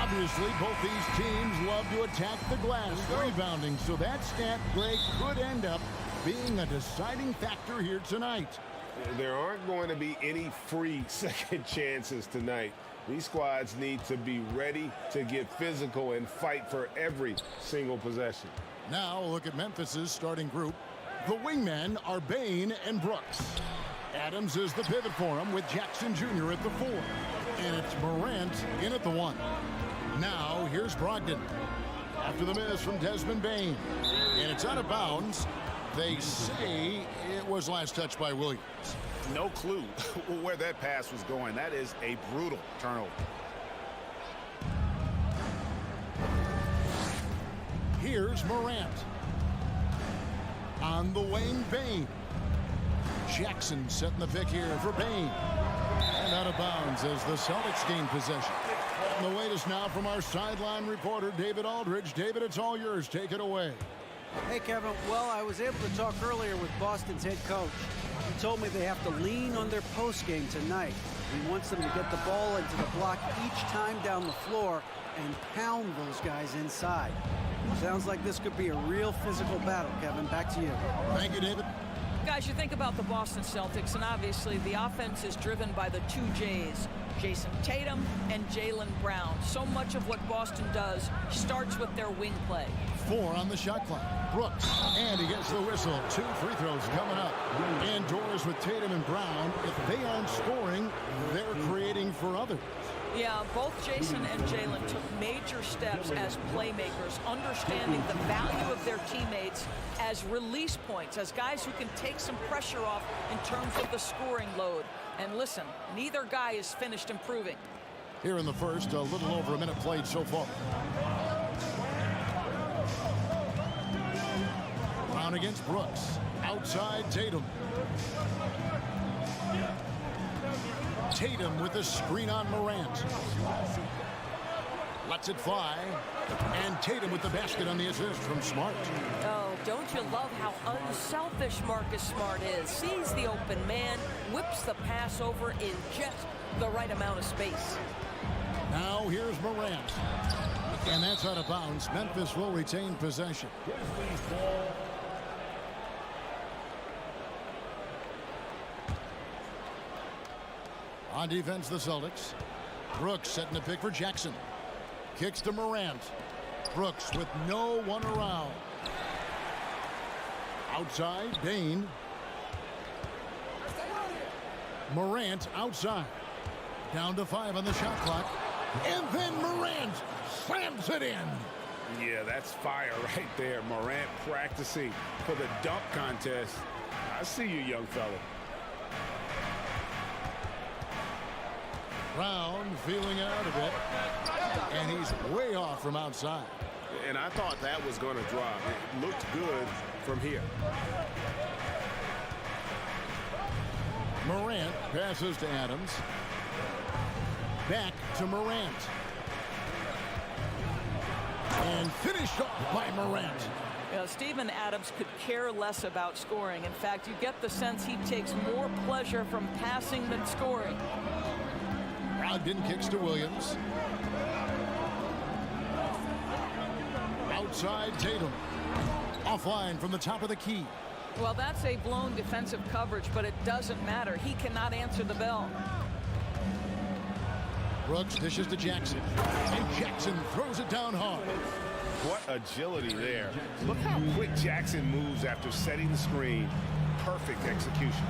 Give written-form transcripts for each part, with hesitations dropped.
Obviously, both these teams love to attack the glass, rebounding, so that stat break could end up being a deciding factor here tonight. There aren't going to be any free second chances tonight. These squads need to be ready to get physical and fight for every single possession. Now look at Memphis's starting group. The wingmen are Bane and Brooks. Adams is the pivot for him with Jackson Jr. at the 4. And it's Morant in at the 1. Now here's Brogdon. After the miss from Desmond Bane. And it's out of bounds. They say it was last touched by Williams. No clue where that pass was going. That is a brutal turnover. Here's Morant. On the wing, Bane. Jackson setting the pick here for Bane. And out of bounds as the Celtics gain possession. And the latest now from our sideline reporter, David Aldridge. David, it's all yours. Take it away. Hey, Kevin. Well, I was able to talk earlier with Boston's head coach. He told me they have to lean on their post game tonight. He wants them to get the ball into the block each time down the floor and pound those guys inside. Sounds like this could be a real physical battle, Kevin. Back to you. Thank you, David. Guys, you think about the Boston Celtics, and obviously the offense is driven by the two J's, Jason Tatum and Jaylen Brown. So much of what Boston does starts with their wing play. 4 on the shot clock. Brooks, and he gets the whistle. 2 free throws coming up. Indoors with Tatum and Brown. If they aren't scoring, they're creating for others. Yeah, both Jason and Jaylen took major steps as playmakers, understanding the value of their teammates as release points, as guys who can take some pressure off in terms of the scoring load. And listen, neither guy is finished improving. Here in the first, a little over a minute played so far. Brown against Brooks. Outside Tatum. Tatum with the screen on Morant. Lets it fly. And Tatum with the basket on the assist from Smart. Oh, don't you love how unselfish Marcus Smart is? Sees the open man, whips the pass over in just the right amount of space. Now here's Morant. And that's out of bounds. Memphis will retain possession. On defense, the Celtics. Brooks setting the pick for Jackson. Kicks to Morant. Brooks with no one around. Outside, Bane. Morant outside. Down to 5 on the shot clock. And then Morant slams it in. Yeah, that's fire right there. Morant practicing for the dunk contest. I see you, young fella. Brown feeling out of it. And he's way off from outside. And I thought that was going to drop. It looked good from here. Morant passes to Adams. Back to Morant. And finished off by Morant. You know, Steven Adams could care less about scoring. In fact, you get the sense he takes more pleasure from passing than scoring. Brogdon kicks to Williams. Outside Tatum. Offline from the top of the key. Well, that's a blown defensive coverage, but it doesn't matter. He cannot answer the bell. Brooks dishes to Jackson. And Jackson throws it down hard. What agility there. Look how quick Jackson moves after setting the screen. Perfect execution.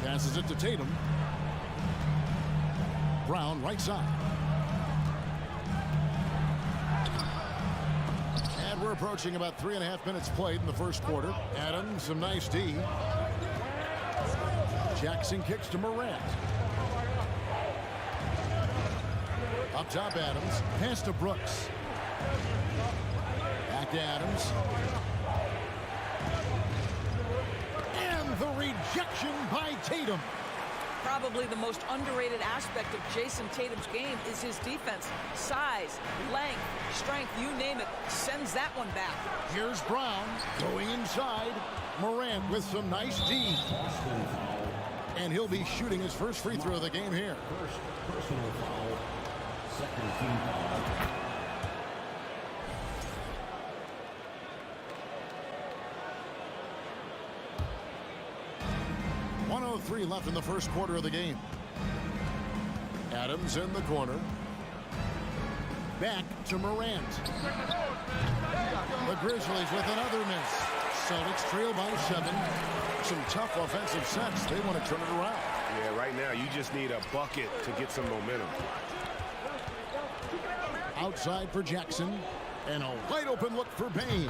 Passes it to Tatum. Brown right side. And we're approaching about 3.5 minutes played in the first quarter. Adams, some nice D. Jackson kicks to Morant. Up top, Adams. Pass to Brooks. Back to Adams. And the rejection by Tatum. Probably the most underrated aspect of Jason Tatum's game is his defense. Size, length, strength, you name it, sends that one back. Here's Brown going inside. Morant with some nice D. And he'll be shooting his first free throw of the game here. First personal foul. Second team foul. .103 left in the first quarter of the game. Adams in the corner. Back to Morant. The Grizzlies with another miss. Celtics trail by 7. Some tough offensive sets. They want to turn it around. Yeah, right now you just need a bucket to get some momentum. Outside for Jackson. And a wide open look for Bain.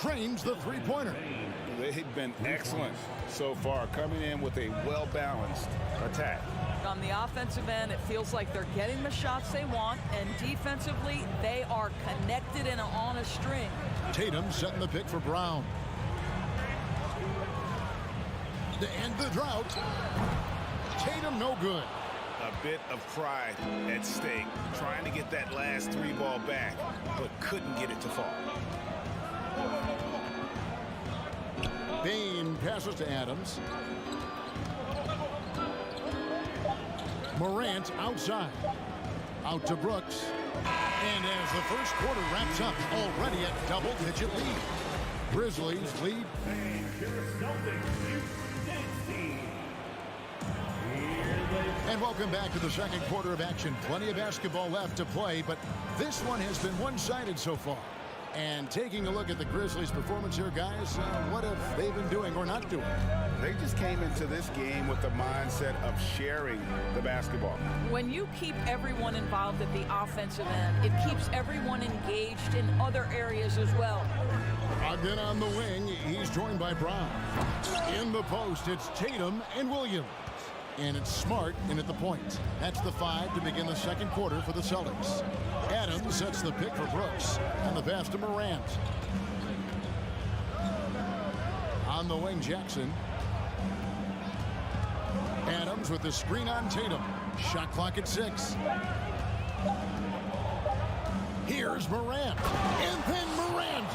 Drains the three-pointer. They've been excellent so far, coming in with a well-balanced attack. On the offensive end, it feels like they're getting the shots they want, and defensively, they are connected and on a string. Tatum setting the pick for Brown. To end the drought. Tatum no good. A bit of pride at stake, trying to get that last three ball back, but couldn't get it to fall. Bain passes to Adams. Morant outside. Out to Brooks. And as the first quarter wraps up, already at double-digit lead. Grizzlies lead. And welcome back to the second quarter of action. Plenty of basketball left to play, but this one has been one-sided so far. And taking a look at the Grizzlies' performance here, guys, what have they been doing or not doing? They just came into this game with the mindset of sharing the basketball. When you keep everyone involved at the offensive end, it keeps everyone engaged in other areas as well. Ogden on the wing. He's joined by Brown. In the post, it's Tatum and Williams. And it's Smart in at the point. That's the 5 to begin the second quarter for the Celtics. Adams sets the pick for Brooks. And the pass to Morant. On the wing, Jackson. Adams with the screen on Tatum. Shot clock at 6. Here's Morant. And then Morant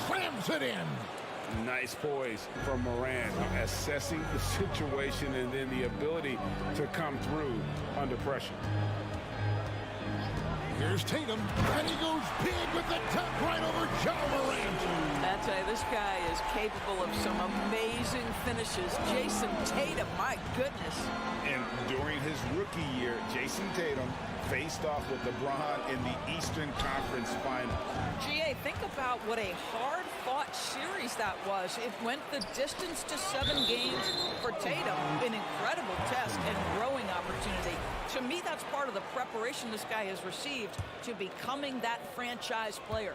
slams it in. Nice poise from Morant, assessing the situation and then the ability to come through under pressure. Here's Tatum, and he goes big with the tap right over John Morant. I tell you, this guy is capable of some amazing finishes. Jason Tatum, my goodness. And during his rookie year, Jason Tatum faced off with LeBron in the Eastern Conference Final. GA, think about what a hard-fought series that was. It went the distance to 7 games for Tatum. An incredible test and growing opportunity. To me, that's part of the preparation this guy has received to becoming that franchise player.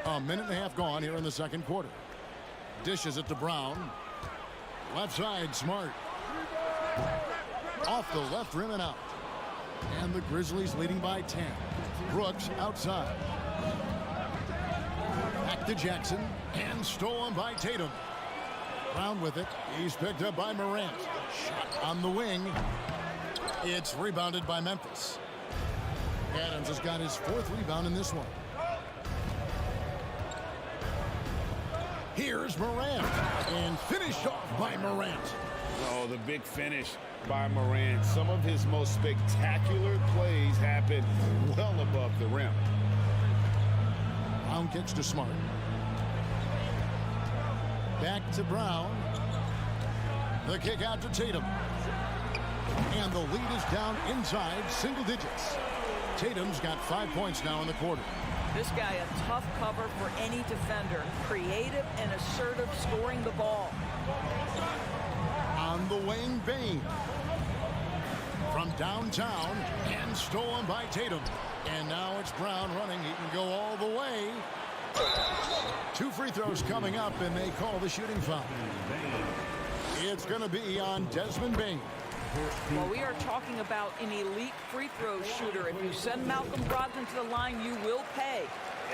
A minute and a half gone here in the second quarter. Dishes it to Brown. Left side, Smart. Off the left rim and out. And the Grizzlies leading by 10. Brooks outside. Back to Jackson. And stolen by Tatum. Brown with it. He's picked up by Morant. Shot on the wing. It's rebounded by Memphis. Adams has got his 4th rebound in this one. Here's Morant. And finished off by Morant. Oh, the big finish by Morant. Some of his most spectacular plays happen well above the rim. Brown kicks to Smart. Back to Brown. The kick out to Tatum. And the lead is down inside single digits. Tatum's got 5 points now in the quarter. This guy a tough cover for any defender. Creative and assertive scoring the ball. On the wing, Bain. From downtown and stolen by Tatum. And now it's Brown running. He can go all the way. 2 free throws coming up, and they call the shooting foul. It's going to be on Desmond Bain. Well, we are talking about an elite free throw shooter. If you send Malcolm Brogdon to the line, you will pay.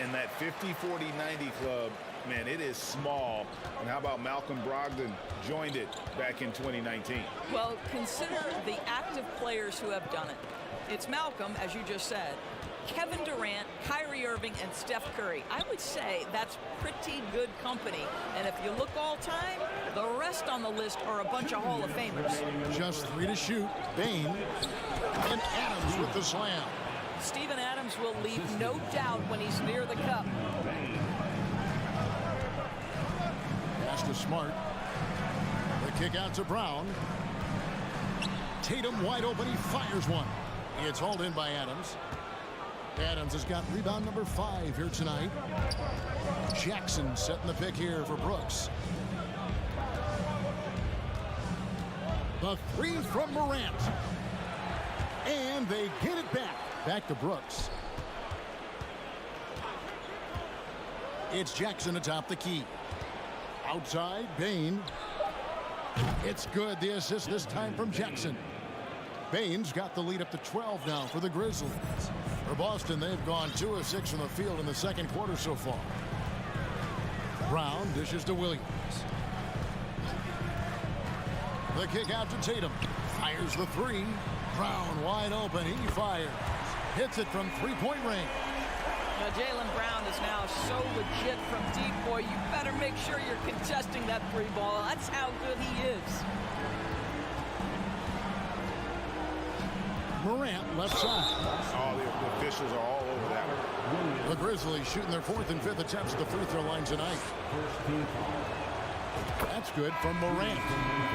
And that 50-40-90 club, man, it is small. And how about Malcolm Brogdon joined it back in 2019? Well, consider the active players who have done it. It's Malcolm, as you just said. Kevin Durant, Kyrie Irving, and Steph Curry. I would say that's pretty good company. And if you look all time, the rest on the list are a bunch of Hall of Famers. Just 3 to shoot. Bain and Adams with the slam. Steven Adams will leave no doubt when he's near the cup. Pass to Smart. The kick out to Brown. Tatum wide open. He fires one. It's hauled in by Adams. Adams has got rebound number 5 here tonight. Jackson setting the pick here for Brooks. The 3 from Morant. And they get it back. Back to Brooks. It's Jackson atop the key. Outside, Bain. It's good. The assist this time from Jackson. Bain's got the lead up to 12 now for the Grizzlies. For Boston, they've gone 2 of 6 from the field in the second quarter so far. Brown dishes to Williams. The kick out to Tatum. Fires the 3. Brown wide open. He fires. Hits it from three-point range. Now, Jaylen Brown is now so legit from deep, boy. You better make sure you're contesting that 3 ball. That's how good he is. Morant left side. Oh, the officials are all over that one. The Grizzlies shooting their 4th and 5th attempts at the free throw line tonight. That's good from Morant.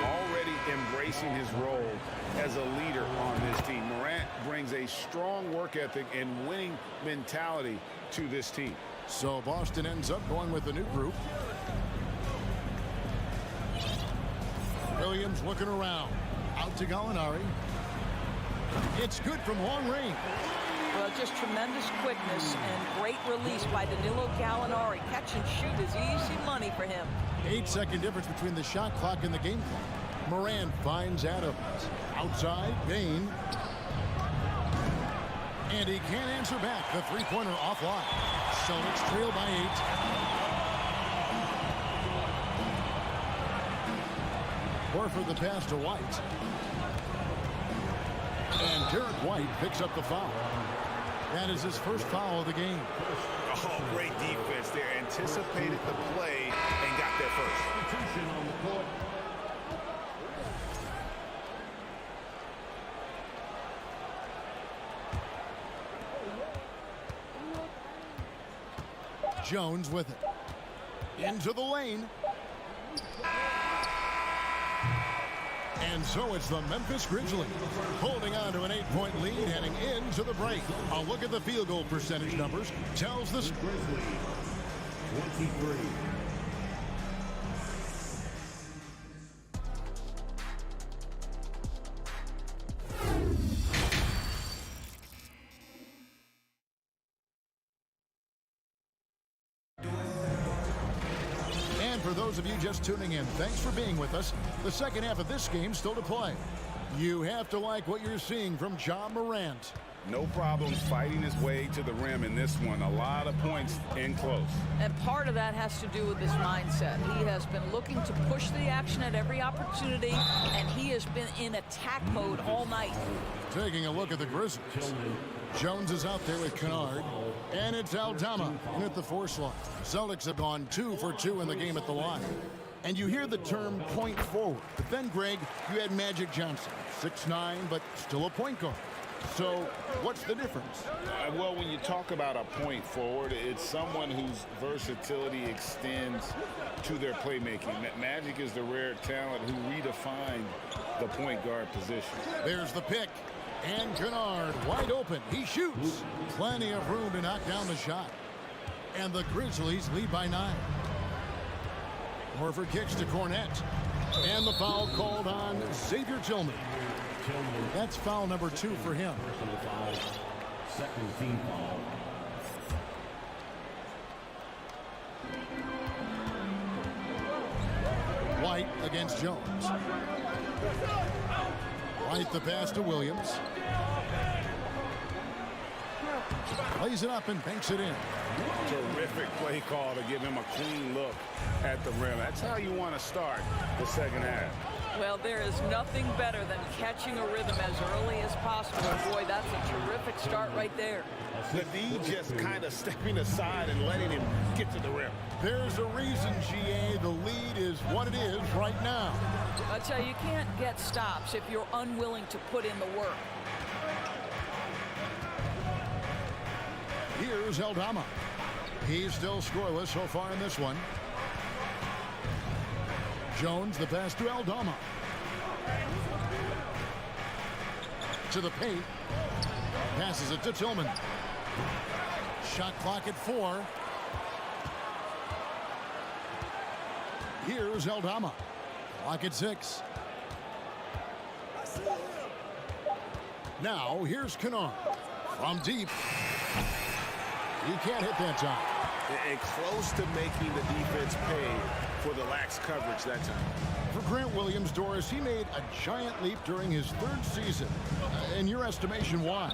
Already embracing his role as a leader on this team. Morant brings a strong work ethic and winning mentality to this team. So Boston ends up going with the new group. Williams looking around. Out to Gallinari. It's good from long range. Well, just tremendous quickness and great release by Danilo Gallinari. Catch and shoot is easy money for him. 8-second difference between the shot clock and the game clock. Morant finds Adams. Outside, Bain. And he can't answer back. The 3-pointer offline. Celtics trail by 8. Horford the pass to White. And Derek White picks up the foul. That is his first foul of the game. Oh, great defense there. Anticipated the play and got there first. Jones with it. Into the lane. And so it's the Memphis Grizzlies holding on to an 8-point lead heading into the break. A look at the field goal percentage numbers tells the Grizzlies 23. For those of you just tuning in, thanks for being with us. The second half of this game still to play. You have to like what you're seeing from Ja Morant. No problems fighting his way to the rim in this one. A lot of points in close. And part of that has to do with his mindset. He has been looking to push the action at every opportunity, and he has been in attack mode all night. Taking a look at the Grizzlies. Jones is out there with Kennard. And it's Aldama in at the 4 slot. Celtics have gone 2 for 2 in the game at the line. And you hear the term point forward. But then, Greg, you had Magic Johnson. 6'9", but still a point guard. So what's the difference? Well, when you talk about a point forward, it's someone whose versatility extends to their playmaking. Magic is the rare talent who redefined the point guard position. There's the pick. And Kennard wide open. He shoots. Plenty of room to knock down the shot. And the Grizzlies lead by 9. Horford kicks to Cornette. And the foul called on Xavier Tillman. That's foul number 2 for him. Second team foul. White against Jones. White the pass to Williams. Lays it up and banks it in. Terrific play call to give him a clean look at the rim. That's how you want to start the second half. Well, there is nothing better than catching a rhythm as early as possible. Boy, that's a terrific start right there. The D just kind of stepping aside and letting him get to the rim. There's a reason, GA, the lead is what it is right now. I tell you, you can't get stops if you're unwilling to put in the work. Here's Eldorado. He's still scoreless so far in this one. Jones, the pass to Eldorado. To the paint. Passes it to Tillman. Shot clock at 4. Here's Eldorado. Clock at 6. Now here's Kennard. From deep. He can't hit that time. And close to making the defense pay for the lax coverage that time. For Grant Williams, Doris, he made a giant leap during his 3rd season. In your estimation, why?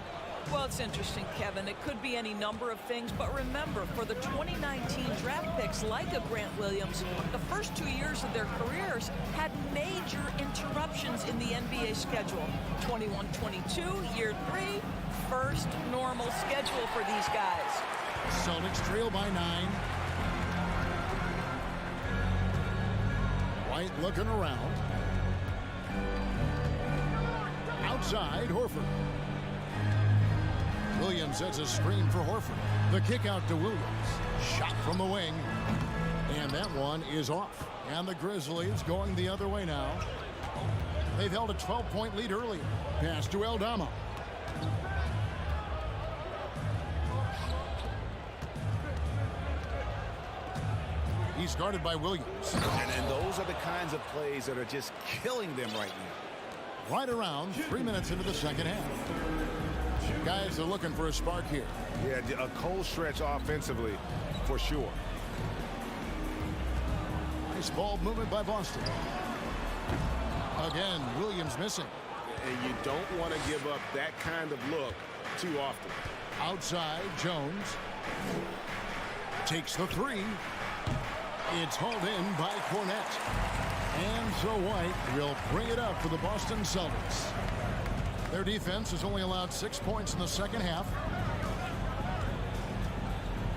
Well, it's interesting, Kevin. It could be any number of things, but remember, for the 2019 draft picks like a Grant Williams, the first 2 years of their careers had major interruptions in the NBA schedule. 21-22, year 3, first normal schedule for these guys. Celtics trail by 9. White looking around. Outside, Horford. Williams sets a screen for Horford. The kick out to Williams. Shot from the wing. And that one is off. And the Grizzlies going the other way now. They've held a 12-point lead earlier. Pass to Eldorado. He's guarded by Williams. And those are the kinds of plays that are just killing them right now. Right around 3 minutes into the second half. Guys are looking for a spark here. Yeah, a cold stretch offensively, for sure. Nice ball movement by Boston. Again, Williams missing. And you don't want to give up that kind of look too often. Outside, Jones. Takes the 3. It's hauled in by Cornette. And so White will bring it up for the Boston Celtics. Their defense has only allowed 6 points in the second half.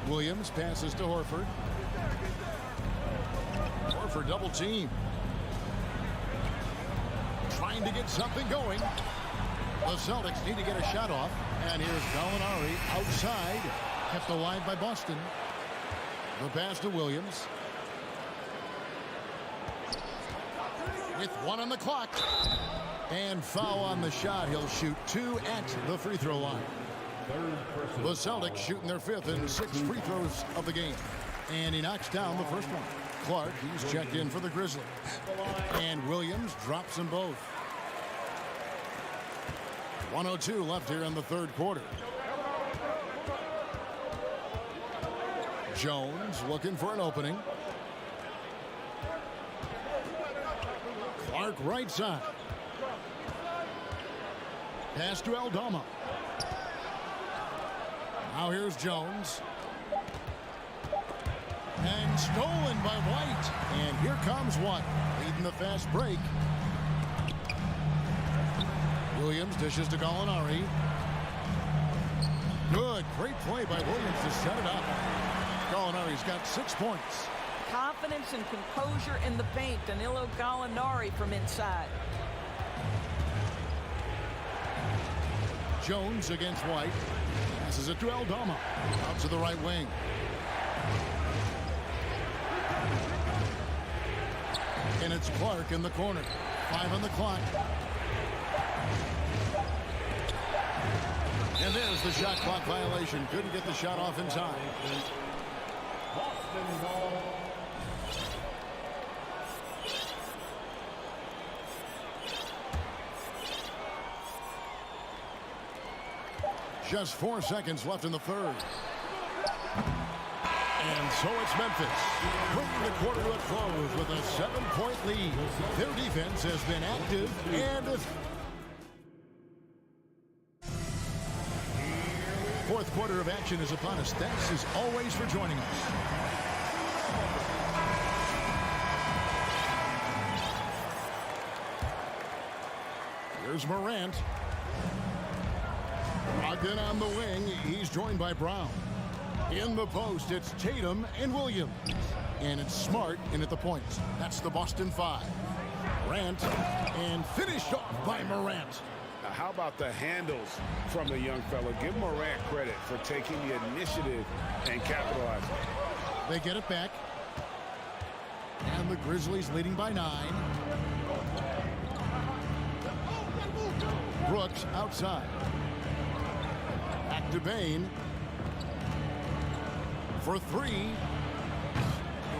Williams passes to Horford. Horford double team. Trying to get something going. The Celtics need to get a shot off. And here's Gallinari outside. Kept alive by Boston. The pass to Williams. With 1 on the clock. And foul on the shot. He'll shoot 2 at the free throw line. The Celtics shooting their 5th and 6th free throws of the game. And he knocks down the first one. Clark, he's checked in for the Grizzlies. And Williams drops them both. 1:02 left here in the 3rd quarter. Jones looking for an opening. Clark right side. Pass to Eldorado. Now here's Jones. And stolen by White. And here comes White, leading the fast break. Williams dishes to Gallinari. Good, great play by Williams to set it up. Gallinari's got 6 points. Confidence and composure in the paint. Danilo Gallinari from inside. Jones against White. Passes it to Eldorado. Out to the right wing. And it's Clark in the corner. 5 on the clock. And there's the shot clock violation. Couldn't get the shot off in time. Just 4 seconds left in the 3rd. And so it's Memphis, bringing the quarter to a close with a 7-point lead. Their defense has been active and... 4th quarter of action is upon us. Thanks as always for joining us. Here's Morant. Again on the wing, he's joined by Brown. In the post, it's Tatum and Williams. And it's Smart in at the point. That's the Boston 5. Morant, and finished off by Morant. Now, how about the handles from the young fella? Give Morant credit for taking the initiative and capitalizing. They get it back. And the Grizzlies leading by 9. Brooks outside. Back to Bane. For 3.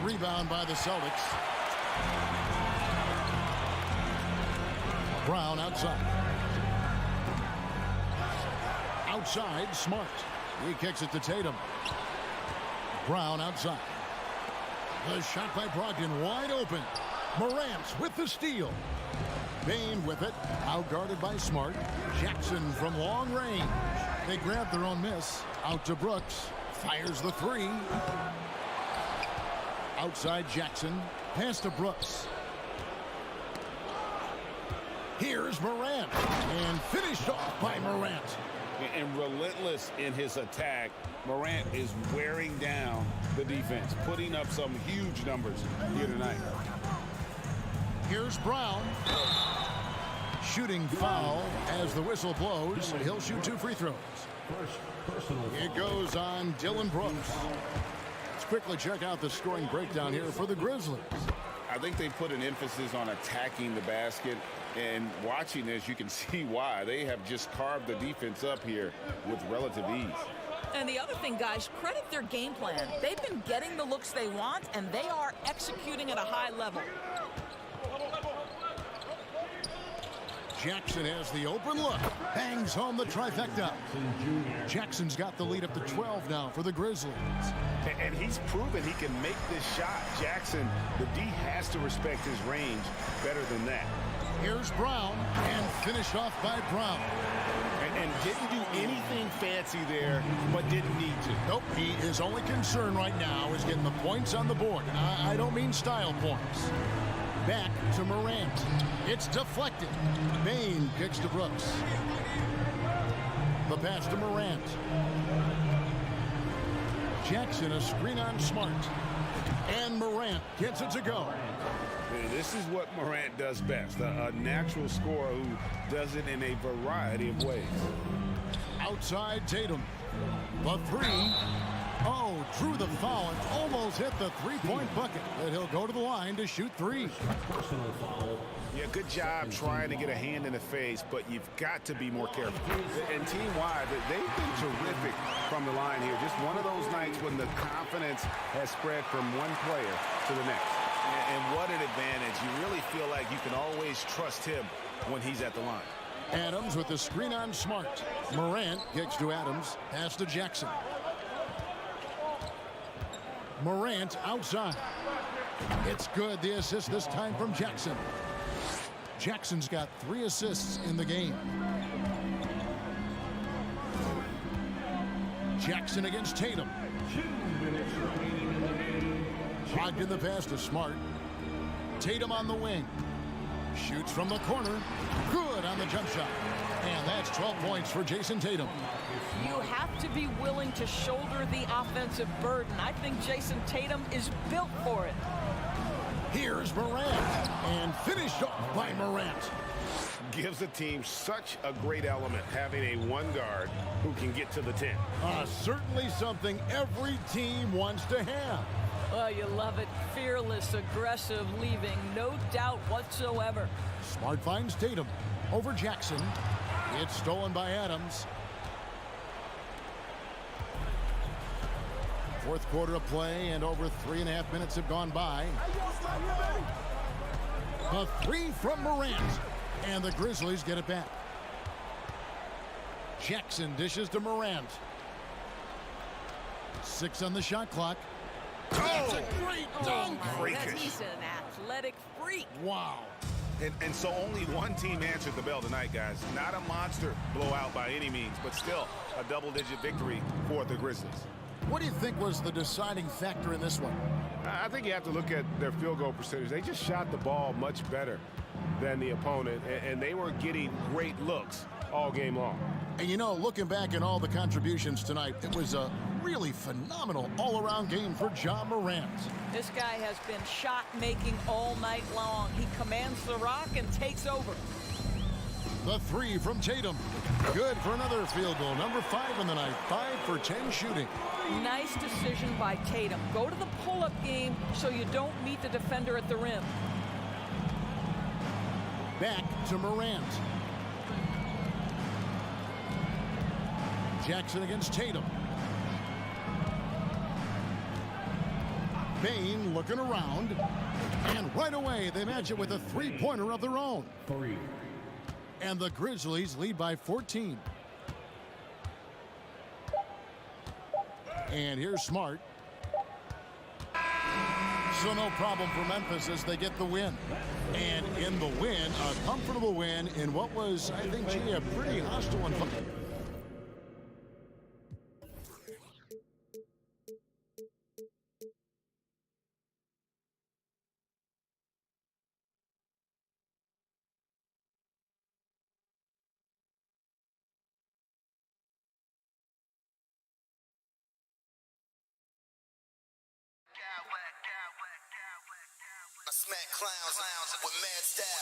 Rebound by the Celtics. Brown outside. Outside, Smart. He kicks it to Tatum. Brown outside. The shot by Brogdon wide open. Morant with the steal. Bane with it. Outguarded by Smart. Jackson from long range. They grab their own miss. Out to Brooks. Fires the 3. Outside Jackson. Pass to Brooks. Here's Morant. And finished off by Morant. And relentless in his attack, Morant is wearing down the defense, putting up some huge numbers here tonight. Here's Brown. Shooting foul as the whistle blows. He'll shoot 2 free throws. It goes on Dylan Brooks. Let's quickly check out the scoring breakdown here for the Grizzlies. I think they put an emphasis on attacking the basket, and watching this, you can see why. They have just carved the defense up here with relative ease. And the other thing, guys, credit their game plan. They've been getting the looks they want, and they are executing at a high level. Jackson has the open look. Bangs home the trifecta. Jackson's got the lead up to 12 now for the Grizzlies. And he's proven he can make this shot. Jackson, the D has to respect his range better than that. Here's Brown, and finished off by Brown. And didn't do anything fancy there, but didn't need to. Nope, his only concern right now is getting the points on the board. And I don't mean style points. Back to Morant. It's deflected. Bane kicks to Brooks. The pass to Morant. Jackson, a screen on Smart. And Morant gets it to go. This is what Morant does best. A natural scorer who does it in a variety of ways. Outside Tatum. The 3. Oh, drew the foul and almost hit the 3-point bucket. But he'll go to the line to shoot 3. Yeah, good job trying to get a hand in the face, but you've got to be more careful. And team-wide, they've been terrific from the line here. Just one of those nights when the confidence has spread from one player to the next. And what an advantage. You really feel like you can always trust him when he's at the line. Adams with the screen on Smart. Morant kicks to Adams. Pass to Jackson. Morant outside. It's good. The assist this time from Jackson. Jackson's got 3 assists in the game. Jackson against Tatum. Brogdon the pass to Smart. Tatum on the wing. Shoots from the corner. Good on the jump shot. And that's 12 points for Jason Tatum. You have to be willing to shoulder the offensive burden. I think Jason Tatum is built for it. Here's Morant. And finished off by Morant. Gives the team such a great element, having a one guard who can get to the 10. Certainly something every team wants to have. Oh, you love it. Fearless, aggressive, leaving no doubt whatsoever. Smart finds Tatum over Jackson. It's stolen by Adams. Fourth quarter of play, and over 3.5 minutes have gone by. A 3 from Morant, and the Grizzlies get it back. Jackson dishes to Morant. 6 on the shot clock. That's a great dunk. He's an athletic freak. Wow. And so only one team answered the bell tonight, guys. Not a monster blowout by any means, but still a double-digit victory for the Grizzlies. What do you think was the deciding factor in this one? I think you have to look at their field goal percentage. They just shot the ball much better than the opponent, and they were getting great looks all game long. And you know, looking back at all the contributions tonight, it was a really phenomenal all-around game for Ja Morant. This guy has been shot-making all night long. He commands the rock and takes over. The three from Tatum. Good for another field goal. Number 5 in the night. 5 for 10 shooting. Nice decision by Tatum. Go to the pull-up game so you don't meet the defender at the rim. Back to Morant. Jackson against Tatum. Bane looking around. And right away, they match it with a three-pointer of their own. 3. And the Grizzlies lead by 14. And here's Smart. So no problem for Memphis as they get the win. And in the win, a comfortable win in what was, I think, gee, a pretty hostile environment. I smack clowns with mad style.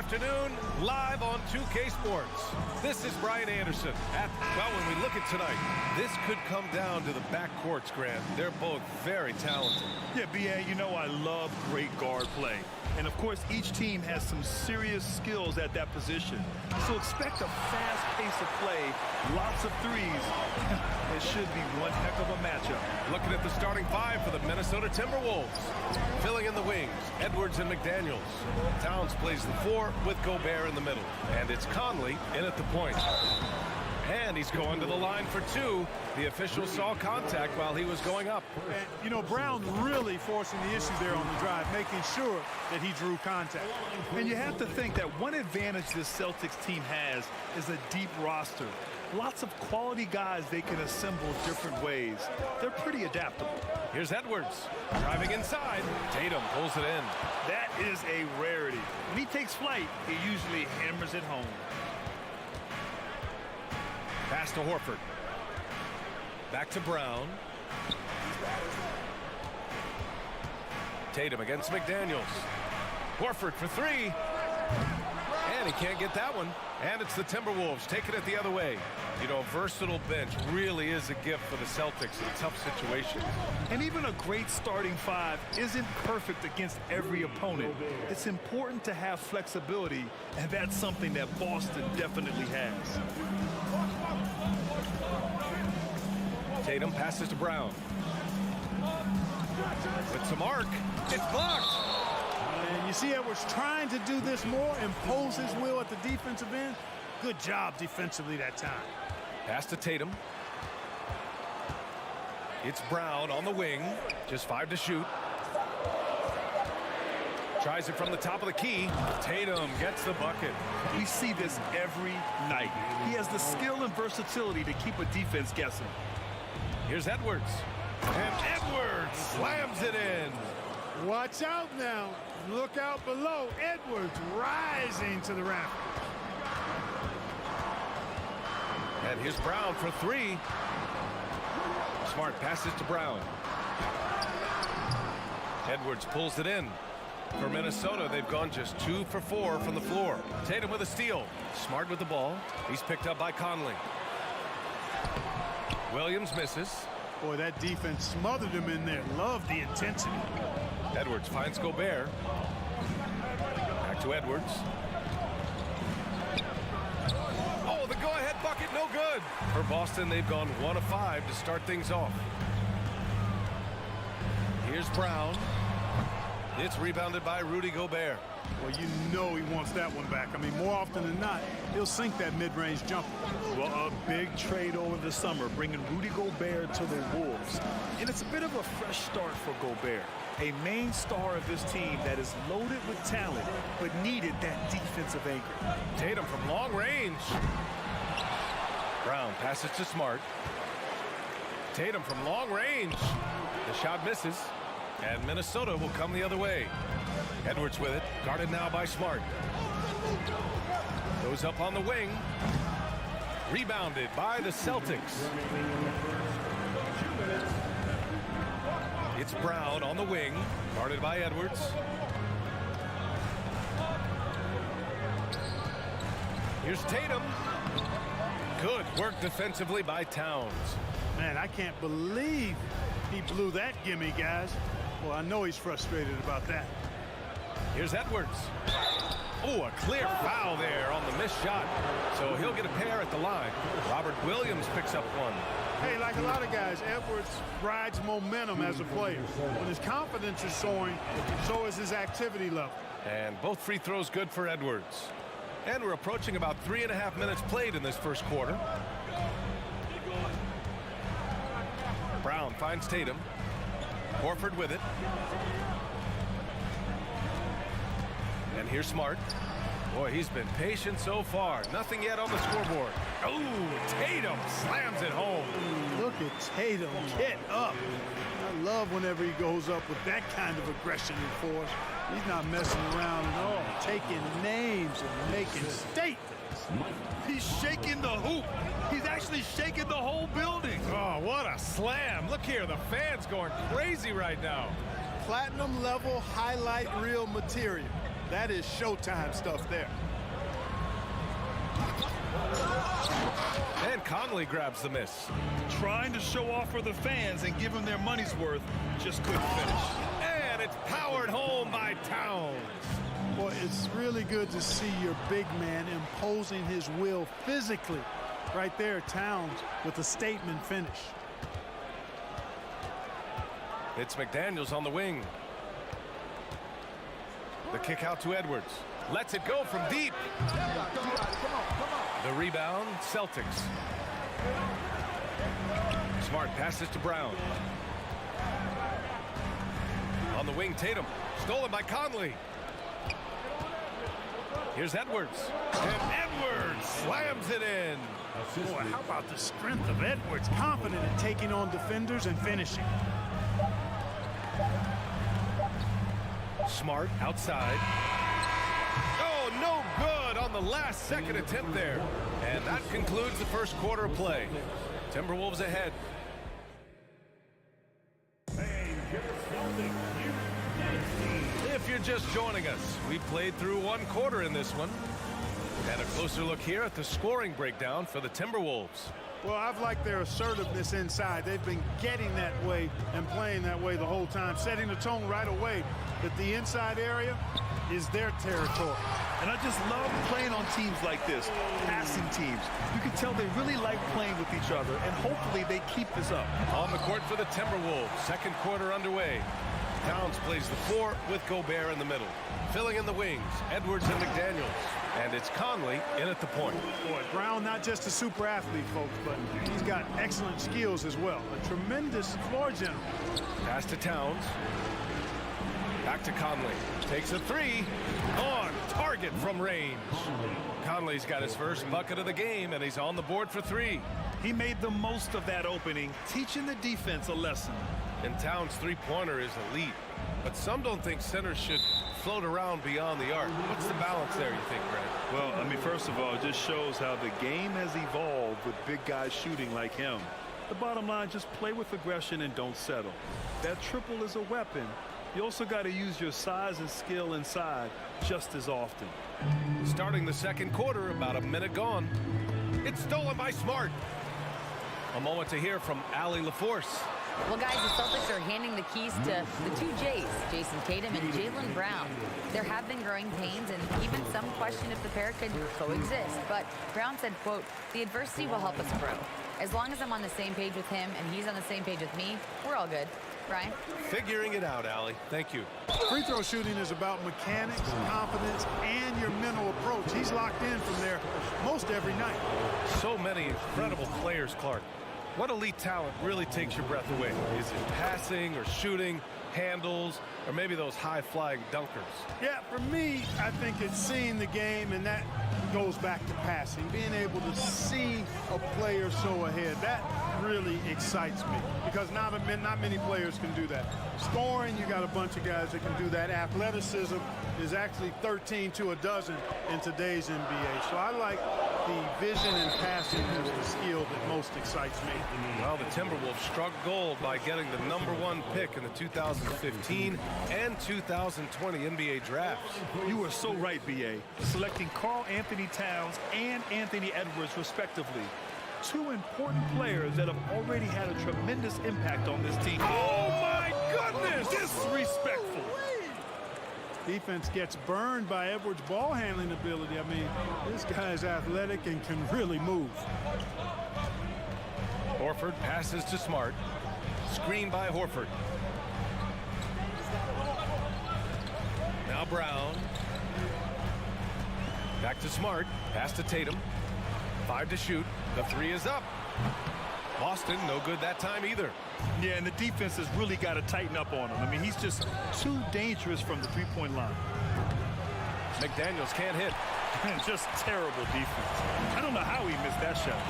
afternoon, live on 2K Sports. This is Brian Anderson. Well, when we look at tonight, this could come down to the backcourts, Grant. They're both very talented. Yeah, B.A., you know I love great guard play. And, of course, each team has some serious skills at that position. So expect a fast pace of play, lots of threes. It should be one heck of a matchup. Looking at the starting five for the Minnesota Timberwolves. Filling in the wings, Edwards and McDaniels. Towns plays the four with Gobert in the middle. And it's Conley in at the point. And he's going to the line for two. The official saw contact while he was going up. And, you know, Brown really forcing the issue there on the drive, making sure that he drew contact. And you have to think that one advantage this Celtics team has is a deep roster. Lots of quality guys they can assemble different ways. They're pretty adaptable. Here's Edwards driving inside. Tatum pulls it in. That is a rarity. When he takes flight, he usually hammers it home. Pass to Horford. Back to Brown. Tatum against McDaniels. Horford for three. And he can't get that one. And it's the Timberwolves taking it the other way. You know, a versatile bench really is a gift for the Celtics in tough situations. And even a great starting five isn't perfect against every opponent. It's important to have flexibility, and that's something that Boston definitely has. Tatum passes to Brown. It's a mark. It's blocked. And you see Edwards trying to do this more, impose his will at the defensive end. Good job defensively that time. Pass to Tatum. It's Brown on the wing. Just 5 to shoot. Tries it from the top of the key. Tatum gets the bucket. We see this every night. He has the skill and versatility to keep a defense guessing. Here's Edwards. And Edwards slams it in. Watch out now. Look out below. Edwards rising to the rafters. And here's Brown for three. Smart passes to Brown. Edwards pulls it in. For Minnesota, they've gone just 2 for 4 from the floor. Tatum with a steal. Smart with the ball. He's picked up by Conley. Williams misses. Boy, that defense smothered him in there. Love the intensity. Edwards finds Gobert. Back to Edwards. Oh, the go-ahead bucket, no good. For Boston, they've gone 1 of 5 to start things off. Here's Brown. It's rebounded by Rudy Gobert. Well, you know he wants that one back. I mean, more often than not, he'll sink that mid-range jumper. Well, a big trade over the summer, bringing Rudy Gobert to the Wolves. And it's a bit of a fresh start for Gobert. A main star of this team that is loaded with talent, but needed that defensive anchor. Tatum from long range. Brown passes to Smart. Tatum from long range. The shot misses. And Minnesota will come the other way. Edwards with it, guarded now by Smart. Goes up on the wing. Rebounded by the Celtics. It's Brown on the wing, guarded by Edwards. Here's Tatum. Good work defensively by Towns. Man, I can't believe he blew that gimme, guys. Well, I know he's frustrated about that. Here's Edwards. Oh, a clear foul there on the missed shot. So he'll get a pair at the line. Robert Williams picks up one. Hey, like a lot of guys, Edwards rides momentum as a player. When his confidence is soaring, so is his activity level. And both free throws good for Edwards. And we're approaching about 3.5 minutes played in this first quarter. Brown finds Tatum. Horford with it. And here's Smart. Boy, he's been patient so far. Nothing yet on the scoreboard. Oh, Tatum slams it home. Look at Tatum get up. I love whenever he goes up with that kind of aggression and force. He's not messing around at all. Taking names and making statements. He's shaking the hoop. He's actually shaking the whole building. Oh, what a slam. Look here, the fans going crazy right now. Platinum level highlight reel material. That is showtime stuff there. And Conley grabs the miss. Trying to show off for the fans and give them their money's worth, just couldn't finish. And it's powered home by Towns. Boy, it's really good to see your big man imposing his will physically. Right there, Towns with a statement finish. It's McDaniels on the wing. The kick out to Edwards. Lets it go from deep. The rebound, Celtics. Smart passes to Brown. On the wing, Tatum. Stolen by Conley. Here's Edwards. And Edwards slams it in. Boy, how about the strength of Edwards? Confident in taking on defenders and finishing. Smart outside. Oh, no good on the last second attempt there. And that concludes the first quarter of play. Timberwolves ahead. If you're just joining us, we played through one quarter in this one. And a closer look here at the scoring breakdown for the Timberwolves. Well, I've liked their assertiveness inside. They've been getting that way and playing that way the whole time, setting the tone right away that the inside area is their territory. And I just love playing on teams like this, passing teams. You can tell they really like playing with each other, and hopefully they keep this up. On the court for the Timberwolves, second quarter underway. Towns plays the 4 with Gobert in the middle. Filling in the wings, Edwards and McDaniels. And it's Conley in at the point. Boy, Brown not just a super athlete, folks, but he's got excellent skills as well. A tremendous floor general. Pass to Towns. Back to Conley. Takes a 3. On target from range. Conley's got his first bucket of the game, and he's on the board for 3. He made the most of that opening, teaching the defense a lesson. And Towns' three-pointer is elite. But some don't think centers should float around beyond the arc. What's the balance there, you think, Brad? Well, I mean, first of all, it just shows how the game has evolved with big guys shooting like him. The bottom line, just play with aggression and don't settle. That triple is a weapon. You also got to use your size and skill inside just as often. Starting the second quarter, about a minute gone. It's stolen by Smart. A moment to hear from Allie LaForce. Well, guys, the Celtics are handing the keys to the two J's, Jason Tatum and Jaylen Brown. There have been growing pains and even some question if the pair could coexist. But Brown said, quote, "The adversity will help us grow. As long as I'm on the same page with him and he's on the same page with me, we're all good." Ryan? Figuring it out, Allie. Thank you. Free throw shooting is about mechanics, confidence, and your mental approach. He's locked in from there most every night. So many incredible players, Clark. What elite talent really takes your breath away? Is it passing or shooting, handles, or maybe those high-flying dunkers? Yeah, for me, I think it's seeing the game, and that goes back to passing. Being able to see a player so ahead, that really excites me because not many players can do that. Scoring, you got a bunch of guys that can do that. Athleticism is actually 13 to a dozen in today's NBA. So I like the vision and passing as the skill that most excites me. Well, the Timberwolves struck gold by getting the #1 pick in the 2015 and 2020 NBA drafts. You are so right, B.A. Selecting Karl Anthony Towns and Anthony Edwards, respectively. Two important players that have already had a tremendous impact on this team. Oh, my goodness! Disrespectful. Defense gets burned by Edwards' ball handling ability. I mean, this guy's athletic and can really move. Horford passes to Smart. Screen by Horford. Now Brown. Back to Smart. Pass to Tatum. 5 to shoot. The 3 is up. Boston, no good that time either. Yeah, and the defense has really got to tighten up on him. I mean, he's just too dangerous from the three-point line. McDaniels can't hit. Just terrible defense. I don't know how he missed that shot.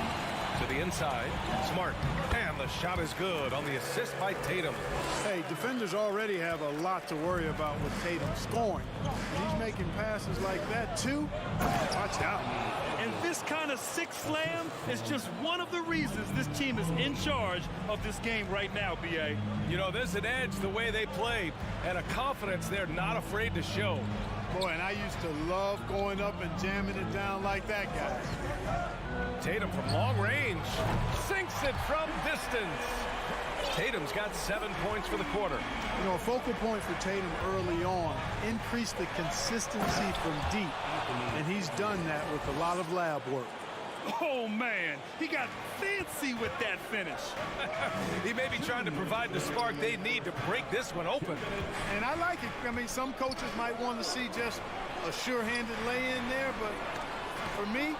To the inside, Smart. And the shot is good on the assist by Tatum. Hey, defenders already have a lot to worry about with Tatum scoring. And he's making passes like that, too. Watch out. And this kind of six slam is just one of the reasons this team is in charge of this game right now, B.A. You know, there's an edge the way they play and a confidence they're not afraid to show. Boy, and I used to love going up and jamming it down like that, guys. Tatum from long range sinks it from distance. Tatum's got 7 points for the quarter. You know, a focal point for Tatum early on, increase the consistency from deep, and he's done that with a lot of lab work. Oh, man, he got fancy with that finish. He may be trying to provide the spark they need to break this one open. And I like it. I mean, some coaches might want to see just a sure-handed lay-in there, but for me,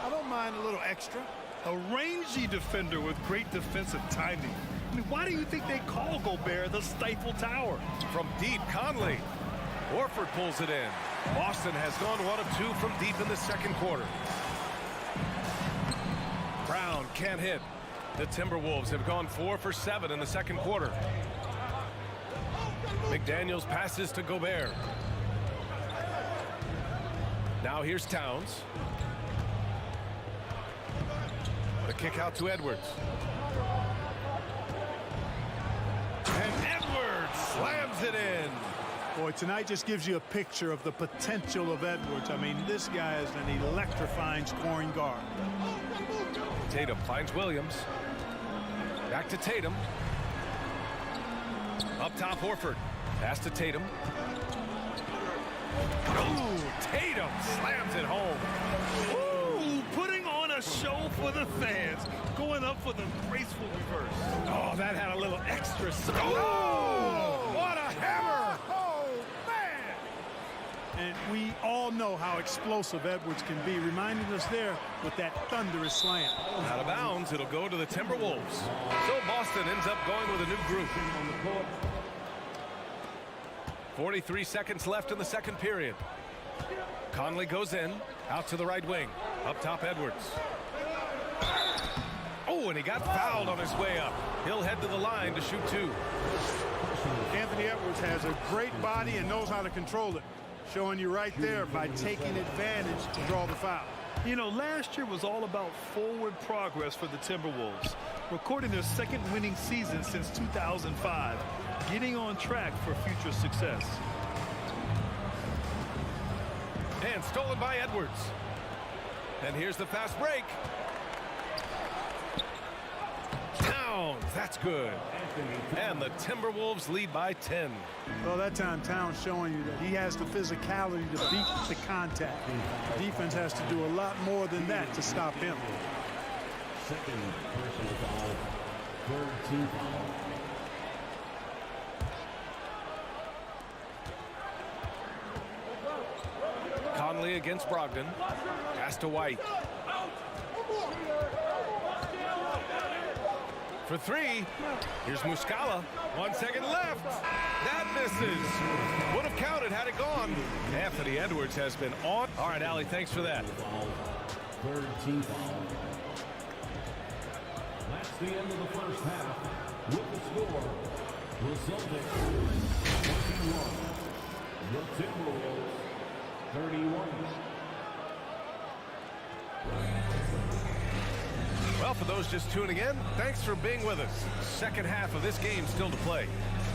I don't mind a little extra. A rangy defender with great defensive timing. I mean, why do you think they call Gobert the Stifle Tower? From deep, Conley. Horford pulls it in. Boston has gone 1 of 2 from deep in the second quarter. Brown can't hit. The Timberwolves have gone 4 for 7 in the second quarter. McDaniels passes to Gobert. Now here's Towns. The kick out to Edwards. And Edwards slams it in. Boy, tonight just gives you a picture of the potential of Edwards. I mean, this guy is an electrifying scoring guard. Tatum finds Williams. Back to Tatum. Up top, Horford. Pass to Tatum. Ooh, Tatum slams it home. Ooh, putting on a show for the fans. Going up for the graceful reverse. Oh, that had a little extra. Oh, what a hammer! Oh, man! And we all know how explosive Edwards can be, reminding us there with that thunderous slam. Out of bounds, it'll go to the Timberwolves. So Boston ends up going with a new group. 43 seconds left in the second period. Conley goes in, out to the right wing. Up top, Edwards. Oh, and he got fouled on his way up. He'll head to the line to shoot 2. Anthony Edwards has a great body and knows how to control it. Showing you right there by taking advantage to draw the foul. You know, last year was all about forward progress for the Timberwolves, recording their second winning season since 2005, getting on track for future success. And stolen by Edwards. And here's the fast break. Towns, that's good. And the Timberwolves lead by 10. Well, that time Towns showing you that he has the physicality to beat the contact. The defense has to do a lot more than that to stop him. Second personal foul. Third team foul. Conley against Brogdon. Pass to White. For 3. Here's Muscala. 1 second left. That misses. Would have counted had it gone. Anthony Edwards has been on. All right, Allie, thanks for that. Third team foul. That's the end of the first half. With the score, the Celtics 21. The Timberwolves 31. Well, for those just tuning in, thanks for being with us. Second half of this game still to play.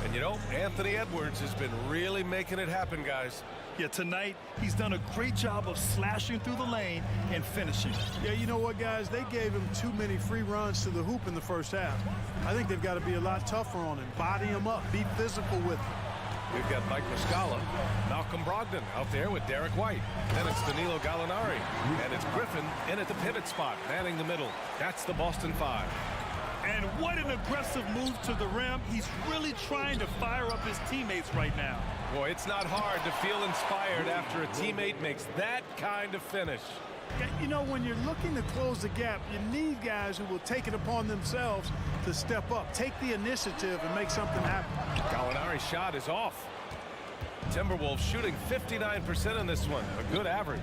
And you know, Anthony Edwards has been really making it happen, guys. Yeah, tonight, he's done a great job of slashing through the lane and finishing. Yeah, you know what, guys? They gave him too many free runs to the hoop in the first half. I think they've got to be a lot tougher on him. Body him up. Be physical with him. We've got Mike Muscala, Malcolm Brogdon out there with Derek White. Then it's Danilo Gallinari. And it's Griffin in at the pivot spot, manning the middle. That's the Boston 5. And what an aggressive move to the rim. He's really trying to fire up his teammates right now. Boy, it's not hard to feel inspired after a teammate makes that kind of finish. You know, when you're looking to close the gap, you need guys who will take it upon themselves to step up, take the initiative, and make something happen. Gallinari's shot is off. Timberwolves shooting 59% in this one, a good average.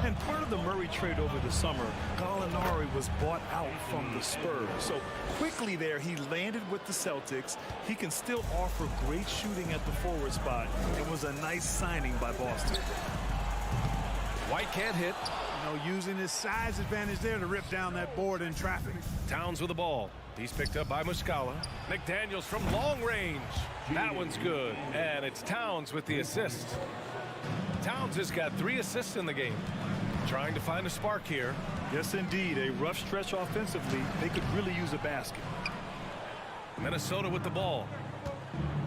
And part of the Murray trade over the summer, Gallinari was bought out from the Spurs. So quickly there, he landed with the Celtics. He can still offer great shooting at the forward spot. It was a nice signing by Boston. White can't hit. You know, using his size advantage there to rip down that board in traffic. Towns with the ball. He's picked up by Muscala. McDaniels from long range. That one's good. And it's Towns with the assist. Towns has got 3 assists in the game. Trying to find a spark here. Yes, indeed. A rough stretch offensively. They could really use a basket. Minnesota with the ball.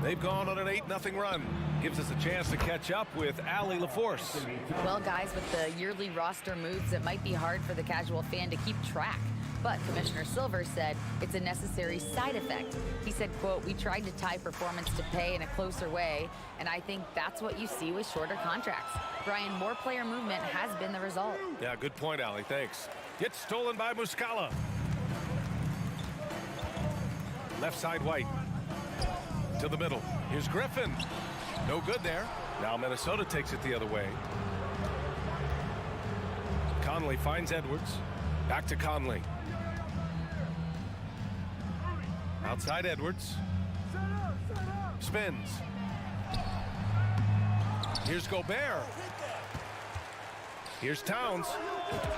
They've gone on an 8-0 run. Gives us a chance to catch up with Allie LaForce. Well, guys, with the yearly roster moves, it might be hard for the casual fan to keep track. But Commissioner Silver said it's a necessary side effect. He said, quote, "We tried to tie performance to pay in a closer way, and I think that's what you see with shorter contracts." Brian, more player movement has been the result. Yeah, good point, Allie. Thanks. Gets stolen by Muscala. Left side White. To the middle. Here's Griffin. No good there. Now Minnesota takes it the other way. Conley finds Edwards. Back to Conley. Outside Edwards. Spins. Here's Gobert. Here's Towns.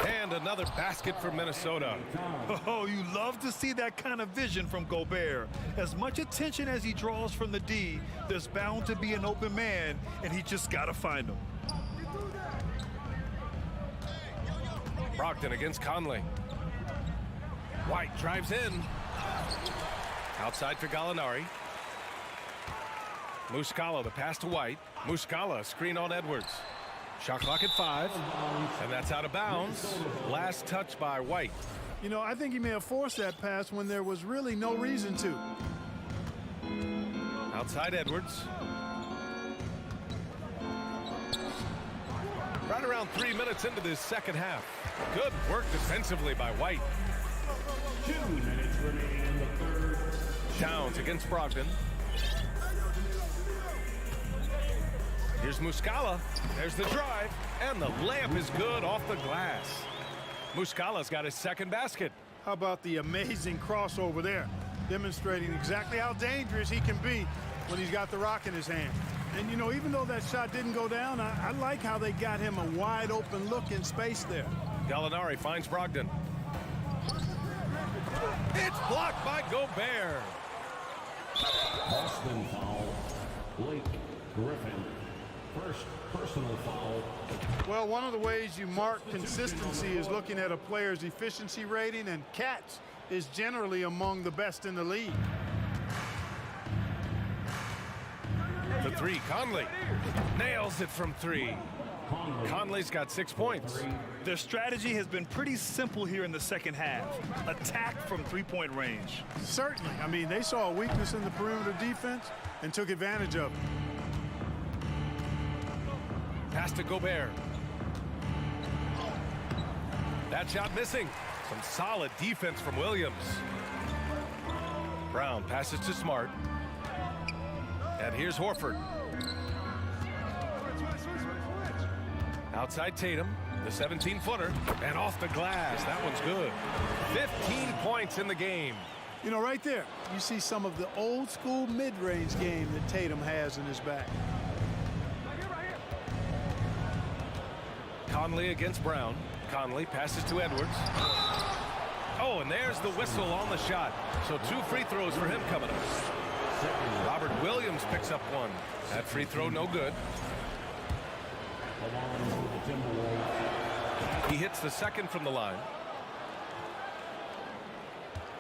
And another basket for Minnesota. Oh, you love to see that kind of vision from Gobert. As much attention as he draws from the D, there's bound to be an open man, and he just got to find him. Brogdon against Conley. White drives in. Outside for Gallinari. Muscala, the pass to White. Muscala, screen on Edwards. Shot clock at 5. And that's out of bounds. Last touch by White. You know, I think he may have forced that pass when there was really no reason to. Outside Edwards. Right around 3 minutes into this second half. Good work defensively by White. 2 minutes remaining in the third. Towns against Brogdon. Here's Muscala. There's the drive. And the layup is good off the glass. Muscala's got his second basket. How about the amazing crossover there? Demonstrating exactly how dangerous he can be when he's got the rock in his hand. And, you know, even though that shot didn't go down, I like how they got him a wide open look in space there. Gallinari finds Brogdon. It's blocked by Gobert. Boston foul. Blake Griffin. First personal foul. Well, one of the ways you mark consistency is looking at a player's efficiency rating, and catch is generally among the best in the league. The 3, Conley. Nails it from 3. Conley's got 6 points. Their strategy has been pretty simple here in the second half. Attack from three-point range. Certainly. I mean, they saw a weakness in the perimeter defense and took advantage of it. Pass to Gobert. That shot missing. Some solid defense from Williams. Brown passes to Smart. And here's Horford. Outside Tatum, the 17-footer, and off the glass. That one's good. 15 points in the game. You know, right there, you see some of the old school mid-range game that Tatum has in his bag. Conley against Brown. Conley passes to Edwards. Oh, and there's the whistle on the shot. So 2 free throws for him coming up. Robert Williams picks up 1. That free throw no good. He hits the second from the line.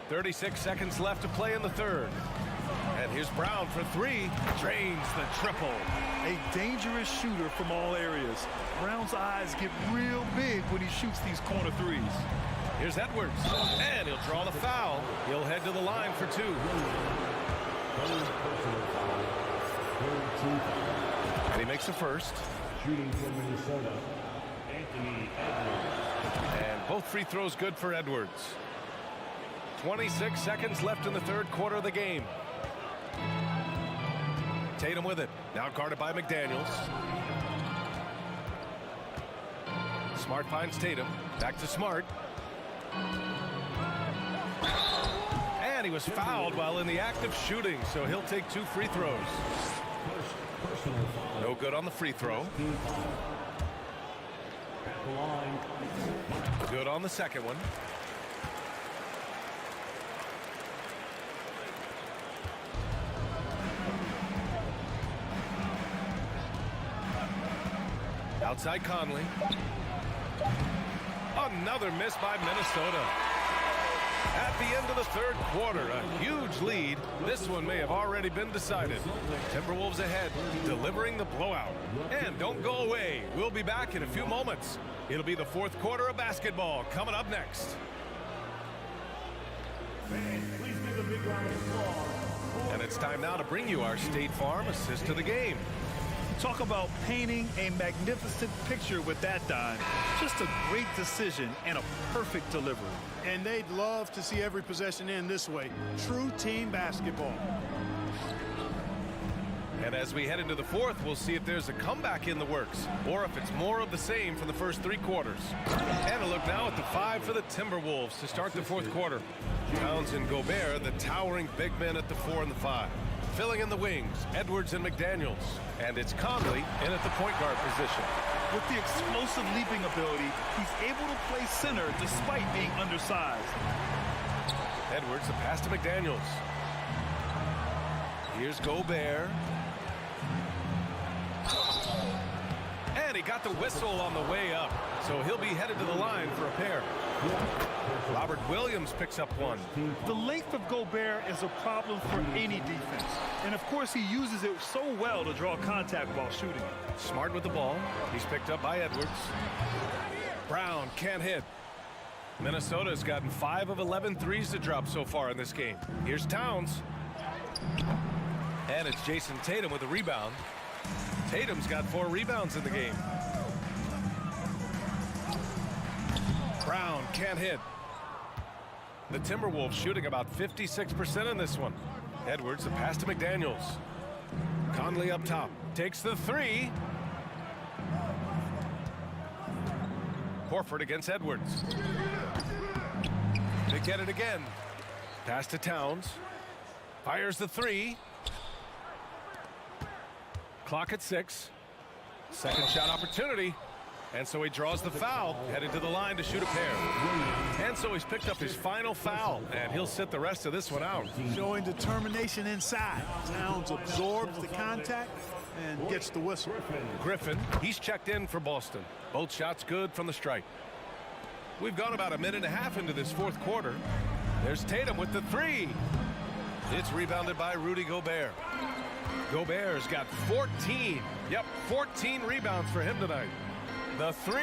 36 seconds left to play in the third. And here's Brown for 3. Drains the triple. A dangerous shooter from all areas. Brown's eyes get real big when he shoots these corner threes. Here's Edwards. And he'll draw the foul. He'll head to the line for 2. And he makes the first. Shooting from Minnesota, Anthony Edwards. And both free throws good for Edwards. 26 seconds left in the third quarter of the game. Tatum with it. Now guarded by McDaniels. Smart finds Tatum. Back to Smart. And he was fouled while in the act of shooting, so he'll take 2 free throws. No good on the free throw. Good on the second one. Outside Conley. Another miss by Minnesota. At the end of the third quarter, a huge lead. This one may have already been decided. Timberwolves ahead, delivering the blowout. And don't go away. We'll be back in a few moments. It'll be the fourth quarter of basketball coming up next. And it's time now to bring you our State Farm assist to the game. Talk about painting a magnificent picture with that dime. Just a great decision and a perfect delivery. And they'd love to see every possession end this way. True team basketball. And as we head into the fourth, we'll see if there's a comeback in the works or if it's more of the same from the first three quarters. And a look now at the 5 for the Timberwolves to start the fourth quarter. Towns and Gobert, the towering big men at the 4 and the 5. Filling in the wings, Edwards and McDaniels. And it's Conley in at the point guard position. With the explosive leaping ability, he's able to play center despite being undersized. Edwards, the pass to McDaniels. Here's Gobert. And he got the whistle on the way up, so he'll be headed to the line for a pair. Robert Williams picks up one. The length of Gobert is a problem for any defense. And of course, he uses it so well to draw contact while shooting. Smart with the ball. He's picked up by Edwards. Brown can't hit. Minnesota's gotten 5 of 11 threes to drop so far in this game. Here's Towns. And it's Jason Tatum with a rebound. Tatum's got 4 rebounds in the game. Brown can't hit. The Timberwolves shooting about 56% in this one. Edwards, the pass to McDaniels. Conley up top. Takes the 3. Horford against Edwards. They get it again. Pass to Towns. Fires the 3. Clock at 6. Second shot opportunity. And so he draws the foul, headed to the line to shoot a pair. And so he's picked up his final foul, and he'll sit the rest of this one out. Showing determination inside. Towns absorbs the contact and gets the whistle. Griffin, he's checked in for Boston. Both shots good from the stripe. We've gone about a minute and a half into this fourth quarter. There's Tatum with the 3. It's rebounded by Rudy Gobert. Gobert's got 14. Yep, 14 rebounds for him tonight. The 3.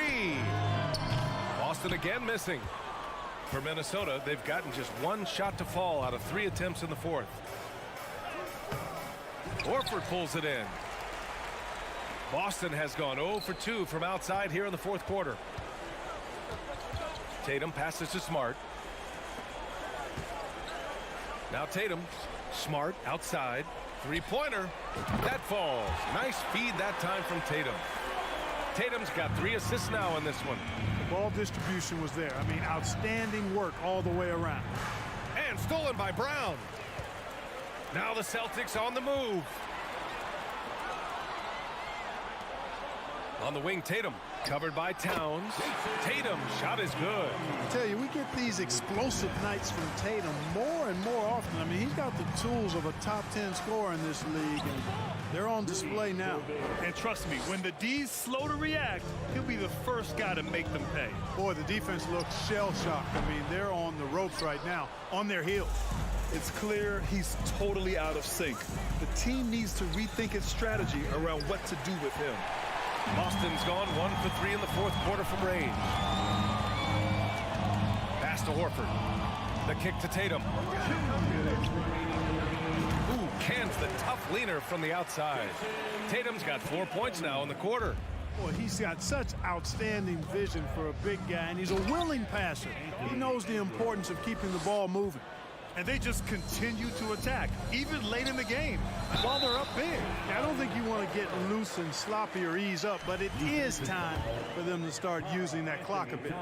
Boston again missing. For Minnesota, they've gotten just 1 shot to fall out of 3 attempts in the fourth. Horford pulls it in. Boston has gone 0 for 2 from outside here in the fourth quarter. Tatum passes to Smart. Now Tatum. Smart outside. 3-pointer. That falls. Nice feed that time from Tatum. Tatum's got 3 assists now in this one. The ball distribution was there. I mean, outstanding work all the way around. And stolen by Brown. Now the Celtics on the move. On the wing, Tatum. Covered by Towns. Tatum, shot is good. I tell you, we get these explosive nights from Tatum more and more often. I mean, he's got the tools of a top 10 scorer in this league, and they're on display now. And trust me, when the D's slow to react, he'll be the first guy to make them pay. Boy, the defense looks shell-shocked. I mean, they're on the ropes right now, on their heels. It's clear he's totally out of sync. The team needs to rethink its strategy around what to do with him. Boston's gone 1 for 3 in the fourth quarter from range. Pass to Horford. The kick to Tatum. Ooh, cans the tough leaner from the outside. Tatum's got 4 points now in the quarter. Boy, he's got such outstanding vision for a big guy, and he's a willing passer. He knows the importance of keeping the ball moving. And they just continue to attack, even late in the game, while they're up big. I don't think you want to get loose and sloppy or ease up, but it is time for them to start using that clock a bit.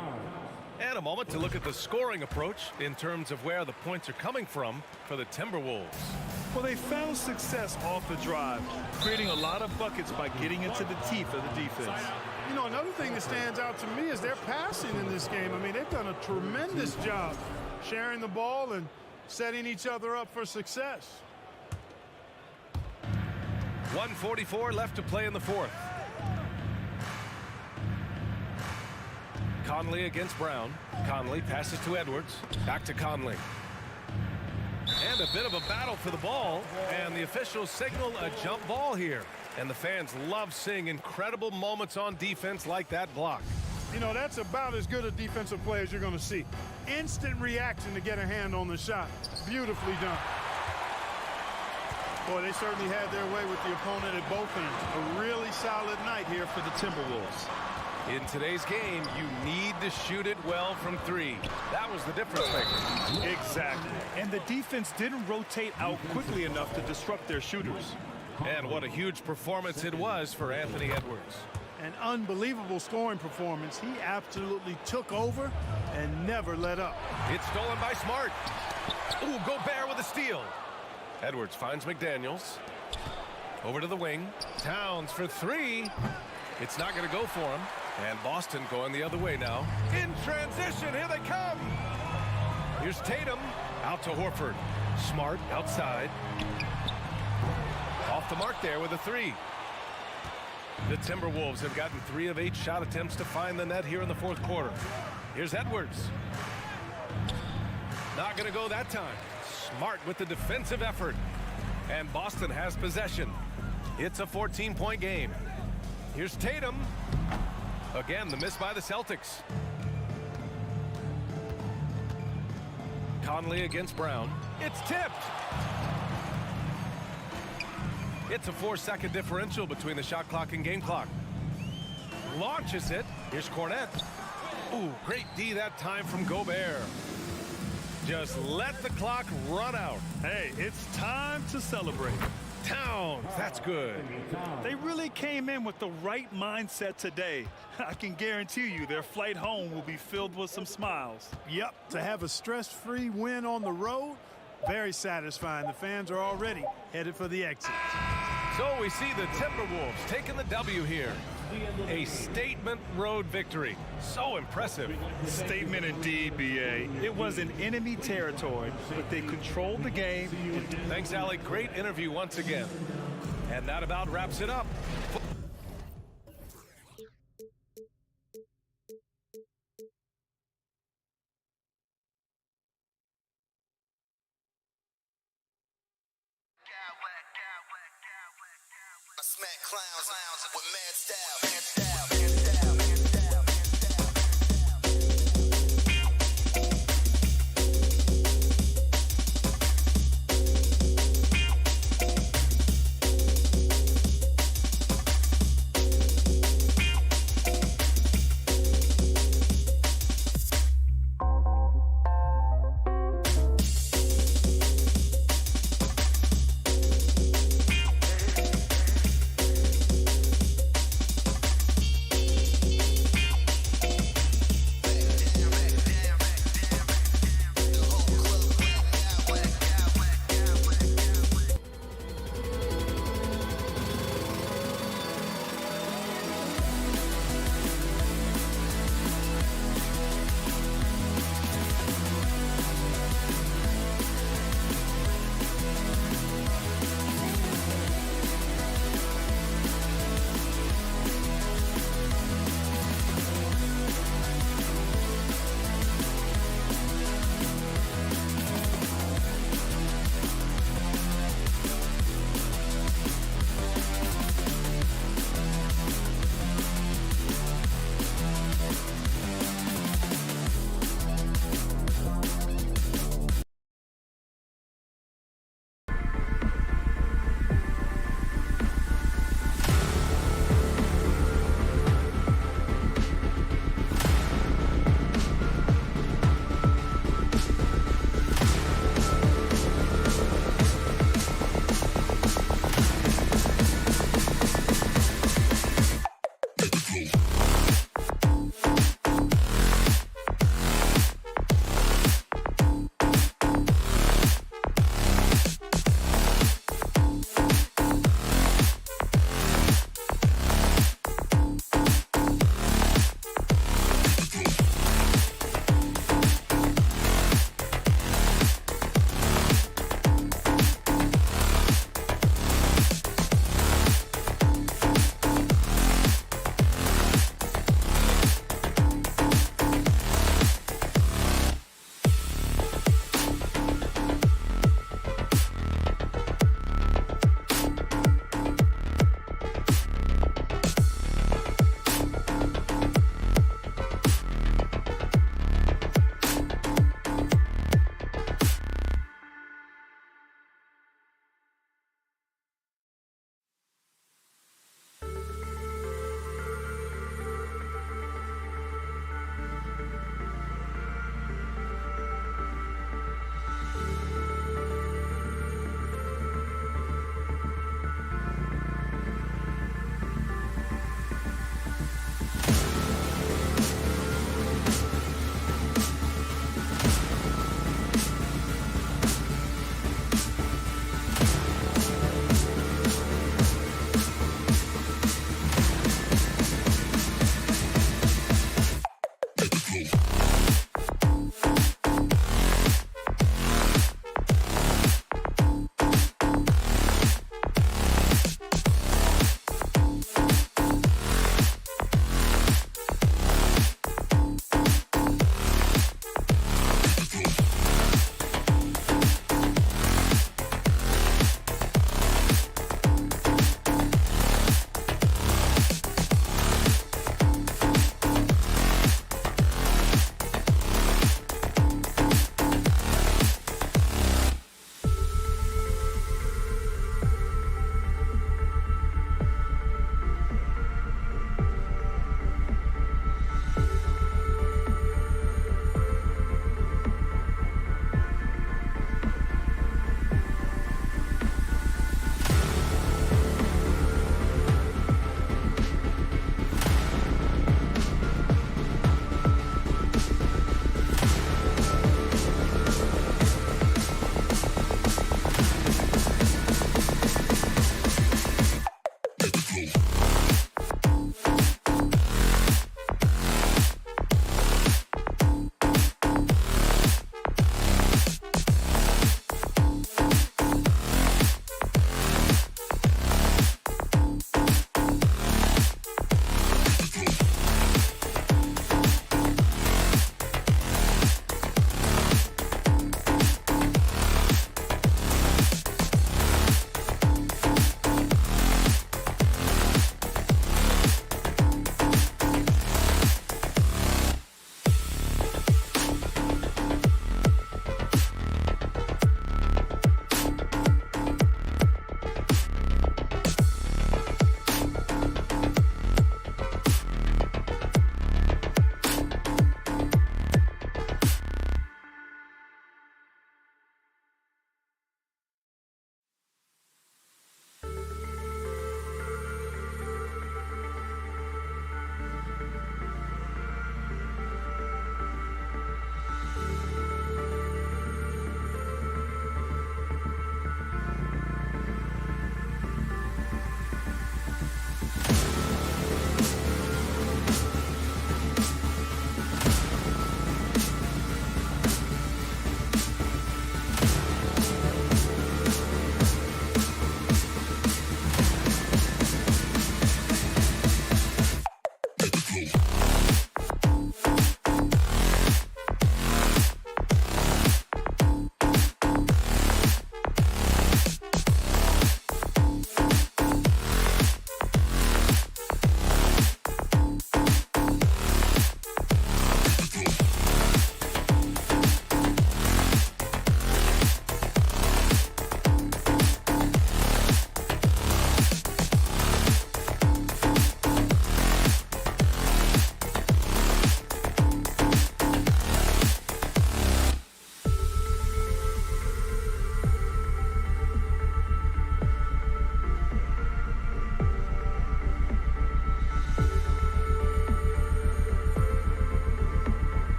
And a moment to look at the scoring approach in terms of where the points are coming from for the Timberwolves. Well, they found success off the drive, creating a lot of buckets by getting into the teeth of the defense. You know, another thing that stands out to me is their passing in this game. I mean, they've done a tremendous job sharing the ball and setting each other up for success. 1:44 left to play in the fourth. Conley against Brown. Conley passes to Edwards. Back to Conley. And a bit of a battle for the ball. And the officials signal a jump ball here. And the fans love seeing incredible moments on defense like that block. You know, that's about as good a defensive play as you're going to see. Instant reaction to get a hand on the shot. Beautifully done. Boy, they certainly had their way with the opponent at both ends. A really solid night here for the Timberwolves. In today's game, you need to shoot it well from three. That was the difference maker. Exactly. And the defense didn't rotate out quickly enough to disrupt their shooters. And what a huge performance it was for Anthony Edwards. An unbelievable scoring performance. He absolutely took over and never let up. It's stolen by Smart. Ooh, Gobert with a steal. Edwards finds McDaniels. Over to the wing. Towns for three. It's not going to go for him. And Boston going the other way now. In transition, here they come. Here's Tatum. Out to Horford. Smart outside. Off the mark there with a three. The Timberwolves have gotten 3 of 8 shot attempts to find the net here in the fourth quarter. Here's Edwards. Not going to go that time. Smart with the defensive effort. And Boston has possession. It's a 14-point game. Here's Tatum. Again, the miss by the Celtics. Conley against Brown. It's tipped. It's a 4-second differential between the shot clock and game clock. Launches it. Here's Cornette. Ooh, great D that time from Gobert. Just let the clock run out. Hey, it's time to celebrate. Towns, that's good. They really came in with the right mindset today. I can guarantee you their flight home will be filled with some smiles. Yep, to have a stress-free win on the road, very satisfying. The fans are already headed for the exit. So we see the Timberwolves taking the W here. A statement road victory. So impressive. Statement indeed, B.A. It was in enemy territory, but they controlled the game. Thanks, Alec. Great interview once again. And that about wraps it up. I smack clowns with mad style.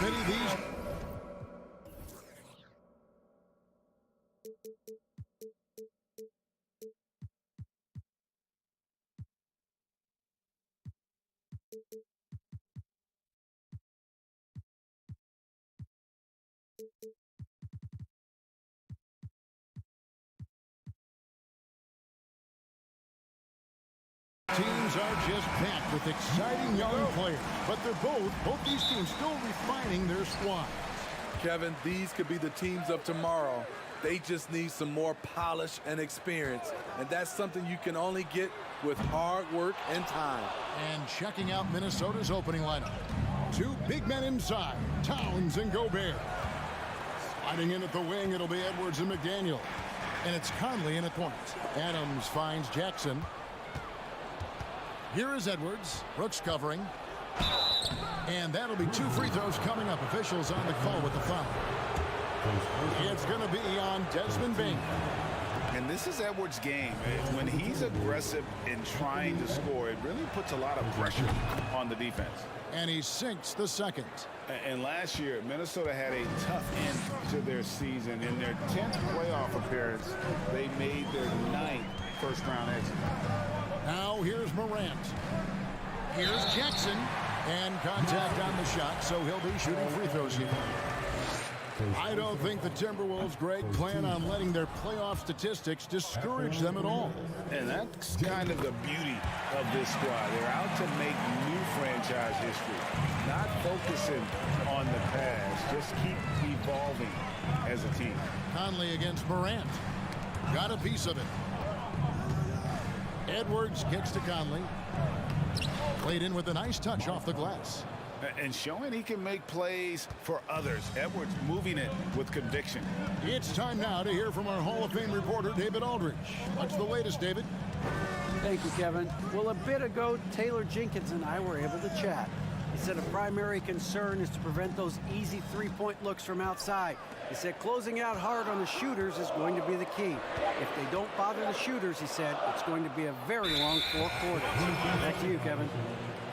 Many of these. Teams are just packed with exciting young players, but both these teams still refining their squad. Kevin, these could be the teams of tomorrow. They just need some more polish and experience, and that's something you can only get with hard work and time. And checking out Minnesota's opening lineup. Two big men inside, Towns and Gobert. Sliding in at the wing, it'll be Edwards and McDaniel. And it's Conley in at point. Adams finds Jackson. Here is Edwards. Brooks covering. And that'll be 2 free throws coming up. Officials on the call with the foul. It's going to be on Desmond Bain. And this is Edwards' game. When he's aggressive in trying to score, it really puts a lot of pressure on the defense. And he sinks the second. And last year, Minnesota had a tough end to their season. In their 10th playoff appearance, they made their 9th first-round exit. Now here's Morant. Here's Jackson. And contact on the shot, so he'll be shooting free throws here. I don't think the Timberwolves, Greg, plan on letting their playoff statistics discourage them at all. And that's kind of the beauty of this squad. They're out to make new franchise history, not focusing on the past. Just keep evolving as a team. Conley against Morant. Got a piece of it. Edwards kicks to Conley. Played in with a nice touch off the glass. And showing he can make plays for others. Edwards moving it with conviction. It's time now to hear from our Hall of Fame reporter, David Aldridge. What's the latest, David? Thank you, Kevin. Well, a bit ago, Taylor Jenkins and I were able to chat. He said a primary concern is to prevent those easy three-point looks from outside. He said closing out hard on the shooters is going to be the key. If they don't bother the shooters, he said, it's going to be a very long 4 quarters. Back to you, Kevin.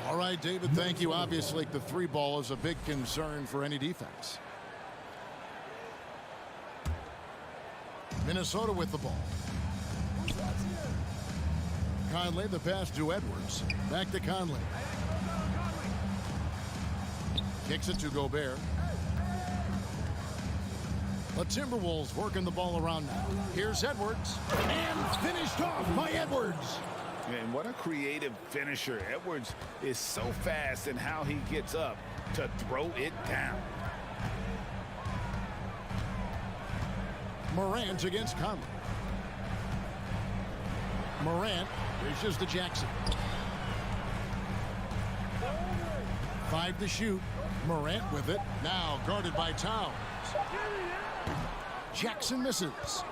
All right, David, thank you. Obviously, the three ball is a big concern for any defense. Minnesota with the ball. Conley, the pass to Edwards. Back to Conley. Kicks it to Gobert. The Timberwolves working the ball around now. Here's Edwards. And finished off by Edwards. And what a creative finisher. Edwards is so fast in how he gets up to throw it down. Morant against Conley. Morant reaches to Jackson. 5 to shoot. Morant with it. Now guarded by Towns. Jackson misses.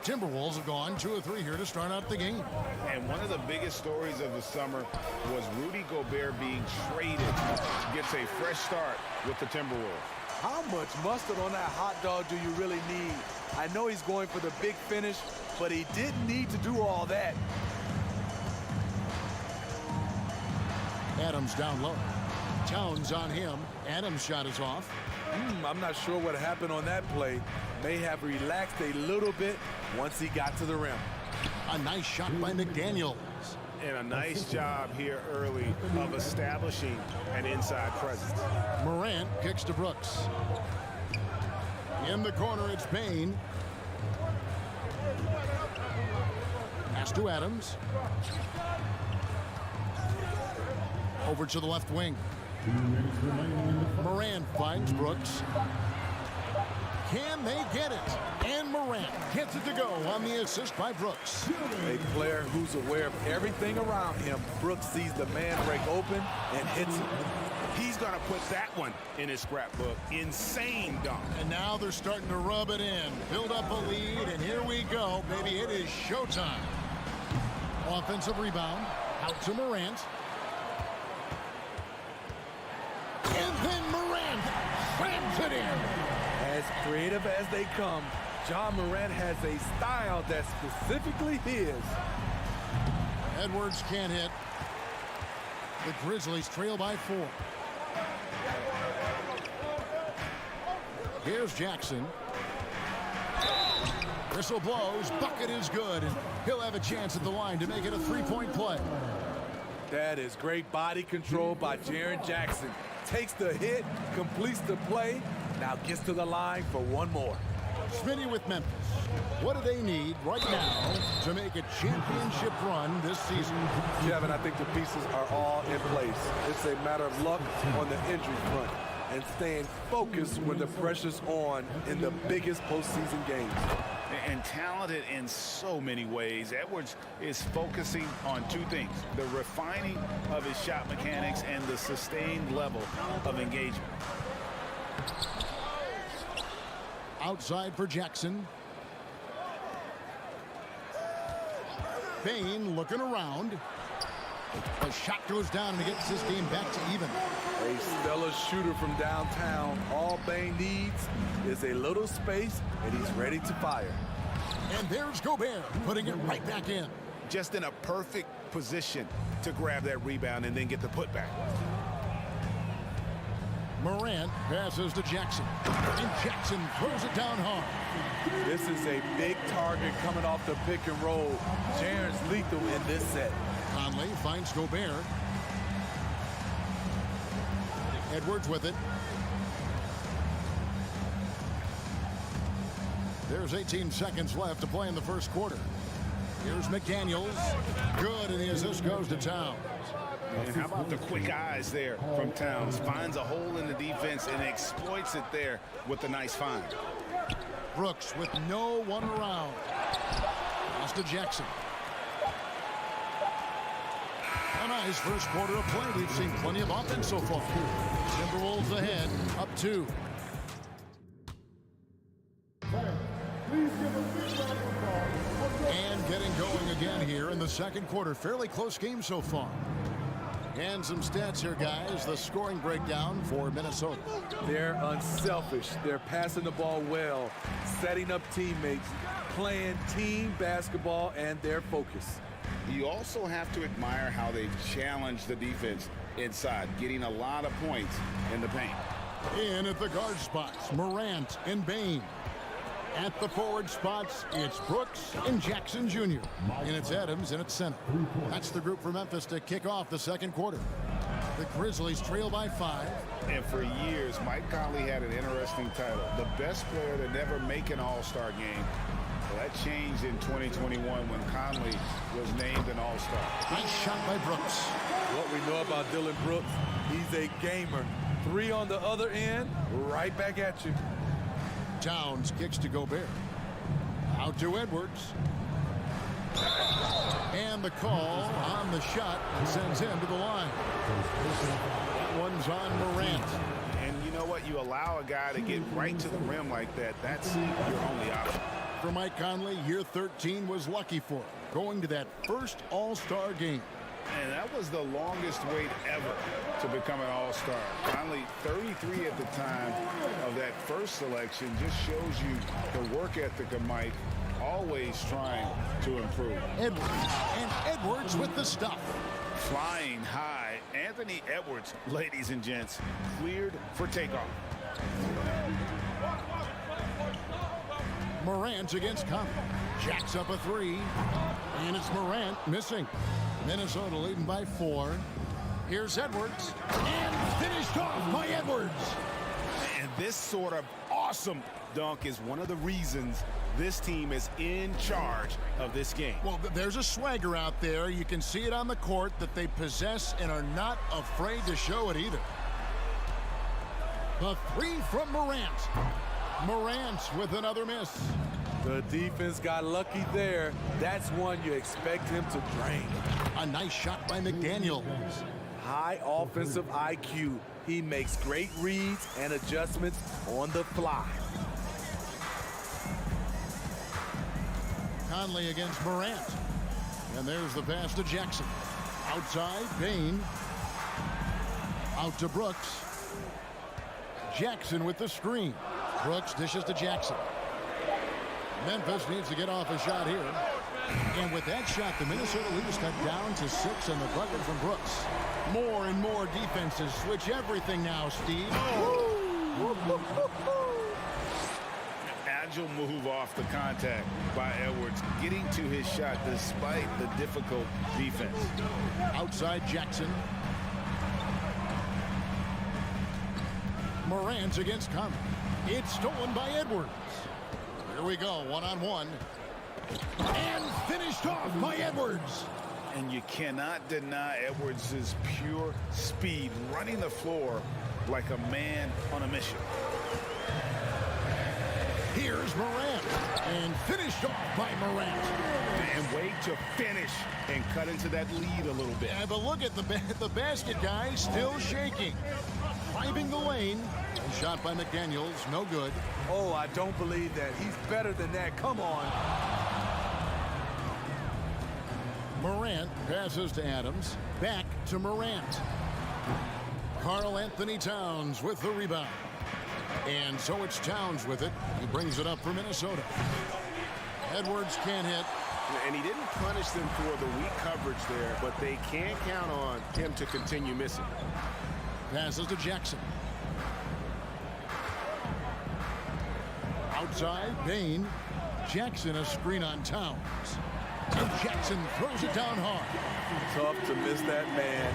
Timberwolves have gone 2 of 3 here to start out the game. And one of the biggest stories of the summer was Rudy Gobert being traded. Gets a fresh start with the Timberwolves. How much mustard on that hot dog do you really need? I know he's going for the big finish, but he didn't need to do all that. Adams down low. Towns on him. Adams' shot is off. I'm not sure what happened on that play. May have relaxed a little bit once he got to the rim. A nice shot by McDaniel. And a nice job here early of establishing an inside presence. Morant kicks to Brooks. In the corner, it's Bain. Pass to Adams. Over to the left wing. Morant finds Brooks. Can they get it? And Morant gets it to go on the assist by Brooks. A player who's aware of everything around him. Brooks sees the man break open and hits it. He's going to put that one in his scrapbook. Insane dunk. And now they're starting to rub it in. Build up a lead, and here we go. Baby, it is showtime. Offensive rebound. Out to Morant. And then Morant slams it in. As creative as they come, John Morant has a style that's specifically his. Edwards can't hit. The Grizzlies trail by 4. Here's Jackson. Whistle blows. Bucket is good. And he'll have a chance at the line to make it a three-point play. That is great body control by Jaren Jackson. Takes the hit, completes the play, now gets to the line for one more. Smitty with Memphis. What do they need right now to make a championship run this season? Kevin, I think the pieces are all in place. It's a matter of luck on the injury front and staying focused when the pressure's on in the biggest postseason games. And talented in so many ways. Edwards is focusing on two things: the refining of his shot mechanics and the sustained level of engagement. Outside for Jackson. Bane looking around. The shot goes down and he gets this game back to even. A stellar shooter from downtown. All Bane needs is a little space, and he's ready to fire. And there's Gobert putting it right back in. Just in a perfect position to grab that rebound and then get the putback. Morant passes to Jackson. And Jackson throws it down hard. This is a big target coming off the pick and roll. Jaren's lethal in this set. Conley finds Gobert. Edwards with it. There's 18 seconds left to play in the first quarter. Here's McDaniels. Good, and the assist goes to Towns. And how about the quick eyes there from Towns? Finds a hole in the defense and exploits it there with a nice find. Brooks with no one around. Pass to Jackson. A nice first quarter of play. We've seen plenty of offense so far. Timberwolves ahead, up 2. And getting going again here in the second quarter. Fairly close game so far. And some stats here, guys. The scoring breakdown for Minnesota. They're unselfish. They're passing the ball well, setting up teammates, playing team basketball, and their focus. You also have to admire how they've challenged the defense inside, getting a lot of points in the paint. In at the guard spots, Morant and Bane. At the forward spots, it's Brooks and Jackson Jr. And it's Adams and it's center. That's the group for Memphis to kick off the second quarter. The Grizzlies trail by 5. And for years, Mike Conley had an interesting title: the best player to never make an all-star game. Well, that changed in 2021 when Conley was named an all-star. Nice shot by Brooks. What we know about Dylan Brooks, he's a gamer. 3 on the other end, right back at you. Towns kicks to Gobert. Out to Edwards. And the call on the shot sends him to the line. That one's on Morant. And you know what? You allow a guy to get right to the rim like that. That's your only option. For Mike Conley, year 13 was lucky for him, going to that first All-Star game. And that was the longest wait ever to become an all-star. Conley, 33 at the time of that first selection, just shows you the work ethic of Mike, always trying to improve. Edwards, and Edwards with the stuff. Flying high, Anthony Edwards, ladies and gents, cleared for takeoff. Morant against Conley. Jacks up a 3, and it's Morant missing. Minnesota leading by 4. Here's Edwards, and finished off by Edwards. And this sort of awesome dunk is one of the reasons this team is in charge of this game. Well, there's a swagger out there. You can see it on the court that they possess and are not afraid to show it either. The 3 from Morant. Morant with another miss. The defense got lucky there. That's one you expect him to drain. A nice shot by McDaniels. High offensive IQ. He makes great reads and adjustments on the fly. Conley against Morant. And there's the pass to Jackson. Outside, Bane. Out to Brooks. Jackson with the screen. Brooks dishes to Jackson. Memphis needs to get off a shot here. And with that shot, the Minnesota leaders cut down to 6 on the bucket from Brooks. More and more defenses switch everything now, Steve. agile move off the contact by Edwards, getting to his shot despite the difficult defense. Outside Jackson. Morant against Conley. It's stolen by Edwards. Here we go, one-on-one. And finished off by Edwards. And you cannot deny Edwards' pure speed, running the floor like a man on a mission. Here's Morant. And finished off by Morant. And wait to finish and cut into that lead a little bit. Yeah, but look at the basket, guys, still shaking. Driving the lane. Shot by McDaniels, no good. Oh, I don't believe that. He's better than that. Come on. Morant passes to Adams. Back to Morant. Karl Anthony Towns with the rebound. And so it's Towns with it. He brings it up for Minnesota. Edwards can't hit. And he didn't punish them for the weak coverage there, but they can't count on him to continue missing. Passes to Jackson. Outside, Bain. Jackson a screen on Towns. And Jackson throws it down hard. Tough to miss that man.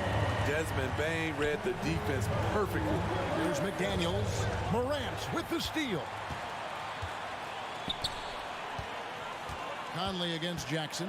Desmond Bain read the defense perfectly. Here's McDaniels. Morant with the steal. Conley against Jackson.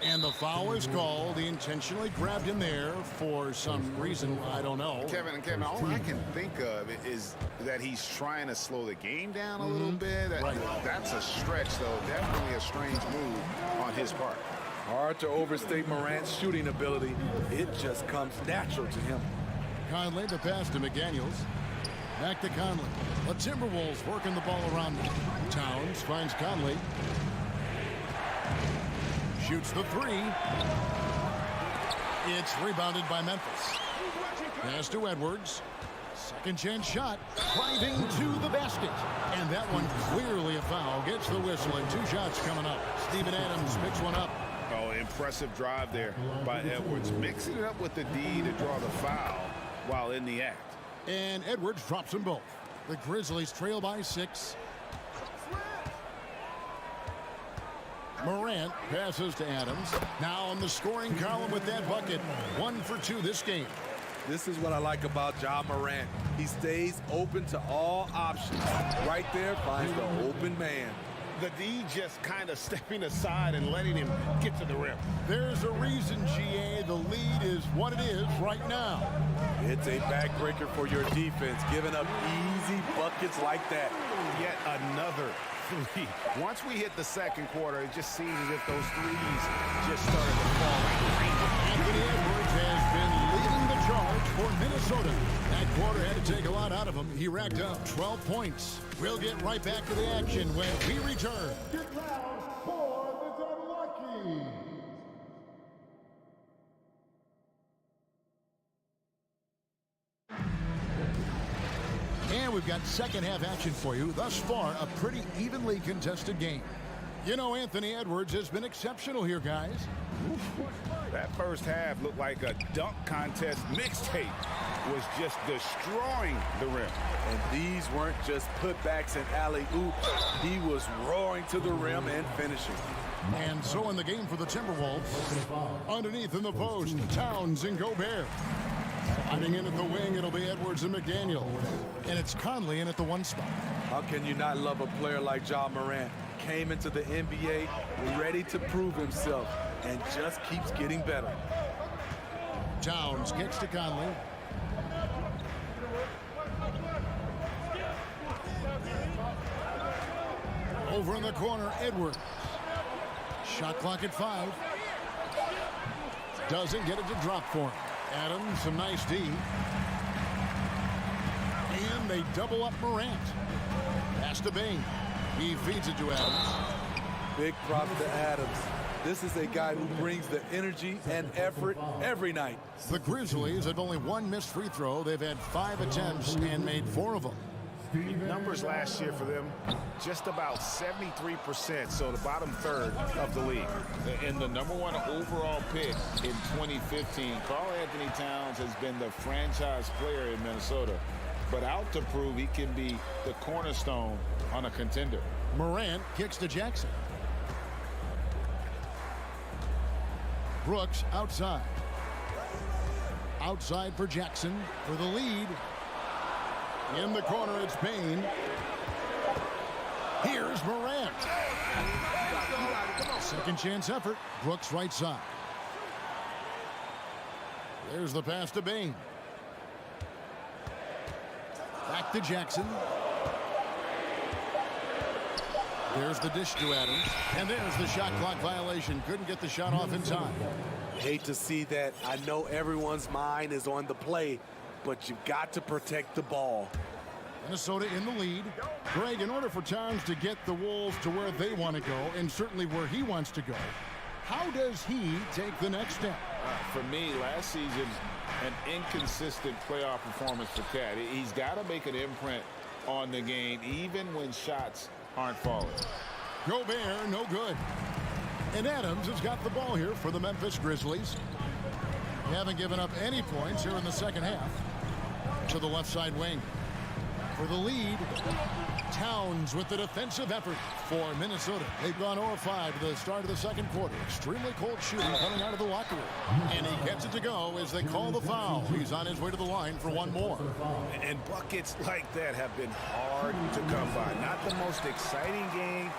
And the foul is called. He intentionally grabbed him there for some reason. I don't know. Kevin, all I can think of is that he's trying to slow the game down a little bit. Right. That's a stretch, though. Definitely a strange move on his part. Hard to overstate Morant's shooting ability. It just comes natural to him. Conley, the pass to McDaniels. Back to Conley. The Timberwolves working the ball around him. Towns finds Conley. Shoots the three. It's rebounded by Memphis. Pass to Edwards. Second chance shot. Driving to the basket. And that one clearly a foul. Gets the whistle and 2 shots coming up. Steven Adams picks one up. Oh, impressive drive there by Edwards. Mixing it up with the D to draw the foul while in the act. And Edwards drops them both. The Grizzlies trail by 6. Morant passes to Adams. Now on the scoring column with that bucket. 1 for 2 this game. This is what I like about Ja Morant. He stays open to all options. Right there finds the open man. The D just kind of stepping aside and letting him get to the rim. There's a reason, GA, the lead is what it is right now. It's a backbreaker for your defense, giving up easy buckets like that. Yet another three. Once we hit the second quarter, it just seems as if those threes just started to fall like rain. Anthony Edwards has been leading the charge for Minnesota. That quarter had to take a lot out of him. He racked up 12 points. We'll get right back to the action when we return. Get down for the Unlucky. And we've got second half action for you. Thus far, a pretty evenly contested game. You know, Anthony Edwards has been exceptional here, guys. That first half looked like a dunk contest mixtape. Was just destroying the rim. And these weren't just putbacks and alley-oops. He was roaring to the rim and finishing. And so in the game for the Timberwolves, underneath in the post, Towns and Gobert. Hiding in at the wing, it'll be Edwards and McDaniel. And it's Conley in at the 1 spot. How can you not love a player like Ja Morant? Came into the NBA ready to prove himself and just keeps getting better. Towns kicks to Conley. Over in the corner, Edwards. Shot clock at 5. Doesn't get it to drop for him. Adams, some nice D. And they double up Morant. Pass to Bain. He feeds it to Adams. Big props to Adams. This is a guy who brings the energy and effort every night. The Grizzlies have only 1 missed free throw. They've had 5 attempts and made 4 of them. Numbers last year for them, just about 73%, so the bottom third of the league. And the #1 overall pick in 2015, Karl Anthony Towns has been the franchise player in Minnesota. but out to prove he can be the cornerstone on a contender. Morant kicks to Jackson. Brooks outside. Outside for Jackson for the lead. In the corner, it's Bane. Here's Morant. Second chance effort. Brooks right side. There's the pass to Bane. Back to Jackson. There's the dish to Adams. And there's the shot clock violation. Couldn't get the shot off in time. Hate to see that. I know everyone's mind is on the play, but you've got to protect the ball. Minnesota in the lead. Greg, in order for Towns to get the Wolves to where they want to go, and certainly where he wants to go, how does he take the next step? For me, last season, an inconsistent playoff performance for Cat. He's got to make an imprint on the game, even when shots aren't falling. Gobert, no good. And Adams has got the ball here for the Memphis Grizzlies. They haven't given up any points here in the second half. To the left side wing. For the lead, Towns with the defensive effort for Minnesota. They've gone 0-5 to the start of the second quarter. Extremely cold shooting coming out of the locker room. And he gets it to go as they call the foul. He's on his way to the line for one more. And buckets like that have been hard to come by. Not the most exciting game.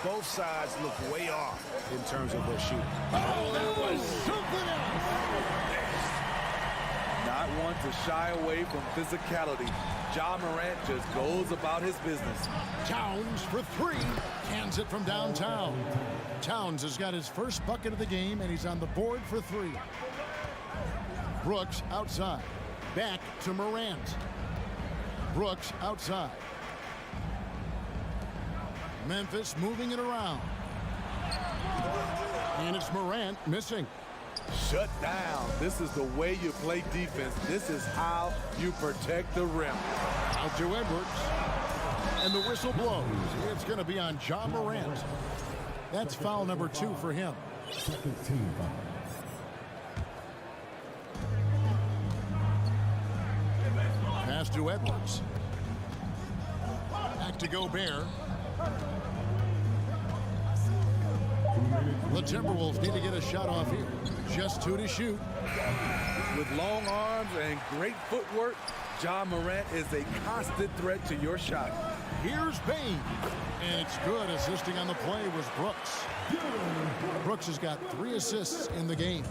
Both sides look way off in terms of their shooting. Oh, that was something else. Not one to shy away from physicality. Ja Morant just goes about his business. Towns for three. Hands it from downtown. Towns has got his first bucket of the game, and he's on the board for three. Brooks outside. Back to Morant. Brooks outside. Memphis moving it around. And it's Morant missing. Shut down. This is the way you play defense. This is how you protect the rim. Out to Edwards. And the whistle blows. It's going to be on Ja Morant. That's foul number 2 for him. Second team foul. Pass to Edwards. Back to Gobert. The Timberwolves need to get a shot off here. Just 2 to shoot. With long arms and great footwork, Ja Morant is a constant threat to your shot. Here's Bane. And it's good. Assisting on the play was Brooks. Brooks has got 3 assists in the game.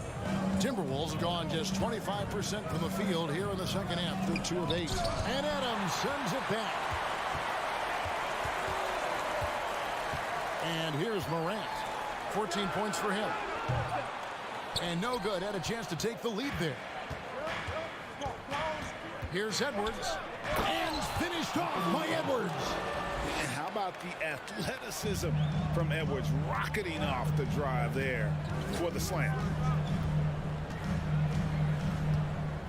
Timberwolves have gone just 25% from the field here in the second half through 2 of 8. And Adams sends it back. And here's Morant. 14 points for him. And no good. Had a chance to take the lead there. Here's Edwards. And finished off by Edwards. And how about the athleticism from Edwards rocketing off the drive there for the slam.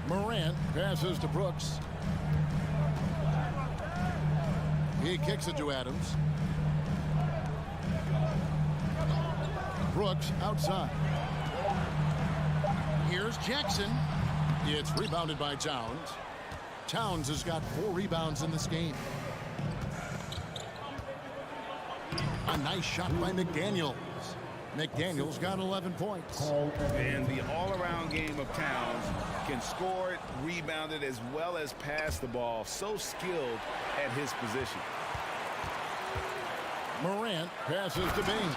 Morant passes to Brooks. He kicks it to Adams. Brooks outside. Here's Jackson. It's rebounded by Towns. Towns has got 4 rebounds in this game. A nice shot by McDaniels. McDaniels got 11 points. And the all-around game of Towns can score it, rebound it, as well as pass the ball. So skilled at his position. Morant passes to Bane.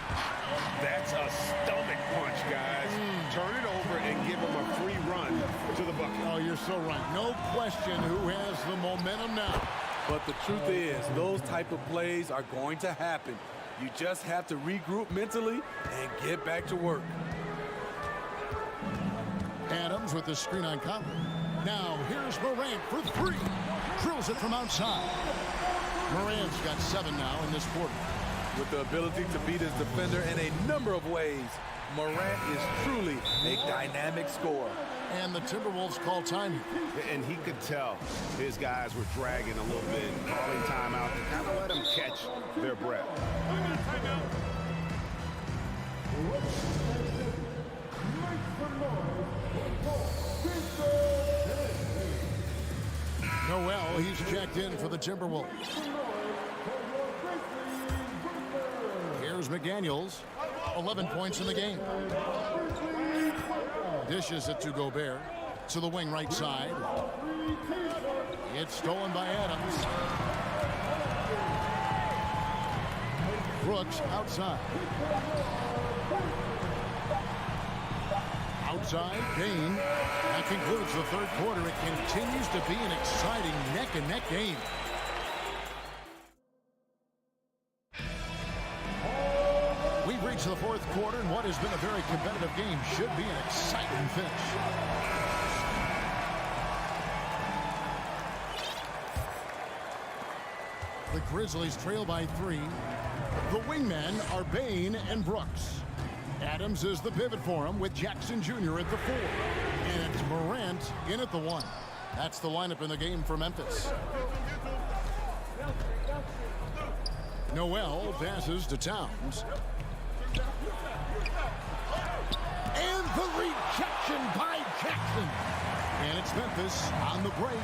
That's a stomach punch, guys. Turn it over and give him a free run to the bucket. Oh, you're so right. No question who has the momentum now. But the truth is, those type of plays are going to happen. You just have to regroup mentally and get back to work. Adams with the screen on Conley. Now here's Morant for 3. Drills it from outside. Morant's got 7 now in this quarter. With the ability to beat his defender in a number of ways, Morant is truly a dynamic scorer. And the Timberwolves call time. And he could tell his guys were dragging a little bit, calling timeout to kind of let them catch their breath. No Noel, he's checked in for the Timberwolves. Here's McDaniels, 11 points in the game. Dishes it to Gobert, to the wing right side. It's stolen by Adams. Brooks outside. Outside, Payne. That concludes the third quarter. It continues to be an exciting neck-and-neck game. We've reached the fourth quarter, and what has been a very competitive game should be an exciting finish. The Grizzlies trail by 3. The wingmen are Bane and Brooks. Adams is the pivot for him with Jackson Jr. at the 4. And it's Morant in at the 1. That's the lineup in the game for Memphis. Noel passes to Towns. And the rejection by Jackson. And it's Memphis on the break.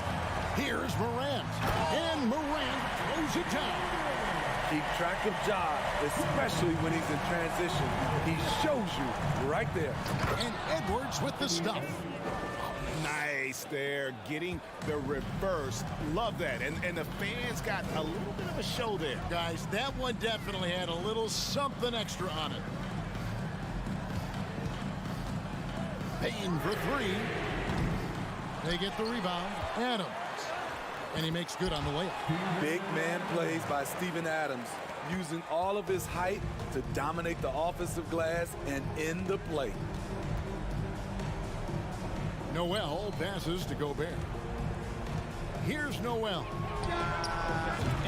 Here's Morant. And Morant throws it down. Keep track of Ja, especially when he's in transition. He shows you right there. And Edwards with the stuff. Nice there, getting the reverse. Love that. And the fans got a little bit of a show there. Guys, that one definitely had a little something extra on it. Payne for 3. They get the rebound. Adams. And he makes good on the layup. Big man plays by Steven Adams, using all of his height to dominate the offensive glass and end the play. Noel passes to Gobert. Here's Noel.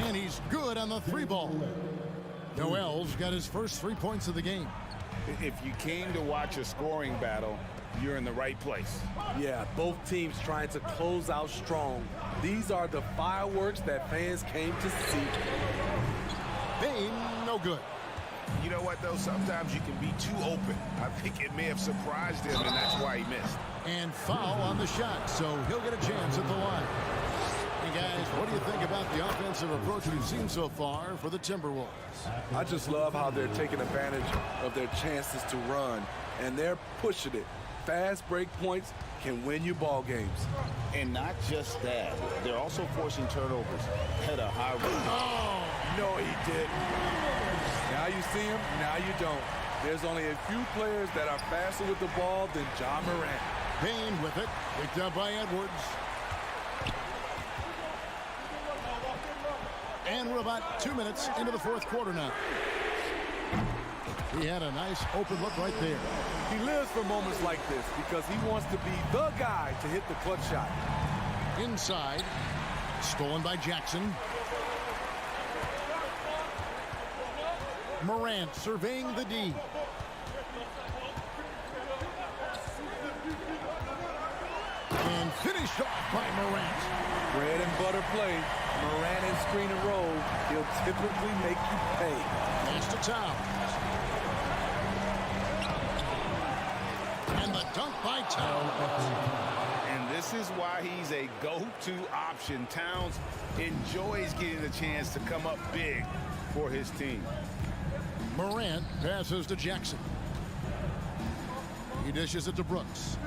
And he's good on the 3-ball. Noel's got his first 3 points of the game. If you came to watch a scoring battle, you're in the right place. Yeah, both teams trying to close out strong. These are the fireworks that fans came to see. Bane, no good. You know what, though? Sometimes you can be too open. I think it may have surprised him, and that's why he missed. And foul on the shot, so he'll get a chance at the line. Hey, guys, what do you think about the offensive approach we've seen so far for the Timberwolves? I just love how they're taking advantage of their chances to run, and they're pushing it. Fast break points can win you ball games. And not just that, they're also forcing turnovers at a high rate. Oh, no, he didn't. Now you see him, now you don't. There's only a few players that are faster with the ball than Ja Morant. Payne with it, picked up by Edwards. And we're about 2 minutes into the fourth quarter now. He had a nice open look right there. He lives for moments like this because he wants to be the guy to hit the clutch shot. Inside, stolen by Jackson. Morant surveying the D. And finished off by Morant. Bread and butter play. Morant and screen and roll. He'll typically make you pay. Pass to Towns. And the dunk by Towns. And this is why he's a go-to option. Towns enjoys getting the chance to come up big for his team. Morant passes to Jackson. He dishes it to Brooks.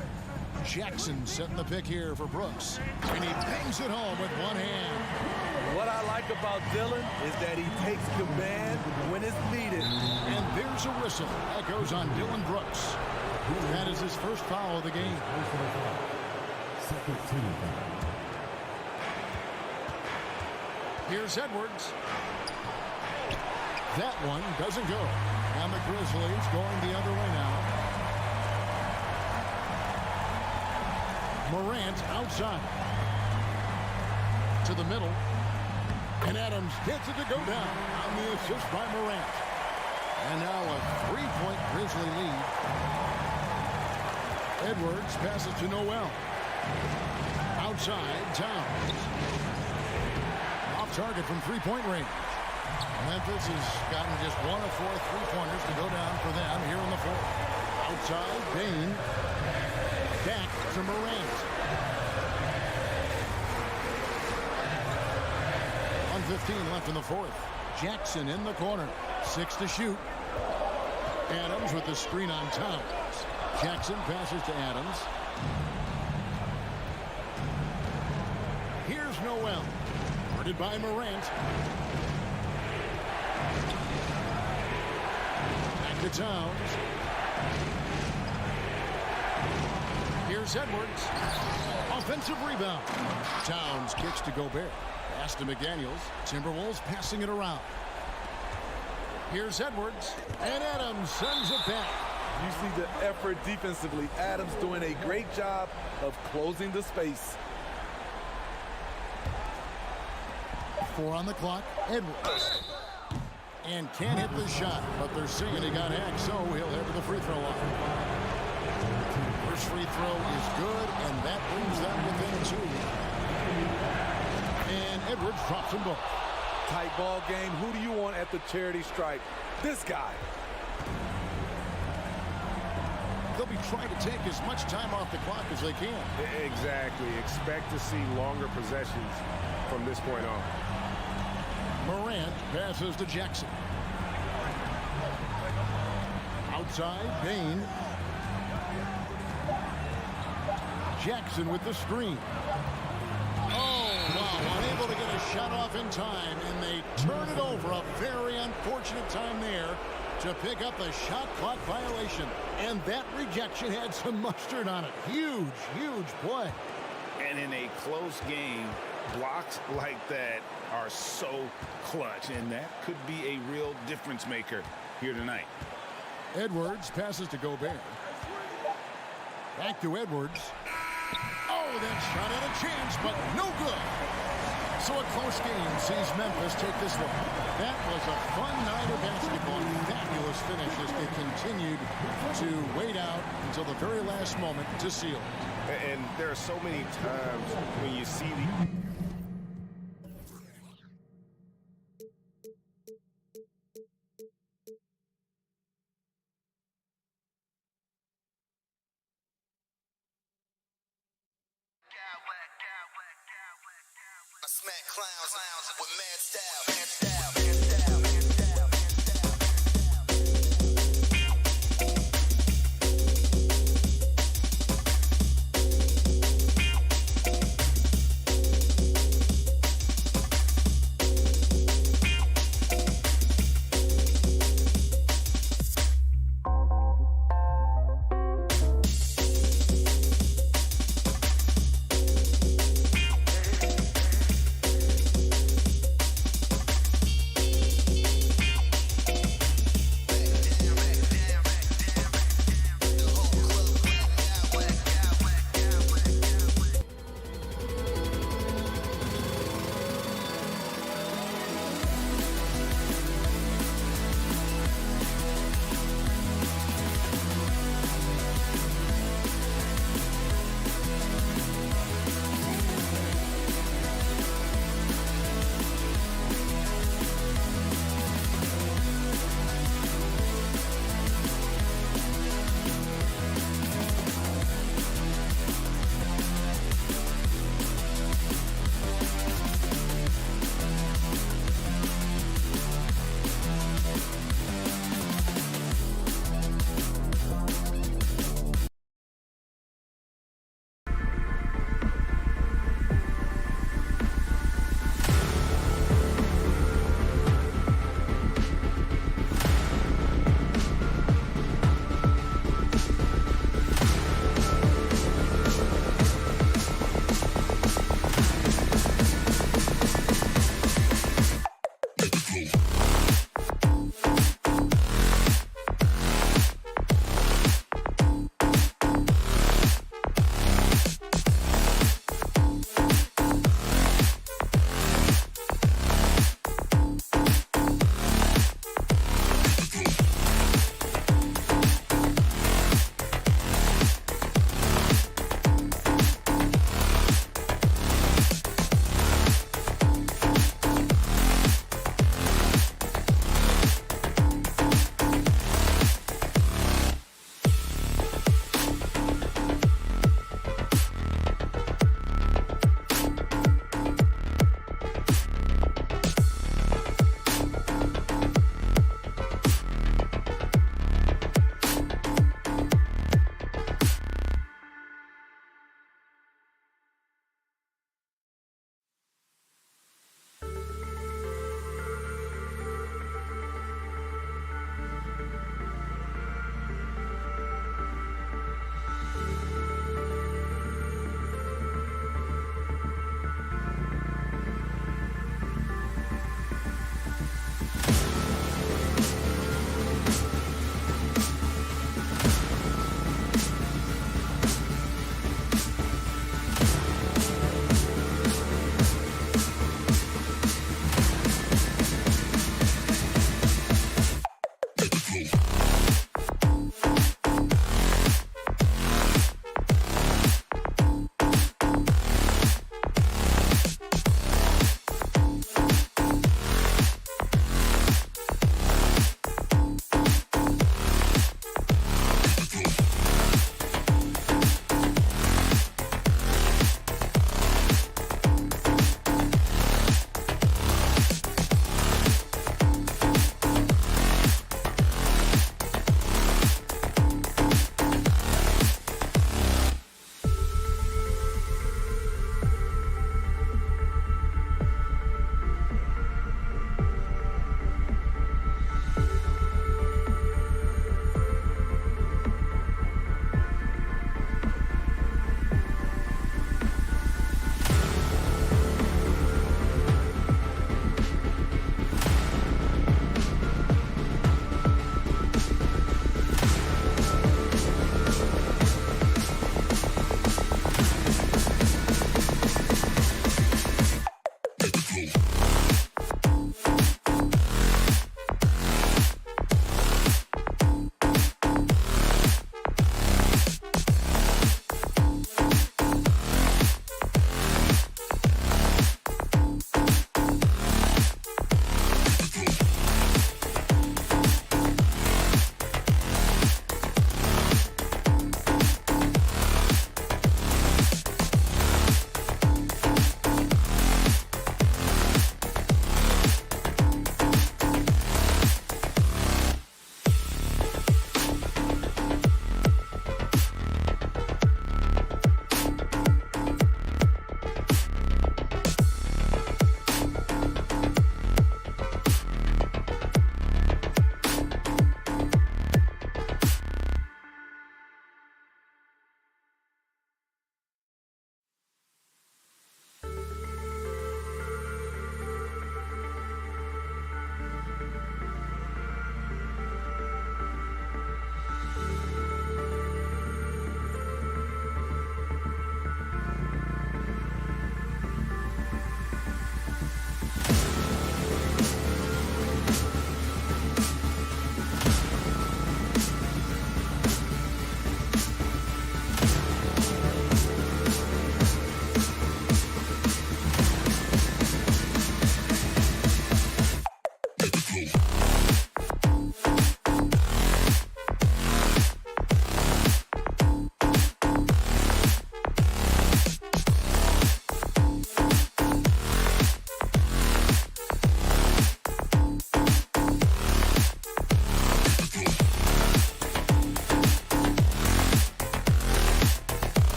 Jackson setting the pick here for Brooks. And he bangs it home with one hand. What I like about Dillon is that he takes command when it's needed. And there's a whistle. That goes on Dillon Brooks. That is his first foul of the game. Here's Edwards. That one doesn't go. And the Grizzlies going the other way now. Morant outside. To the middle. And Adams gets it to go down on the assist by Morant. And now a 3-point Grizzly lead. Edwards passes to Noel. Outside, Towns. Off target from 3-point range. Memphis has gotten just 1 of 4 3-pointers to go down for them here in the fourth. Outside, Bane. Back to Morant. 2:15 left in the fourth. Jackson in the corner. 6 to shoot. Adams with the screen on Towns. Jackson passes to Adams. Here's Noel. Guarded by Morant. Back to Towns. Here's Edwards. Offensive rebound. Towns kicks to Gobert. Pass to McDaniels. Timberwolves passing it around. Here's Edwards. And Adams sends it back. You see the effort defensively. Adams doing a great job of closing the space. 4 on the clock. Edwards. And can't hit the shot, but they're saying he got hacked, so he'll head to the free throw line. First free throw is good, and that brings them within 2. And Edwards drops them both. Tight ball game. Who do you want at the charity stripe? This guy. They'll be trying to take as much time off the clock as they can. Exactly. Expect to see longer possessions from this point on. Morant passes to Jackson. Outside, Bain. Jackson with the screen. Oh, wow. Unable to get a shot off in time, and they turn it over. A very unfortunate time there to pick up a shot clock violation. And that rejection had some mustard on it. Huge, huge play. And in a close game, blocks like that are so clutch, and that could be a real difference maker here tonight. Edwards passes to Gobert. Back to Edwards. Oh, that shot had a chance, but no good. So a close game sees Memphis take this one. That was a fun night of basketball. Fabulous finish as they continued to wait out until the very last moment to seal. And there are so many times when you see the... I smack clowns with mad style.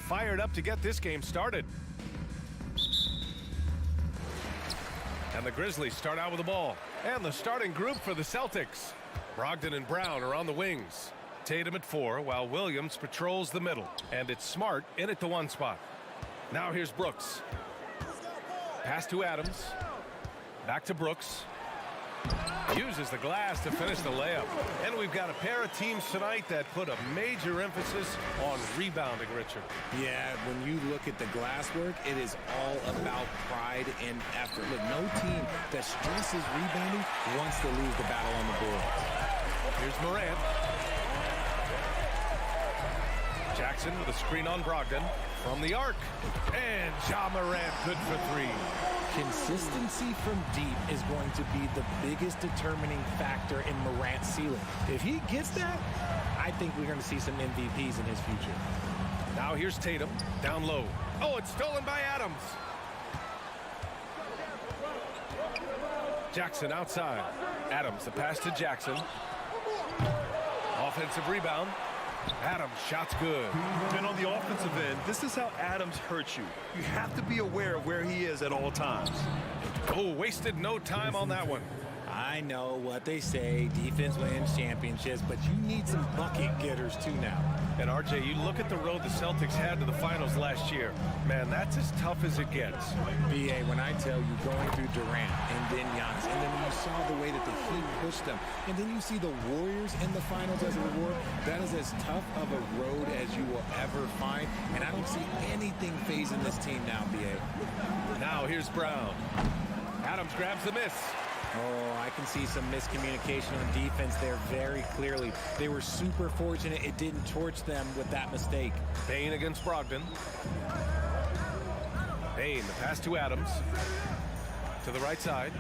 Fired up to get this game started. And the Grizzlies start out with the ball. And the starting group for the Celtics. Brogdon and Brown are on the wings. Tatum at 4 while Williams patrols the middle. And it's Smart in at the 1 spot. Now here's Brooks. Pass to Adams. Back to Brooks. Uses the glass to finish the layup. And we've got a pair of teams tonight that put a major emphasis on rebounding, Richard. Yeah, when you look at the glass work, it is all about pride and effort. Look, no team that stresses rebounding wants to lose the battle on the boards. Here's Morant. Jackson with a screen on Brogdon from the arc. And Ja Morant good for 3. Consistency from deep is going to be the biggest determining factor in Morant's ceiling. If he gets that, I think we're going to see some MVPs in his future. Now here's Tatum down low. Oh, it's stolen by Adams. Jackson outside. Adams, the pass to Jackson. Offensive rebound. Adams, shot's good. And on the offensive end, this is how Adams hurts you. You have to be aware of where he is at all times. Oh, wasted no time on that one. I know what they say, defense wins championships, but you need some bucket getters too now. And RJ, you look at the road the Celtics had to the finals last year. Man, that's as tough as it gets. BA, when I tell you going through Durant and then Giannis, and then you saw the way that the Heat pushed them, and then you see the Warriors in the finals as a reward, that is as tough of a road as you will ever find, and I don't see anything phasing this team now, BA. Now here's Brown. Adams grabs the miss. Oh, I can see some miscommunication on defense there very clearly. They were super fortunate it didn't torch them with that mistake. Payne against Brogdon. Payne, the pass to Adams. To the right side.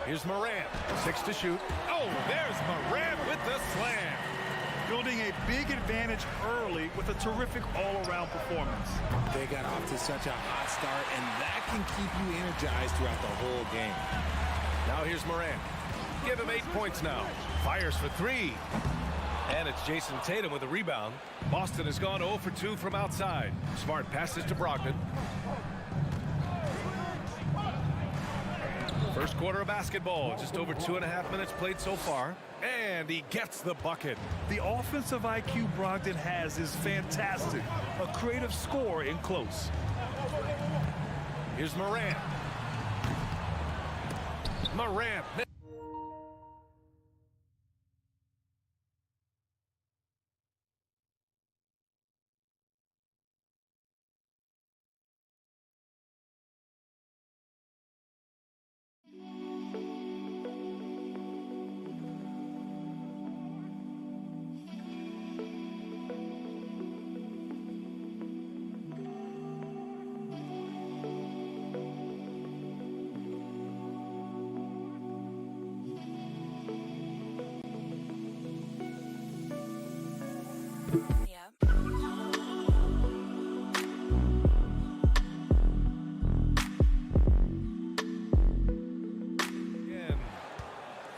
Here's Morant. 6 to shoot. Oh, there's Morant with the slam. Building a big advantage early with a terrific all-around performance. They got off to such a hot start, and that can keep you energized throughout the whole game. Now here's Morant. Give him 8 points now. Fires for 3. And it's Jason Tatum with a rebound. Boston has gone 0 for 2 from outside. Smart passes to Brogdon. First quarter of basketball. Just over 2.5 minutes played so far. And he gets the bucket. The offensive IQ Brogdon has is fantastic. A creative scorer in close. Here's Morant. Morant.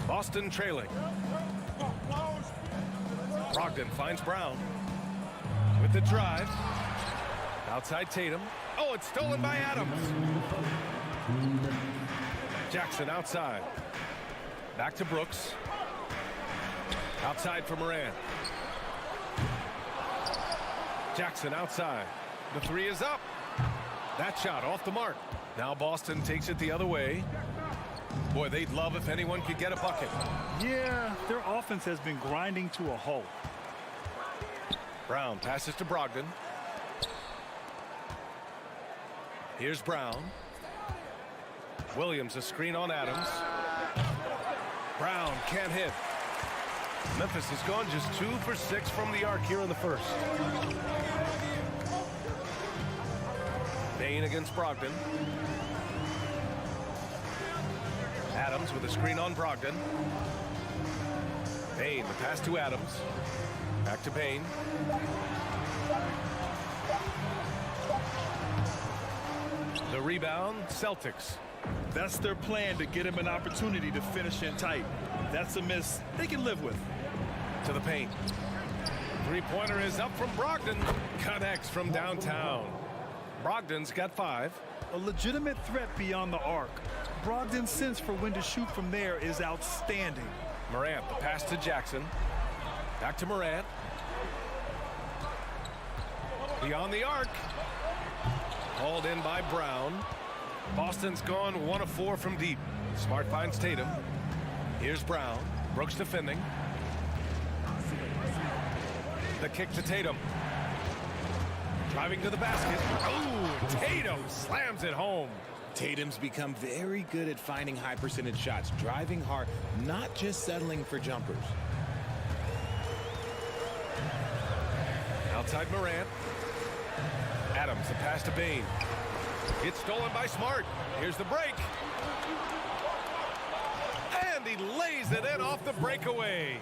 Boston trailing. Brogdon finds Brown with the drive. Outside Tatum. Oh, it's stolen by Adams. Jackson outside. Back to Brooks. Outside for Morant. Jackson outside. The 3 is up. That shot off the mark. Now Boston takes it the other way. Boy, they'd love if anyone could get a bucket. Yeah, their offense has been grinding to a halt. Brown passes to Brogdon. Here's Brown. Williams a screen on Adams. Brown can't hit. Memphis has gone just 2 for 6 from the arc here in the first. Bain against Brogdon. Adams with a screen on Brogdon. Bain, the pass to Adams. Back to Bain. The rebound, Celtics. That's their plan, to get him an opportunity to finish in tight. That's a miss they can live with. To the paint. Three-pointer is up from Brogdon. Connects from downtown. Brogdon's got 5. A legitimate threat beyond the arc. Brogdon's sense for when to shoot from there is outstanding. Morant, the pass to Jackson. Back to Morant. Beyond the arc. Hauled in by Brown. Boston's gone 1 of 4 from deep. Smart finds Tatum. Here's Brown. Brooks defending. The kick to Tatum. Driving to the basket. Oh, Tatum slams it home. Tatum's become very good at finding high percentage shots, driving hard, not just settling for jumpers. Outside Morant. Adams, the pass to Bain. It's stolen by Smart. Here's the break. And he lays it in off the breakaway.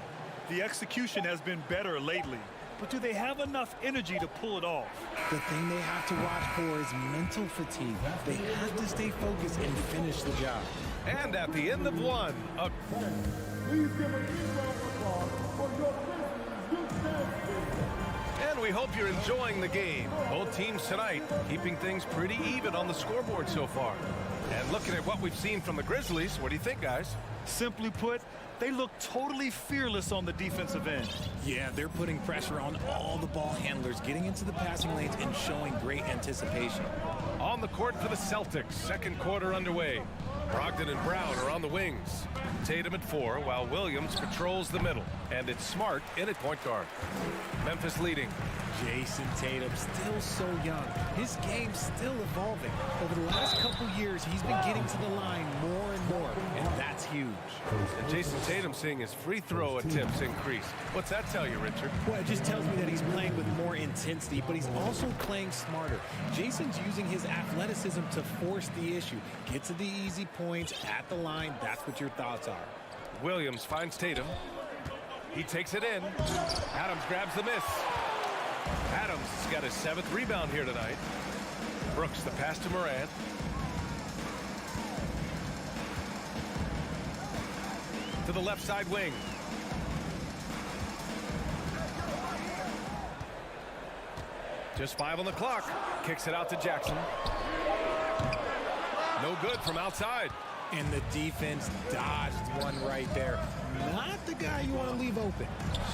The execution has been better lately, but do they have enough energy to pull it off? The thing they have to watch for is mental fatigue. They have to stay focused and finish the job. And at the end of one, and we hope you're enjoying the game. Both teams tonight keeping things pretty even on the scoreboard so far. And looking at what we've seen from the Grizzlies, what do you think, guys? Simply put, they look totally fearless on the defensive end. Yeah, they're putting pressure on all the ball handlers, getting into the passing lanes and showing great anticipation. On the court for the Celtics, second quarter underway. Brogdon and Brown are on the wings. Tatum at 4, while Williams patrols the middle. And it's Smart in at point guard. Memphis leading. Jason Tatum, still so young. His game's still evolving. Over the last couple years, he's been getting to the line more and more, and that's huge. And Jason Tatum seeing his free throw attempts increase. What's that tell you, Richard? Well, it just tells me that he's playing with more intensity, but he's also playing smarter. Jason's using his athleticism to force the issue. Get to the easy points at the line. That's what your thoughts are. Williams finds Tatum. He takes it in. Adams grabs the miss. Adams has got his 7th rebound here tonight. Brooks, the pass to Morant. To the left side wing. Just 5 on the clock. Kicks it out to Jackson. No good from outside. And the defense dodged one right there. Not the guy you want to leave open.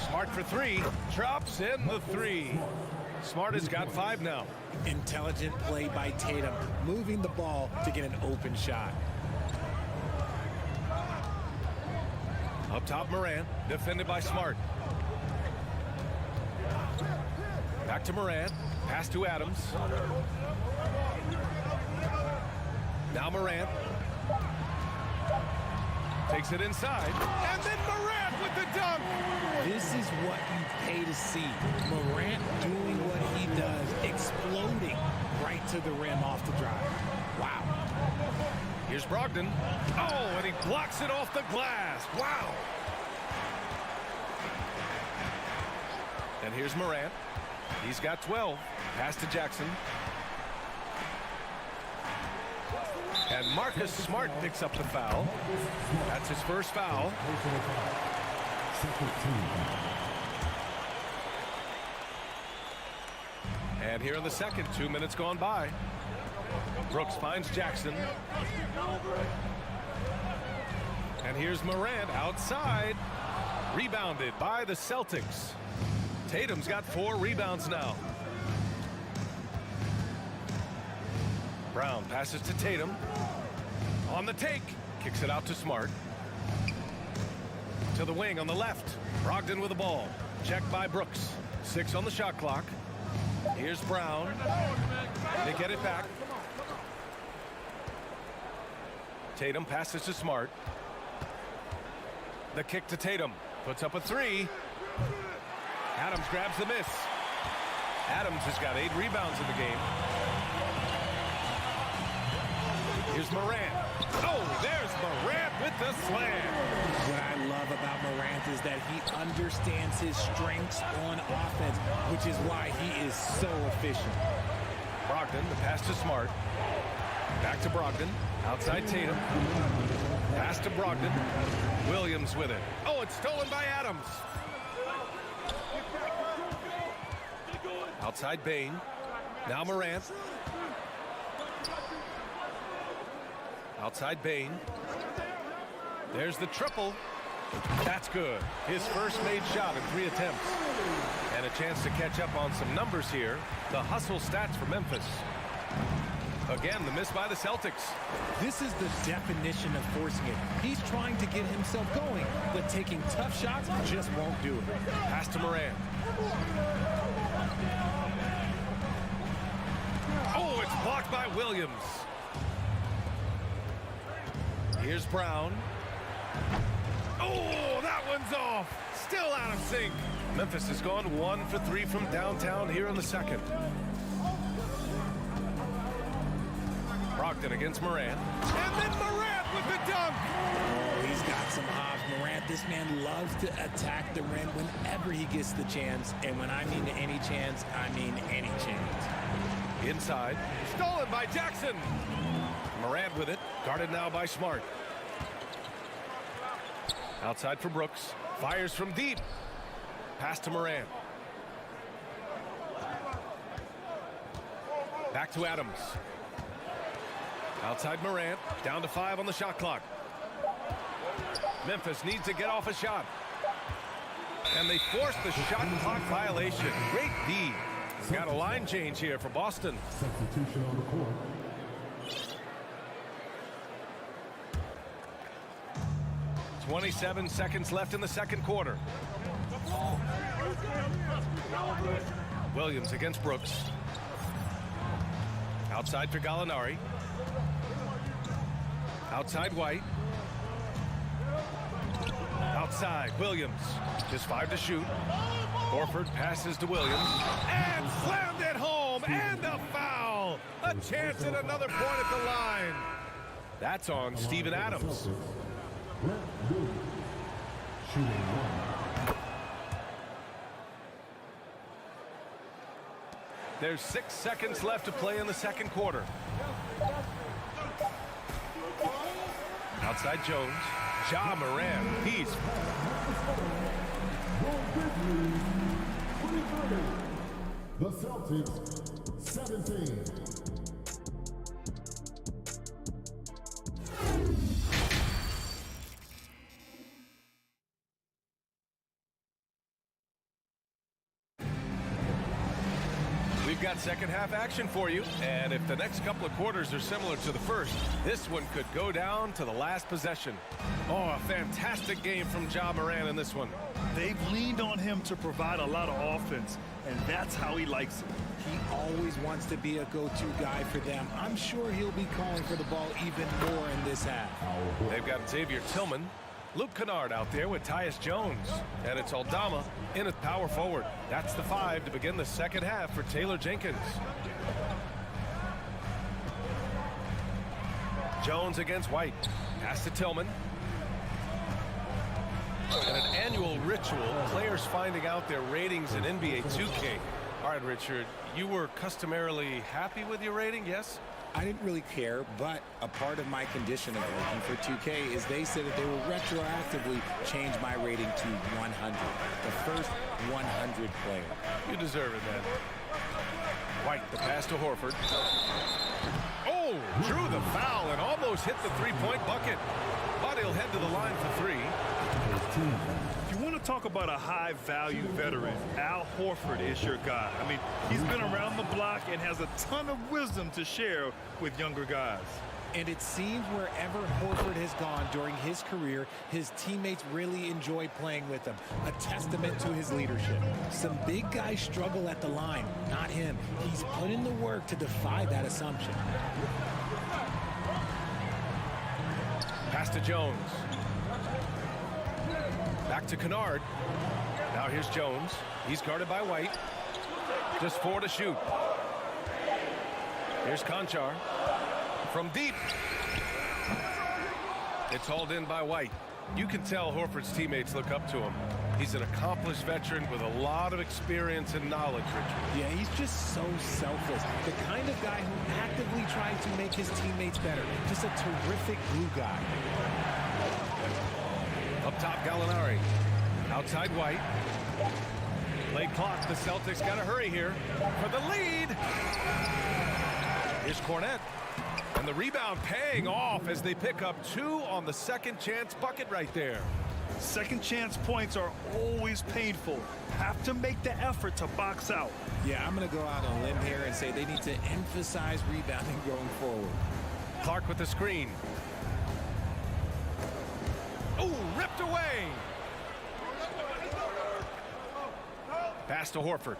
Smart for 3. Drops in the 3. Smart has got 5 now. Intelligent play by Tatum, moving the ball to get an open shot. Up top, Morant, defended by Smart. Back to Morant. Pass to Adams. Now Morant. Takes it inside. And then Morant with the dunk. This is what you pay to see. Morant doing what he does, exploding right to the rim off the drive. Wow. Here's Brogdon. Oh, and he blocks it off the glass. Wow. And here's Morant. He's got 12. Pass to Jackson. And Marcus Smart picks up the foul. That's his first foul. And here in the second, 2 minutes gone by. Brooks finds Jackson. And here's Morant outside. Rebounded by the Celtics. Tatum's got 4 rebounds now. Brown passes to Tatum. On the take. Kicks it out to Smart. To the wing on the left. Brogdon with the ball. Checked by Brooks. 6 on the shot clock. Here's Brown. They get it back. Tatum passes to Smart. The kick to Tatum. Puts up a 3. Adams grabs the miss. Adams has got 8 rebounds in the game. Here's Morant. Oh, there's Morant with the slam. What I love about Morant is that he understands his strengths on offense, which is why he is so efficient. Brogdon, the pass to Smart. Back to Brogdon. Outside Tatum. Pass to Brogdon. Williams with it. Oh, it's stolen by Adams. Outside Bane. Now Morant. Outside Bane. There's the triple. That's good. His first made shot in 3 attempts. And a chance to catch up on some numbers here. The hustle stats for Memphis. Again, the miss by the Celtics. This is the definition of forcing it. He's trying to get himself going, but taking tough shots just won't do it. Pass to Morant. Oh, it's blocked by Williams. Here's Brown. Oh, that one's off. Still out of sync. Memphis has gone 1 for 3 from downtown here in the second. Brogdon against Morant. And then Morant with the dunk. Oh, he's got some hops. Morant, this man loves to attack the rim whenever he gets the chance. And when I mean any chance, I mean any chance. Inside. Stolen by Jackson. Morant with it. Guarded now by Smart. Outside for Brooks. Fires from deep. Pass to Morant. Back to Adams. Outside Morant. Down to 5 on the shot clock. Memphis needs to get off a shot. And they force the shot clock violation. Great D. Got a line change here for Boston. Substitution on the court. 27 seconds left in the second quarter. Williams against Brooks. Outside for Gallinari. Outside White. Outside Williams. Just 5 to shoot. Horford passes to Williams. And slammed it home. And a foul. A chance at another point at the line. That's on Steven Adams. There's 6 seconds left to play in the second quarter. Outside Jones. Ja Morant. He's the Celtics 17. We've got second half action for you, and if the next couple of quarters are similar to the first, this one could go down to the last possession. Oh, a fantastic game from Ja Morant in this one. They've leaned on him to provide a lot of offense, and that's how he likes it. He always wants to be a go-to guy for them. I'm sure he'll be calling for the ball even more in this half. They've got Xavier Tillman, Luke Kennard out there with Tyus Jones, and it's Aldama in at power forward. That's the 5 to begin the second half for Taylor Jenkins. Jones against White. Pass to Tillman. And an annual ritual, players finding out their ratings in NBA 2K. All right, Richard, you were customarily happy with your rating, yes? I didn't really care, but a part of my conditioning working for 2K is they said that they will retroactively change my rating to 100. The first 100 player. You deserve it, man. White, the pass to Horford. Oh, drew the foul and almost hit the three-point bucket. But he'll head to the line for 3. If you want to talk about a high-value veteran, Al Horford is your guy. I mean, he's been around the block and has a ton of wisdom to share with younger guys. And it seems wherever Horford has gone during his career, his teammates really enjoy playing with him. A testament to his leadership. Some big guys struggle at the line, not him. He's put in the work to defy that assumption. Pass to Jones. Back to Kennard. Now here's Jones. He's guarded by White. Just 4 to shoot. Here's Conchar. From deep. It's hauled in by White. You can tell Horford's teammates look up to him. He's an accomplished veteran with a lot of experience and knowledge, Richard. Yeah, he's just so selfless. The kind of guy who actively tries to make his teammates better. Just a terrific glue guy. Up top, Gallinari. Outside White. Play clock. The Celtics got to hurry here for the lead. Here's Cornette. And the rebound paying off as they pick up 2 on the second chance bucket right there. Second chance points are always painful. Have to make the effort to box out. Yeah, I'm going to go out on a limb here and say they need to emphasize rebounding going forward. Clark with the screen. Oh, ripped away. Pass to Horford.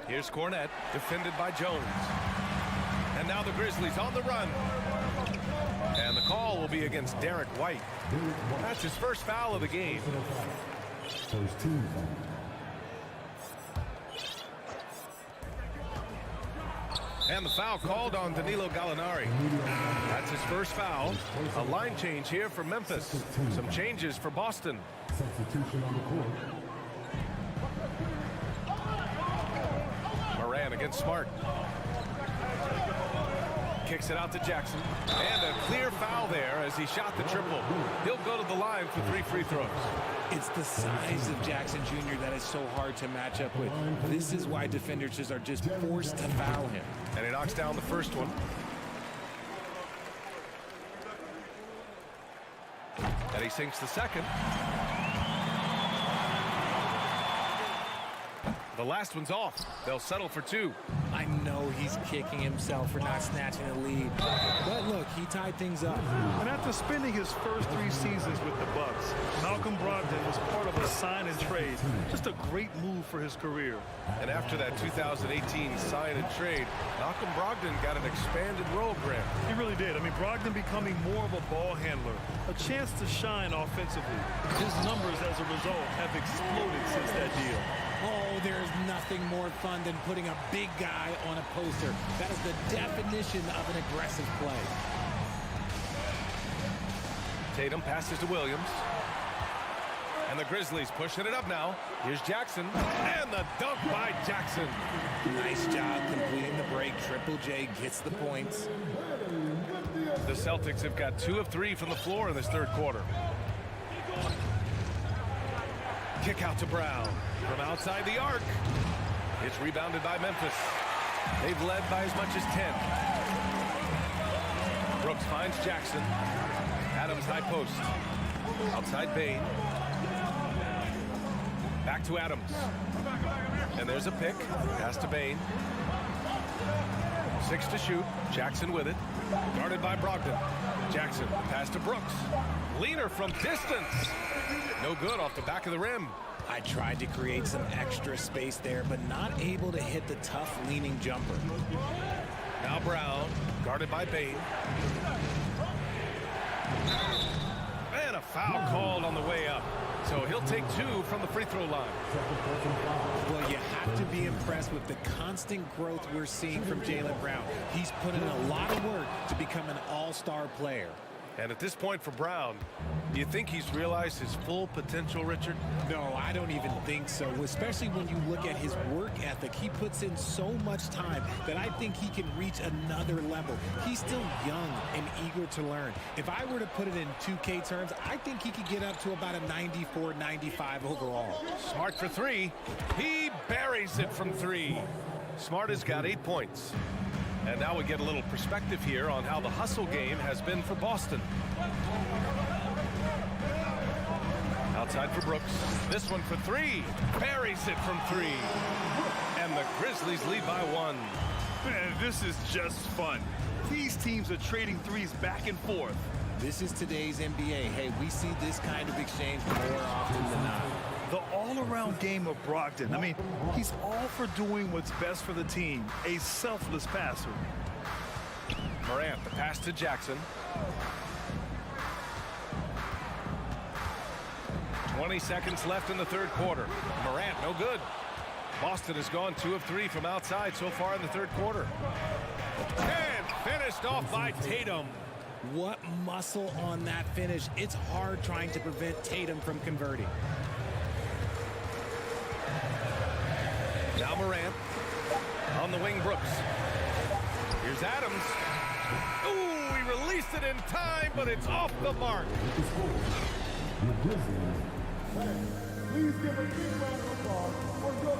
Here's Cornette, defended by Jones. And now the Grizzlies on the run. And the call will be against Derek White. That's his first foul of the game. First team. And the foul called on Danilo Gallinari. That's his first foul. A line change here for Memphis. Some changes for Boston. Substitution on the court. Moran against Smart. Kicks it out to Jackson. And a clear foul there as he shot the triple. He'll go to the line for 3 free throws. It's the size of Jackson Jr. that is so hard to match up with. This is why defenders are just forced to foul him. And he knocks down the first one. And he sinks the second. The last one's off. They'll settle for 2. I know he's kicking himself for not snatching the lead. But look, he tied things up. And after spending his first 3 seasons with the Bucks, Malcolm Brogdon was part of a sign and trade. Just a great move for his career. And after that 2018 sign and trade, Malcolm Brogdon got an expanded role, Grant. He really did. I mean, Brogdon becoming more of a ball handler, a chance to shine offensively. His numbers as a result have exploded since that deal. Oh, there's nothing more fun than putting a big guy on a poster. That is the definition of an aggressive play. Tatum passes to Williams. And the Grizzlies pushing it up now. Here's Jackson. And the dunk by Jackson. Nice job completing the break. Triple J gets the points. The Celtics have got 2 of 3 from the floor in this third quarter. Kick out to Brown from outside the arc. It's rebounded by Memphis. They've led by as much as 10. Brooks finds Jackson. Adams high post. Outside Bain. Back to Adams. And there's a pick. Pass to Bain. 6 to shoot. Jackson with it. Guarded by Brogdon. Jackson. Pass to Brooks. Leaner from distance. No good off the back of the rim. I tried to create some extra space there, but not able to hit the tough leaning jumper. Now Brown, guarded by Bain. And a foul called on the way up. So he'll take 2 from the free throw line. Well, you have to be impressed with the constant growth we're seeing from Jaylen Brown. He's put in a lot of work to become an all-star player. And at this point for Brown, do you think he's realized his full potential, Richard? No, I don't even think so, especially when you look at his work ethic. He puts in so much time that I think he can reach another level. He's still young and eager to learn. If I were to put it in 2K terms, I think he could get up to about a 94, 95 overall. Smart for 3. He buries it from 3. Smart has got 8 points. And now we get a little perspective here on how the hustle game has been for Boston. Outside for Brooks. This one for 3. Buries it from 3. And the Grizzlies lead by 1. Man, this is just fun. These teams are trading threes back and forth. This is today's NBA. Hey, we see this kind of exchange more often than not. The all-around game of Brogdon. I mean, he's all for doing what's best for the team. A selfless passer. Morant, the pass to Jackson. 20 seconds left in the third quarter. Morant, no good. Boston has gone 2 of 3 from outside so far in the third quarter. And finished off by Tatum. What muscle on that finish. It's hard trying to prevent Tatum from converting. Now Morant. On the wing, Brooks. Here's Adams. Ooh, he released it in time, but it's off the mark. Please give a big round of applause for your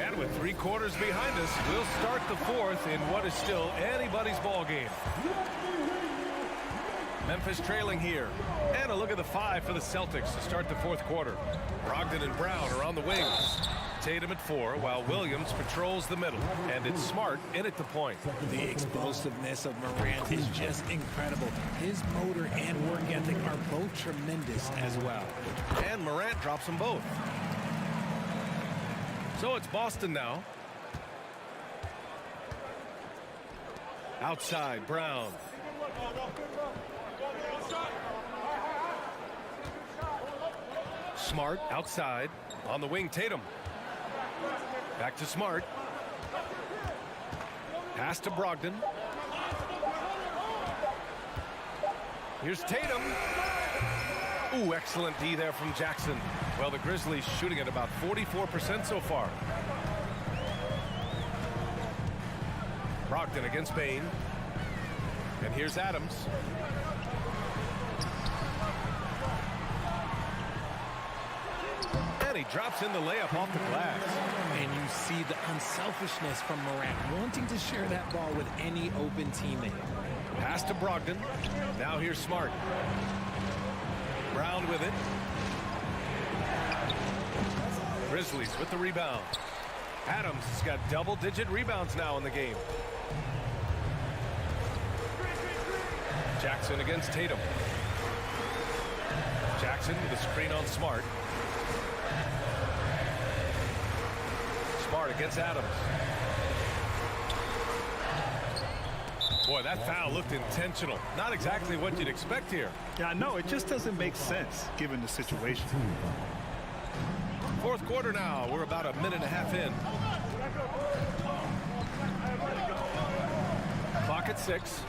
And with 3 quarters behind us, we'll start the fourth in what is still anybody's ball game. Memphis trailing here. And a look at the 5 for the Celtics to start the fourth quarter. Brogdon and Brown are on the wings. Tatum at 4, while Williams patrols the middle. And it's Smart in at the point. The explosiveness of Morant is just incredible. His motor and work ethic are both tremendous as well. And Morant drops them both. So it's Boston now. Outside, Brown. Smart outside. On the wing, Tatum. Back to Smart. Pass to Brogdon. Here's Tatum. Ooh, excellent D there from Jackson. Well, the Grizzlies shooting at about 44% so far. Brogdon against Bane. And here's Adams. And he drops in the layup off the glass. And you see the unselfishness from Morant, wanting to share that ball with any open teammate. Pass to Brogdon. Now here's Smart. Brown with it. Grizzlies with the rebound. Adams has got double-digit rebounds now in the game. Jackson against Tatum. Jackson with a screen on Smart. Smart against Adams. Boy, that foul looked intentional. Not exactly what you'd expect here. Yeah, no, it just doesn't make sense given the situation. Fourth quarter now. We're about a minute and a half in. Clock at 6.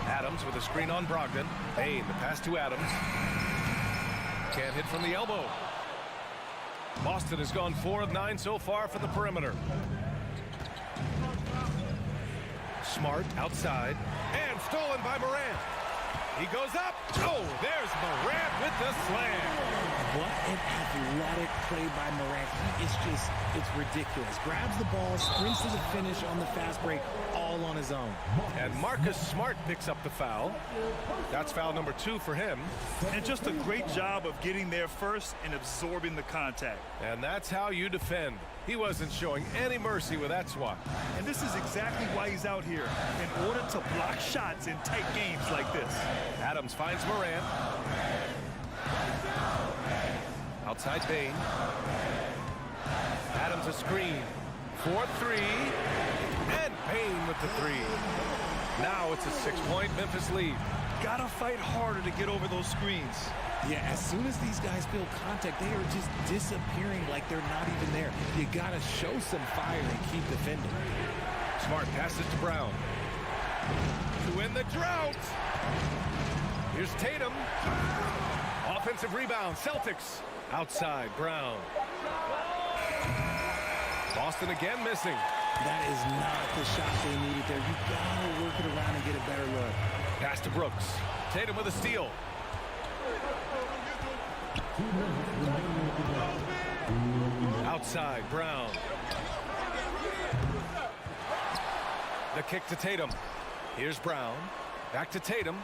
Adams with a screen on Brogdon. Bane, the pass to Adams. Can't hit from the elbow. Boston has gone 4 of 9 so far from the perimeter. Smart outside. And stolen by Morant. He goes up. Oh, there's Morant with the slam. What an athletic play by Morant. He is just, it's ridiculous. Grabs the ball, sprints to the finish on the fast break, all on his own. And Marcus Smart picks up the foul. That's foul number 2 for him. And just a great job of getting there first and absorbing the contact. And that's how you defend. He wasn't showing any mercy with that swat. And this is exactly why he's out here, in order to block shots in tight games like this. Adams finds Morant. Outside Bane. Adams a screen. 4-3. And Bane with the 3. Now it's a 6-point Memphis lead. Gotta fight harder to get over those screens. Yeah, as soon as these guys feel contact, they are just disappearing like they're not even there. You gotta show some fire and keep defending. Smart passes to Brown. To win the drought. Here's Tatum. Offensive rebound, Celtics. Outside, Brown. Boston again missing. That is not the shot they needed there. You gotta work it around and get a better look. Pass to Brooks. Tatum with a steal. Outside, Brown. The kick to Tatum. Here's Brown. Back to Tatum.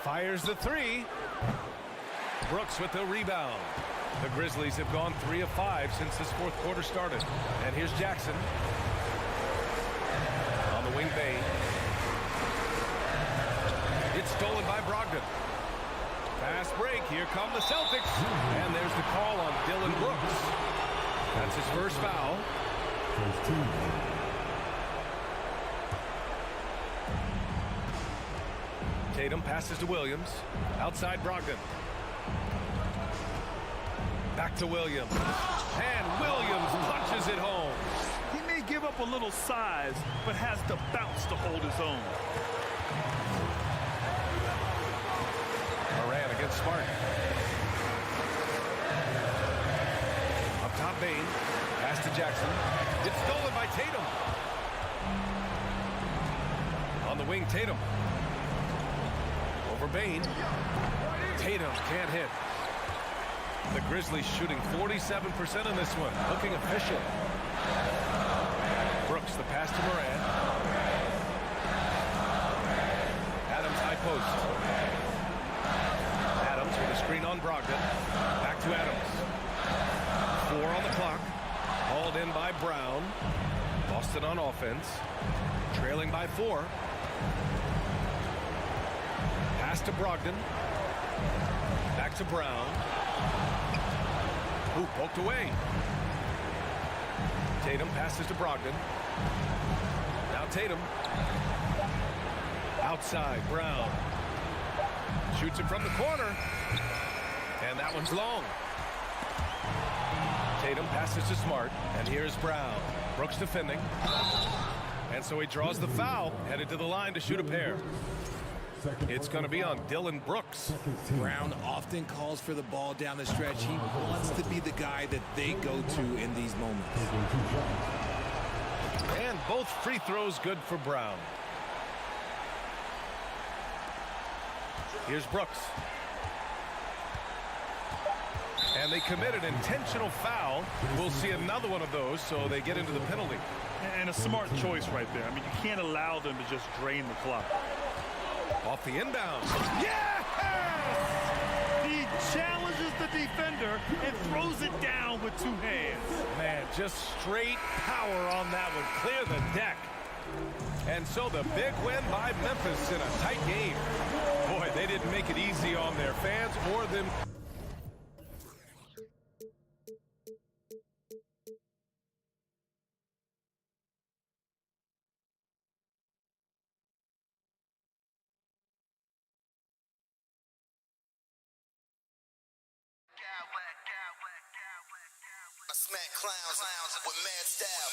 Fires the 3. Brooks with the rebound. The Grizzlies have gone 3 of 5 since this fourth quarter started. And here's Jackson. On the wing, Bane. It's stolen by Brogdon. Fast break. Here come the Celtics. And there's the call on Dillon Brooks. That's his first foul. Tatum passes to Williams. Outside Brogdon. Back to Williams. And Williams punches it home. He may give up a little size, but has the bounce to hold his own. Moran against Smart. Up top, Bane. Pass to Jackson. It's stolen by Tatum. On the wing, Tatum. Over Bane. Tatum can't hit. The Grizzlies shooting 47% in this one. Looking official. Brooks, the pass to Moran. Adams, high post. Adams with a screen on Brogdon. Back to Adams. 4 on the clock. Hauled in by Brown. Boston on offense. Trailing by 4. Pass to Brogdon. Back to Brown. Ooh, poked away. Tatum passes to Brogdon. Now Tatum. Outside, Brown. Shoots it from the corner. And that one's long. Tatum passes to Smart. And here's Brown. Brooks defending. And so he draws the foul. Headed to the line to shoot a pair. It's going to be on Dillon Brooks. Brown often calls for the ball down the stretch. He wants to be the guy that they go to in these moments. And both free throws good for Brown. Here's Brooks. And they commit an intentional foul. We'll see another one of those, so they get into the penalty. And a smart choice right there. I mean, you can't allow them to just drain the clock. Off the inbound. Yes! He challenges the defender and throws it down with 2 hands. Man, just straight power on that one. Clear the deck. And so the big win by Memphis in a tight game. Boy, they didn't make it easy on their fans or them. I smack clowns with mad style.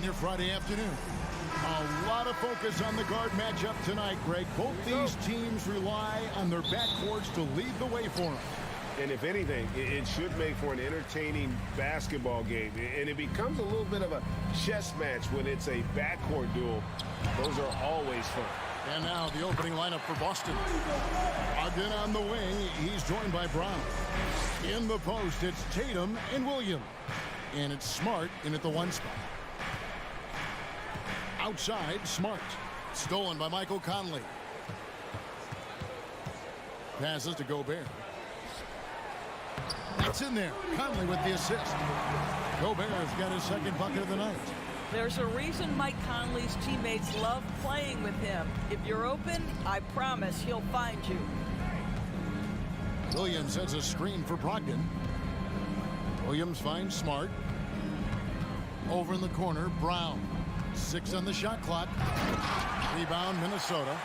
your Friday afternoon. A lot of focus on the guard matchup tonight, Greg. Both these teams rely on their backcourts to lead the way for them. And if anything, it should make for an entertaining basketball game. And it becomes a little bit of a chess match when it's a backcourt duel. Those are always fun. And now the opening lineup for Boston. Ogden on the wing. He's joined by Brown. In the post, it's Tatum and Williams. And it's Smart in at the 1 spot. Outside, Smart. Stolen by Michael Conley. Passes to Gobert. That's in there. Conley with the assist. Gobert's got his second bucket of the night. There's a reason Mike Conley's teammates love playing with him. If you're open, I promise he'll find you. Williams sets a screen for Brogdon. Williams finds Smart. Over in the corner, Brown. 6 on the shot clock. Rebound, Minnesota.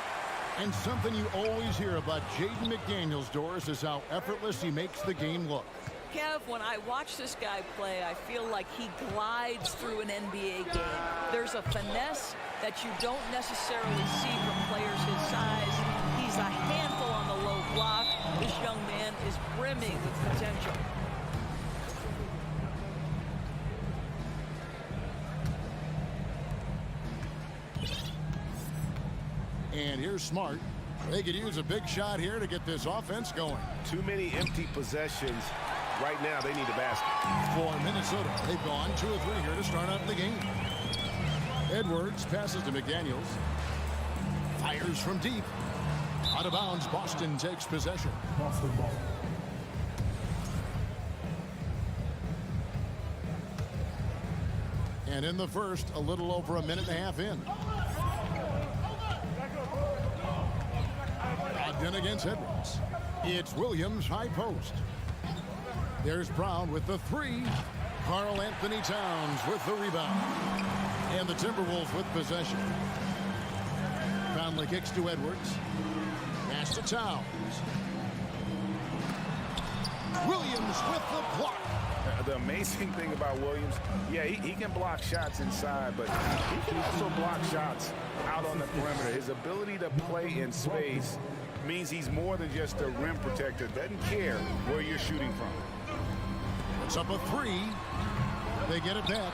And something you always hear about Jaden McDaniels, Doris, is how effortless he makes the game look. Kev, when I watch this guy play, I feel like he glides through an NBA game. There's a finesse that you don't necessarily see from players his size. He's a handful on the low block. This young man is brimming with potential. And here's Smart. They could use a big shot here to get this offense going. Too many empty possessions. Right now, they need a basket. For Minnesota, they've gone 2 of 3 here to start out the game. Edwards passes to McDaniels. Fires from deep. Out of bounds, Boston takes possession. Boston ball. And in the first, a little over a minute and a half in. Ogden against Edwards. It's Williams, high post. There's Brown with the 3. Karl Anthony Towns with the rebound. And the Timberwolves with possession. Conley kicks to Edwards. Pass to Towns. Williams with the block. The amazing thing about Williams, yeah, he can block shots inside, but he can also block shots out on the perimeter. His ability to play in space means he's more than just a rim protector. Doesn't care where you're shooting from. It's up a 3. They get it back.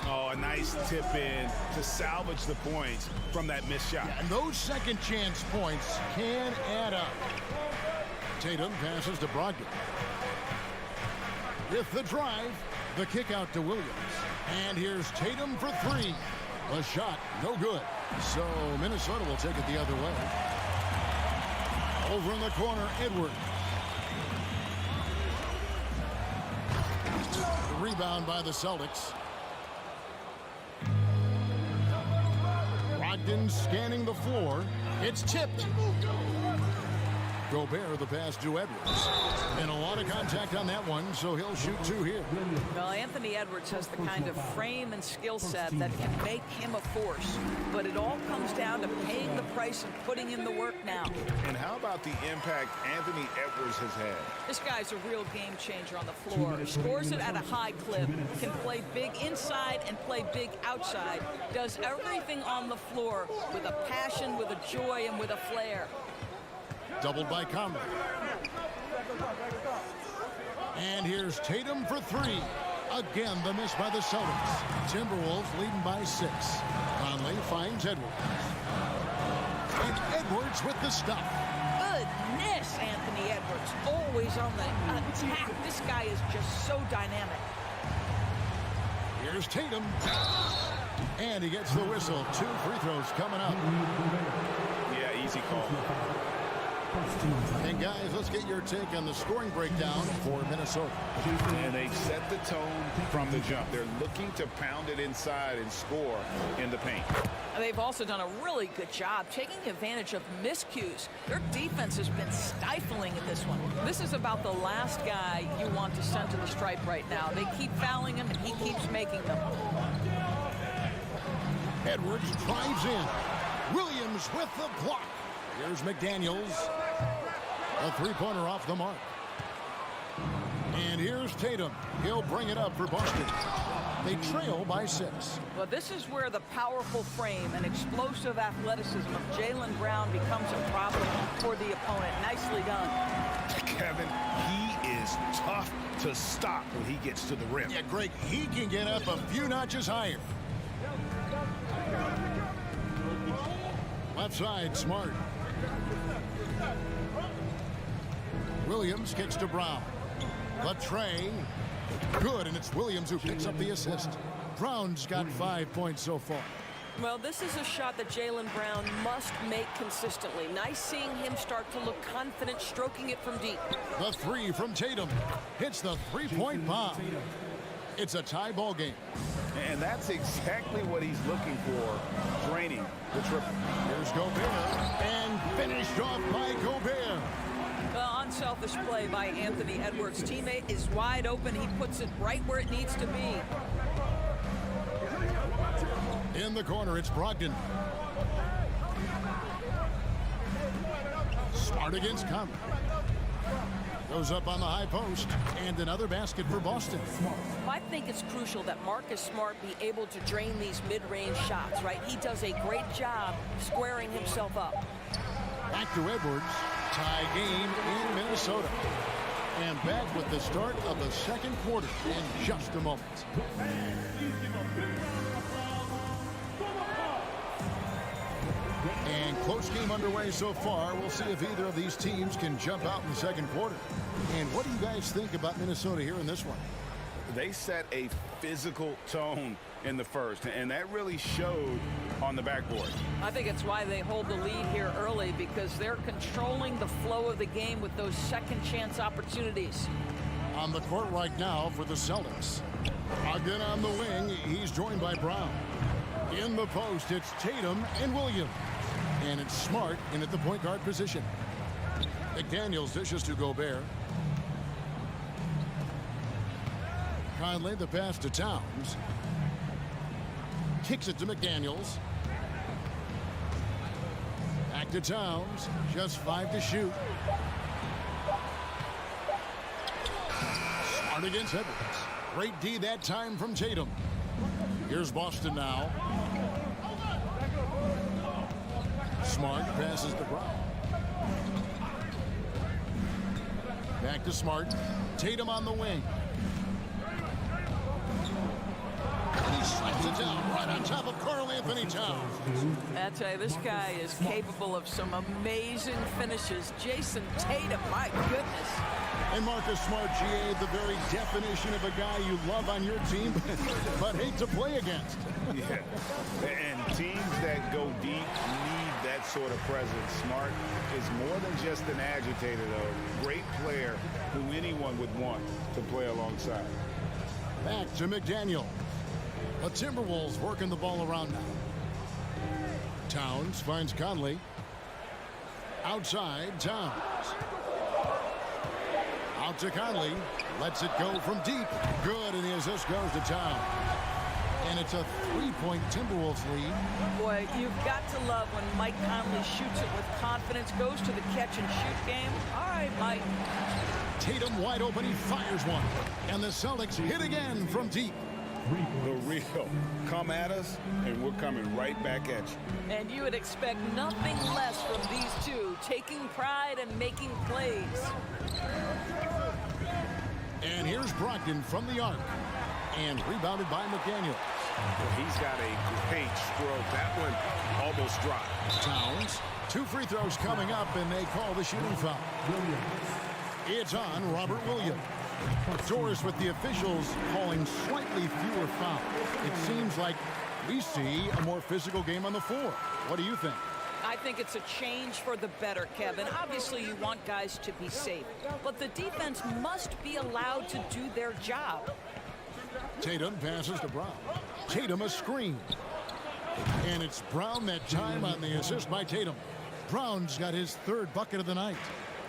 Oh, a nice tip in to salvage the points from that missed shot. Yeah, and those second chance points can add up. Tatum passes to Brogdon. With the drive, the kick out to Williams. And here's Tatum for 3. A shot, no good. So Minnesota will take it the other way. Over in the corner, Edwards. The rebound by the Celtics. Brogdon scanning the floor. It's tipped. Gobert the pass to Edwards. And a lot of contact on that one, so he'll shoot 2 here. Well, Anthony Edwards has the kind of frame and skill set that can make him a force. But it all comes down to paying the price and putting in the work now. And how about the impact Anthony Edwards has had? This guy's a real game changer on the floor. Scores it at a high clip, can play big inside and play big outside. Does everything on the floor with a passion, with a joy, and with a flair. Doubled by Conley. And here's Tatum for 3. Again, the miss by the Celtics. Timberwolves leading by 6. Conley finds Edwards. And Edwards with the stop. Goodness, Anthony Edwards. Always on the attack. This guy is just so dynamic. Here's Tatum. And he gets the whistle. 2 free throws coming up. Yeah, easy call. And guys, let's get your take on the scoring breakdown for Minnesota. And they've set the tone from the jump. They're looking to pound it inside and score in the paint. They've also done a really good job taking advantage of miscues. Their defense has been stifling in this one. This is about the last guy you want to send to the stripe right now. They keep fouling him, and he keeps making them. Edwards drives in. Williams with the block. Here's McDaniels. A 3-pointer off the mark. And here's Tatum. He'll bring it up for Boston. They trail by 6. Well, this is where the powerful frame and explosive athleticism of Jaylen Brown becomes a problem for the opponent. Nicely done. Kevin, he is tough to stop when he gets to the rim. Yeah, Greg, he can get up a few notches higher. Left side, Smart. Williams kicks to Brown. The tray. Good, and it's Williams who picks up the assist. Brown's got 5 points so far. Well, this is a shot that Jaylen Brown must make consistently. Nice seeing him start to look confident, stroking it from deep. The 3 from Tatum. Hits the three-point bomb. It's a tie ball game. And that's exactly what he's looking for, draining the triple. Here's Gobert, and finished off by Gobert. Well, unselfish play by Anthony Edwards. Teammate is wide open. He puts it right where it needs to be. In the corner, it's Brogdon. Smart against Conley. Goes up on the high post, and another basket for Boston. I think it's crucial that Marcus Smart be able to drain these mid-range shots, right? He does a great job squaring himself up. Back to Edwards. Tie game in Minnesota. And back with the start of the second quarter in just a moment. And close game underway so far. We'll see if either of these teams can jump out in the second quarter. And what do you guys think about Minnesota here in this one? They set a physical tone in the first, and that really showed on the backboard. I think it's why they hold the lead here early, because they're controlling the flow of the game with those second chance opportunities. On the court right now for the Celtics. Again on the wing, he's joined by Brown. In the post, it's Tatum and Williams. And it's Smart in at the point guard position. McDaniels dishes to Gobert. Conley, the pass to Towns. Kicks it to McDaniels. Back to Towns. Just 5 to shoot. Smart against Edwards. Great D that time from Tatum. Here's Boston now. Smart passes to Brown. Back to Smart. Tatum on the wing. He slaps it down right on top of Karl Anthony Towns. I tell you, this guy is capable of some amazing finishes. Jason Tatum, my goodness. And Marcus Smart, GA, the very definition of a guy you love on your team, but hate to play against. Yeah, and teams that go deep need that sort of presence. Smart is more than just an agitator, though. Great player who anyone would want to play alongside. Back to McDaniel. The Timberwolves working the ball around now. Towns finds Conley. Outside, Towns. Out to Conley. Lets it go from deep. Good, and the assist goes to Towns. And it's a 3-point Timberwolves lead. Boy, you've got to love when Mike Conley shoots it with confidence, goes to the catch-and-shoot game. All right, Mike. Tatum wide open, he fires one. And the Celtics hit again from deep. The real. Come at us, and we're coming right back at you. And you would expect nothing less from these two, taking pride and making plays. And here's Brogdon from the arc. And rebounded by McDaniel. He's got a great stroke. That one almost dropped. Towns. 2 free throws coming up, and they call the shooting foul. It's on Robert Williams. Doris with the officials calling slightly fewer fouls. It seems like we see a more physical game on the floor. What do you think? I think it's a change for the better, Kevin. Obviously, you want guys to be safe, but the defense must be allowed to do their job. Tatum passes to Brown. Tatum a screen. And it's Brown that time on the assist by Tatum. Brown's got his 3rd bucket of the night.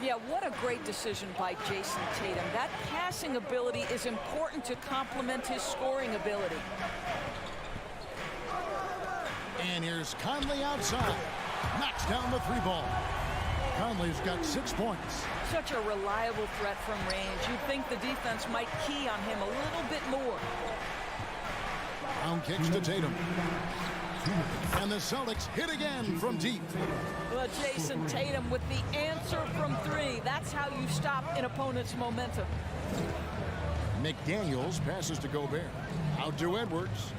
Yeah, what a great decision by Jason Tatum. That passing ability is important to complement his scoring ability. And here's Conley outside. Knocks down the 3-ball. Conley's got 6 points. Such a reliable threat from range. You'd think the defense might key on him a little bit more. Brown kicks to Tatum. And the Celtics hit again from deep. Well, Jason Tatum with the answer from three. That's how you stop an opponent's momentum. McDaniels passes to Gobert. Out to Edwards.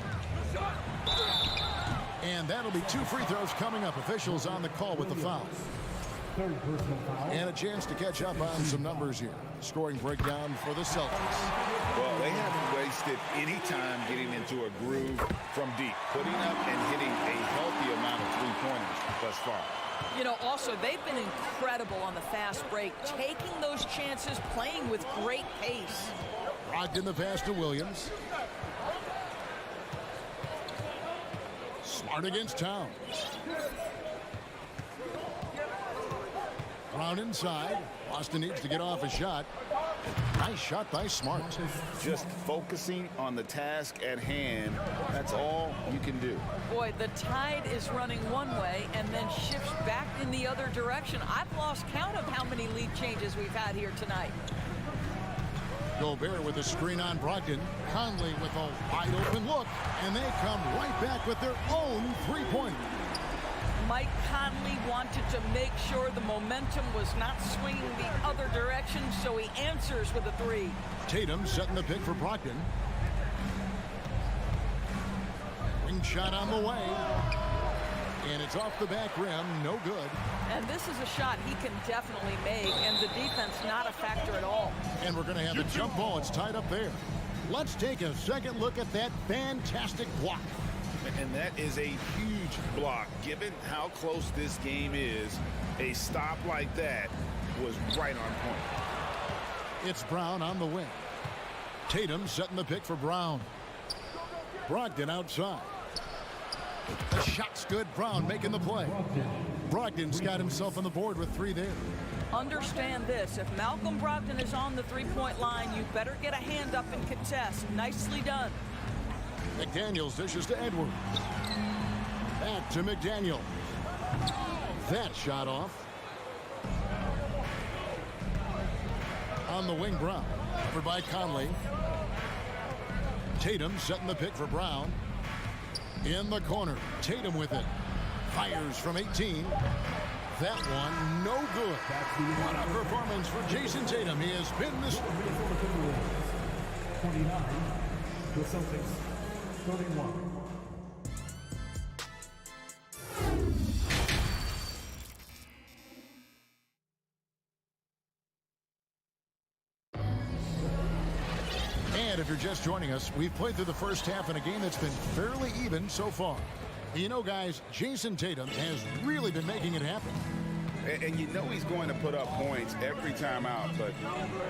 And that'll be 2 free throws coming up. Officials on the call with the foul. And a chance to catch up on some numbers here. Scoring breakdown for the Celtics. Well, they haven't wasted any time getting into a groove from deep, putting up and hitting a healthy amount of three-pointers thus far. You know, also, they've been incredible on the fast break, taking those chances, playing with great pace. Brogdon the pass to Williams. Smart against Towns. Brown inside. Boston needs to get off a shot. Nice shot by Smart. Just focusing on the task at hand. That's all you can do. Boy, the tide is running one way and then shifts back in the other direction. I've lost count of how many lead changes we've had here tonight. Gobert with a screen on Brogdon. Conley with a wide open look. And they come right back with their own three-pointer. Mike Conley wanted to make sure the momentum was not swinging the other direction, so he answers with a three. Tatum setting the pick for Brogdon. Wing shot on the way. And it's off the back rim. No good. And this is a shot he can definitely make, and the defense not a factor at all. And we're going to have a jump ball. It's tied up there. Let's take a second look at that fantastic block. And that is a huge block. Given how close this game is, a stop like that was right on point. It's Brown on the wing. Tatum setting the pick for Brown. Brogdon outside. The shot's good. Brown making the play. Brogdon's got himself on the board with 3 there. Understand this. If Malcolm Brogdon is on the three-point line, you better get a hand up and contest. Nicely done. McDaniels dishes to Edwards. Back to McDaniel. That shot off. On the wing, Brown. Covered by Conley. Tatum setting the pick for Brown. In the corner. Tatum with it. Fires from 18. That one, no good. What a performance for Jason Tatum. He has been this... 29. The Celtics. 31. And if you're just joining us, we've played through the first half in a game that's been fairly even so far. You know, guys, Jason Tatum has really been making it happen. And you know he's going to put up points every time out, but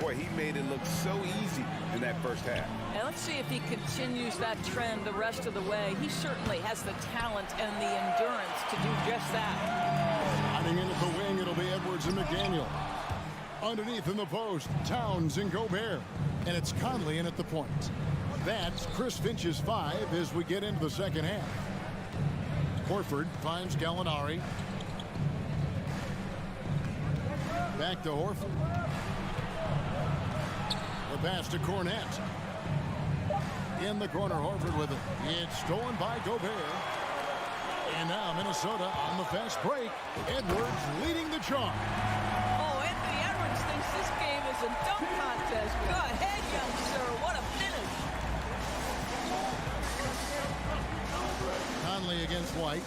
boy, he made it look so easy in that first half. And let's see if he continues that trend the rest of the way. He certainly has the talent and the endurance to do just that. Sliding into the wing, it'll be Edwards and McDaniel. Underneath in the post, Towns and Gobert. And it's Conley in at the point. That's Chris Finch's 5 as we get into the second half. Horford finds Gallinari. Back to Horford. The pass to Cornette. In the corner, Horford with it. It's stolen by Gobert. And now Minnesota on the fast break. Edwards leading the charge. Oh, Anthony Edwards thinks this game is a dunk contest. Go ahead, young sir. What a finish. Conley against White.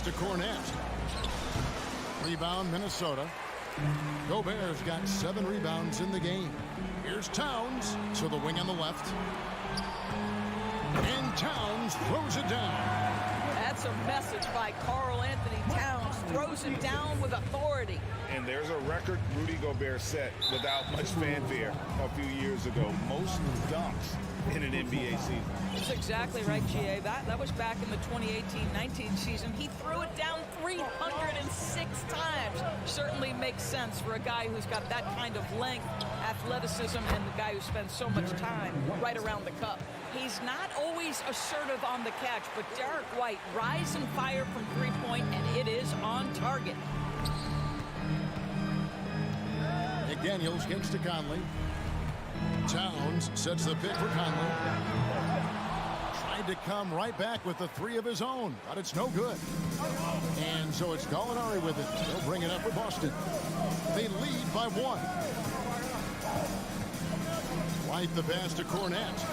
To Cornette. Rebound, Minnesota. Gobert's got 7 rebounds in the game. Here's Towns to the wing on the left. And Towns throws it down. That's a message by Karl Anthony Towns. Throws it down with authority. And there's a record Rudy Gobert set without much fanfare a few years ago. Most dunks in an NBA season. That's exactly right, GA. That was back in the 2018-19 season. He threw it down 306 times. Certainly makes sense for a guy who's got that kind of length, athleticism, and the guy who spends so much time right around the cup. He's not always assertive on the catch, but Derek White, rise and fire from three-point, and it is on target. McDaniels gets to Conley. Towns sets the pick for Conley. Tried to come right back with the three of his own, but it's no good. And so it's Gallinari with it. They'll bring it up for Boston. They lead by 1. White the pass to Cornette.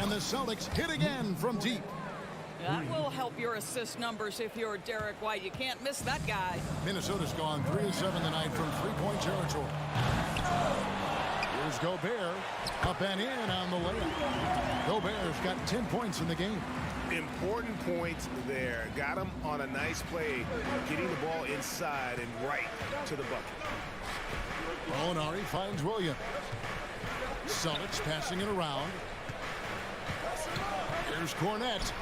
And the Celtics hit again from deep. That will help your assist numbers if you're Derek White. You can't miss that guy. Minnesota's gone 3 of 7 tonight from three-point territory. Here's Gobert. Up and in on the layup. Gobert's got 10 points in the game. Important points there. Got him on a nice play, getting the ball inside and right to the bucket. Gallinari finds Williams. Celtics passing it around. Here's Cornette.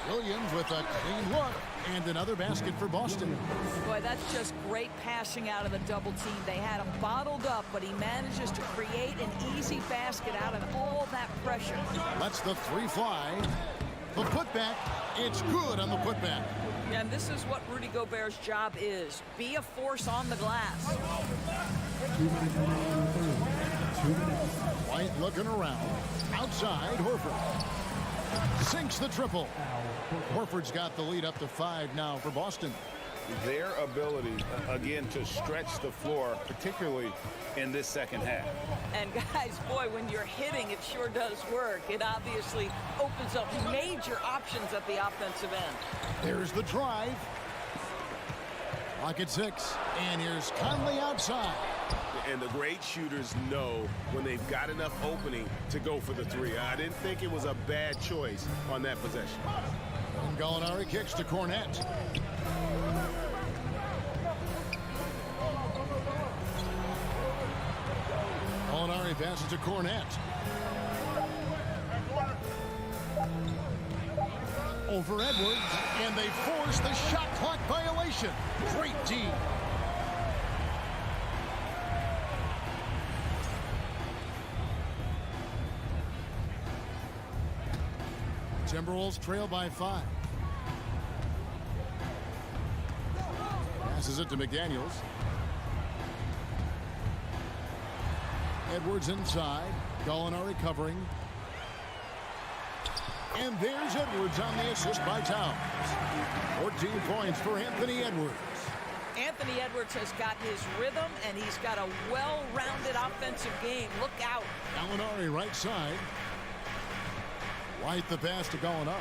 Williams with a clean look and another basket for Boston. Boy, that's just great passing out of the double team. They had him bottled up, but he manages to create an easy basket out of all that pressure. Lets the three fly. The putback, it's good on the putback. And this is what Rudy Gobert's job is. Be a force on the glass. White looking around. Outside, Horford. Sinks the triple. Horford's got the lead up to 5 now for Boston. Their ability, again, to stretch the floor, particularly in this second half. And guys, boy, when you're hitting, it sure does work. It obviously opens up major options at the offensive end. There's the drive. Lock at 6. And here's Conley outside. And the great shooters know when they've got enough opening to go for the 3. I didn't think it was a bad choice on that possession. And Gallinari kicks to Cornette. Gallinari passes to Cornette. Over Edwards, and they force the shot clock violation. Great D. Timberwolves trail by 5. Passes it to McDaniels. Edwards inside. Gallinari covering. And there's Edwards on the assist by Towns. 14 points for Anthony Edwards. Anthony Edwards has got his rhythm, and he's got a well-rounded offensive game. Look out. Gallinari right side. White the pass to Gallinari.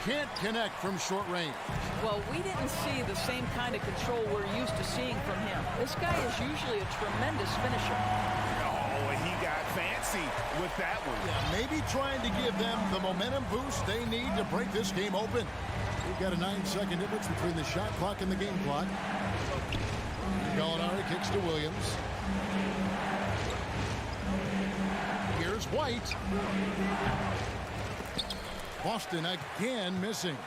Can't connect from short range. Well, we didn't see the same kind of control we're used to seeing from him. This guy is usually a tremendous finisher. Oh, and he got fancy with that one. Yeah, maybe trying to give them the momentum boost they need to break this game open. We've got a 9-second difference between the shot clock and the game clock. Gallinari kicks to Williams. Here's White. Boston again missing.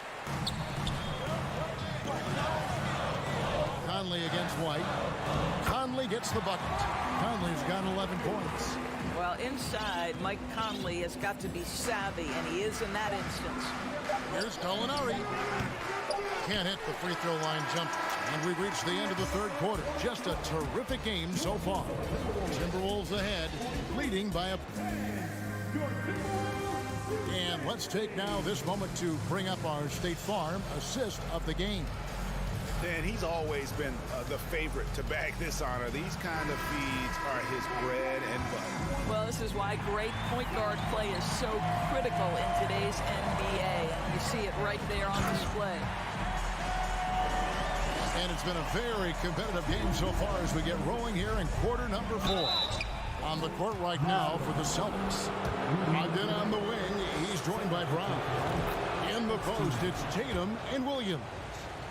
Conley against White. Conley gets the bucket. Conley's got 11 points. Well, inside, Mike Conley has got to be savvy, and he is in that instance. Here's Gallinari. Can't hit the free throw line jumper. And we've reached the end of the third quarter. Just a terrific game so far. Timberwolves ahead, leading by a... And let's take now this moment to bring up our State Farm assist of the game. And he's always been the favorite to bag this honor. These kind of feeds are his bread and butter. Well, this is why great point guard play is so critical in today's NBA. And you see it right there on display. And it's been a very competitive game so far as we get rolling here in quarter number 4. On the court right now for the Celtics. And then on the wing, he's joined by Brown. In the post, it's Tatum and Williams.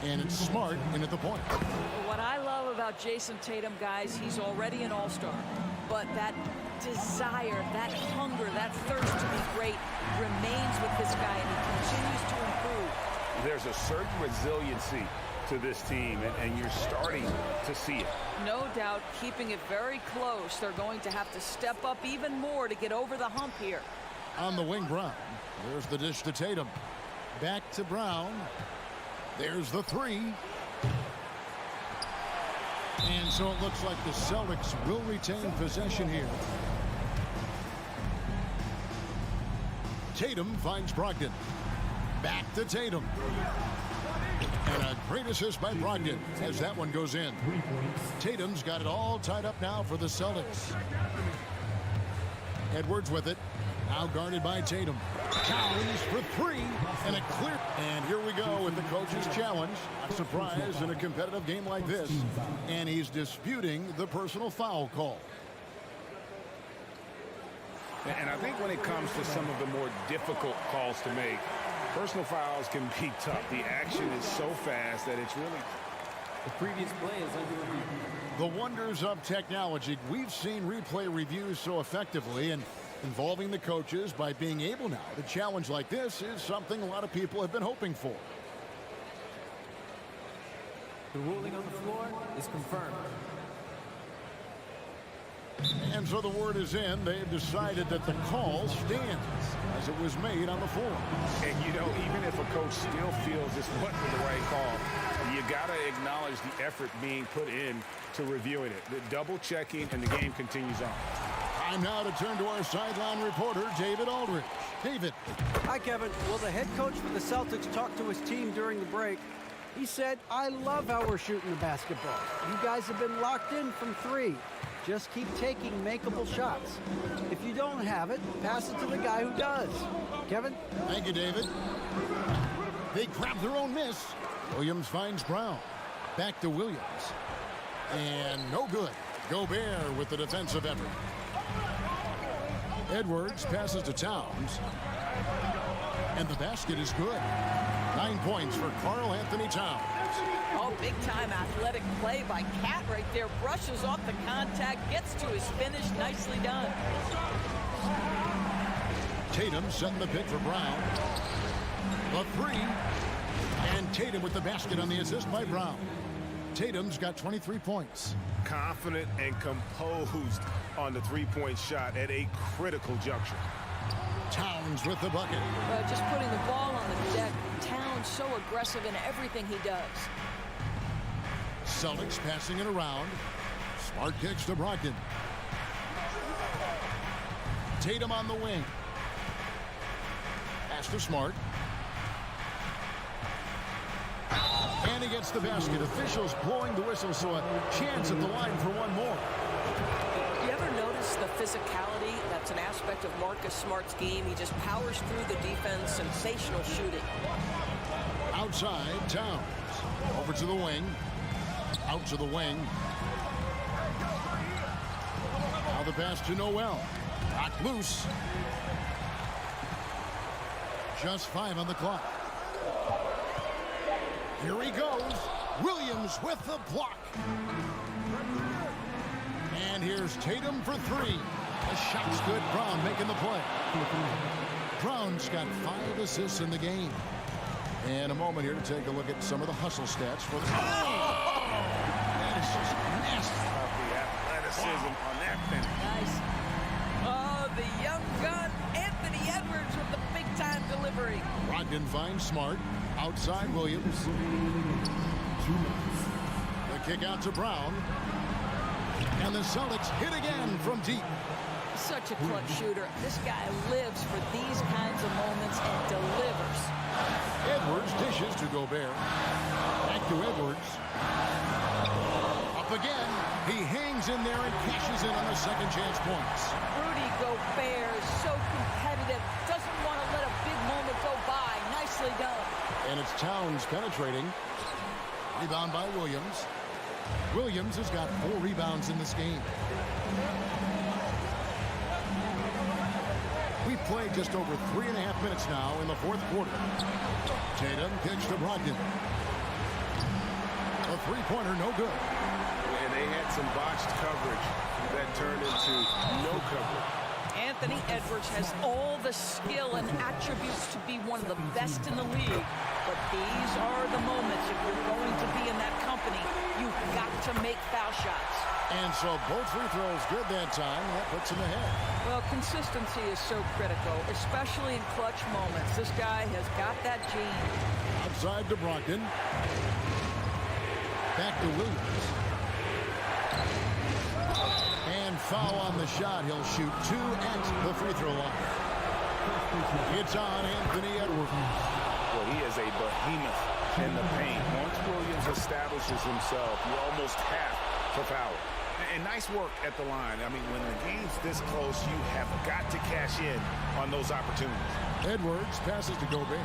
And it's Smart in at the point. What I love about Jason Tatum, guys, he's already an all-star. But that desire, that hunger, that thirst to be great remains with this guy, and he continues to improve. There's a certain resiliency to this team, and you're starting to see it. No doubt, keeping it very close. They're going to have to step up even more to get over the hump here. On the wing, Brown. There's the dish to Tatum. Back to Brown. There's the 3. And so it looks like the Celtics will retain possession here. Tatum finds Brogdon. Back to Tatum. And a great assist by Brogdon as that one goes in. Tatum's got it all tied up now for the Celtics. Edwards with it. Now guarded by Tatum. Towns for three. And a clear. And here we go with the coach's challenge. A surprise in a competitive game like this. And he's disputing the personal foul call. And I think when it comes to some of the more difficult calls to make, personal fouls can be tough. The action is so fast that it's really... The previous play is under review. The wonders of technology. We've seen replay reviews so effectively, and involving the coaches by being able now to challenge like this is something a lot of people have been hoping for. The ruling on the floor is confirmed. And so the word is in. They've decided that the call stands as it was made on the floor. And, you know, even if a coach still feels this wasn't the right call, you got to acknowledge the effort being put in to reviewing it. The double checking, and the game continues on. Time now to turn to our sideline reporter, David Aldridge. David. Hi, Kevin. Well, the head coach for the Celtics talked to his team during the break. He said, I love how we're shooting the basketball. You guys have been locked in from three. Just keep taking makeable shots. If you don't have it, pass it to the guy who does. Kevin? Thank you, David. They grab their own miss. Williams finds Brown. Back to Williams. And no good. Gobert with the defensive effort. Edwards passes to Towns. And the basket is good. 9 points for Karl Anthony Towns. Oh, big-time athletic play by Cat right there. Brushes off the contact, gets to his finish. Nicely done. Tatum setting the pick for Brown. The three. And Tatum with the basket on the assist by Brown. Tatum's got 23 points. Confident and composed on the three-point shot at a critical juncture. Towns with the bucket. Just putting the ball on the deck. Towns so aggressive in everything he does. Celtics passing it around. Smart kicks to Brogdon. Tatum on the wing. Pass to Smart. And he gets the basket. Officials blowing the whistle, so a chance at the line for one more. You ever notice the physicality? That's an aspect of Marcus Smart's game. He just powers through the defense. Sensational shooting. Outside, Towns. Over to the wing. Out to the wing. Now the pass to Noel. Knocked loose. Just 5 on the clock. Here he goes. Williams with the block. And here's Tatum for three. The shot's good. Brown making the play. Brown's got 5 assists in the game. And a moment here to take a look at some of the hustle stats for the... That is just nasty. The athleticism on that finish. Nice. Oh, the young gun, Anthony Edwards with the big-time delivery. Brogdon finds Smart. Outside Williams. The kick out to Brown. And the Celtics hit again from deep. Such a clutch shooter. This guy lives for these kinds of moments and delivers. Edwards dishes to Gobert. Back to Edwards. Up again. He hangs in there and cashes in on the second chance points. Rudy Gobert is so competitive. Doesn't want to let a big moment go by. Nicely done. And it's Towns penetrating. Rebound by Williams. Williams has got 4 rebounds in this game. We've played just over 3.5 minutes now in the fourth quarter. Tatum kicks to Brogdon. A three-pointer, no good. And they had some botched coverage that turned into no coverage. Anthony Edwards has all the skill and attributes to be one of the best in the league. But these are the moments, if you're going to be in that company, you've got to make foul shots. And so both free throws good that time. That puts him ahead. Well, consistency is so critical, especially in clutch moments. This guy has got that gene. Outside to Brogdon. Back to Williams. And foul on the shot. He'll shoot 2 at the free throw line. It's on Anthony Edwards. Well, he is a behemoth in the paint. Once Williams establishes himself, you almost have to foul. And nice work at the line. I mean, when the game's this close, you have got to cash in on those opportunities. Edwards passes to Gobert.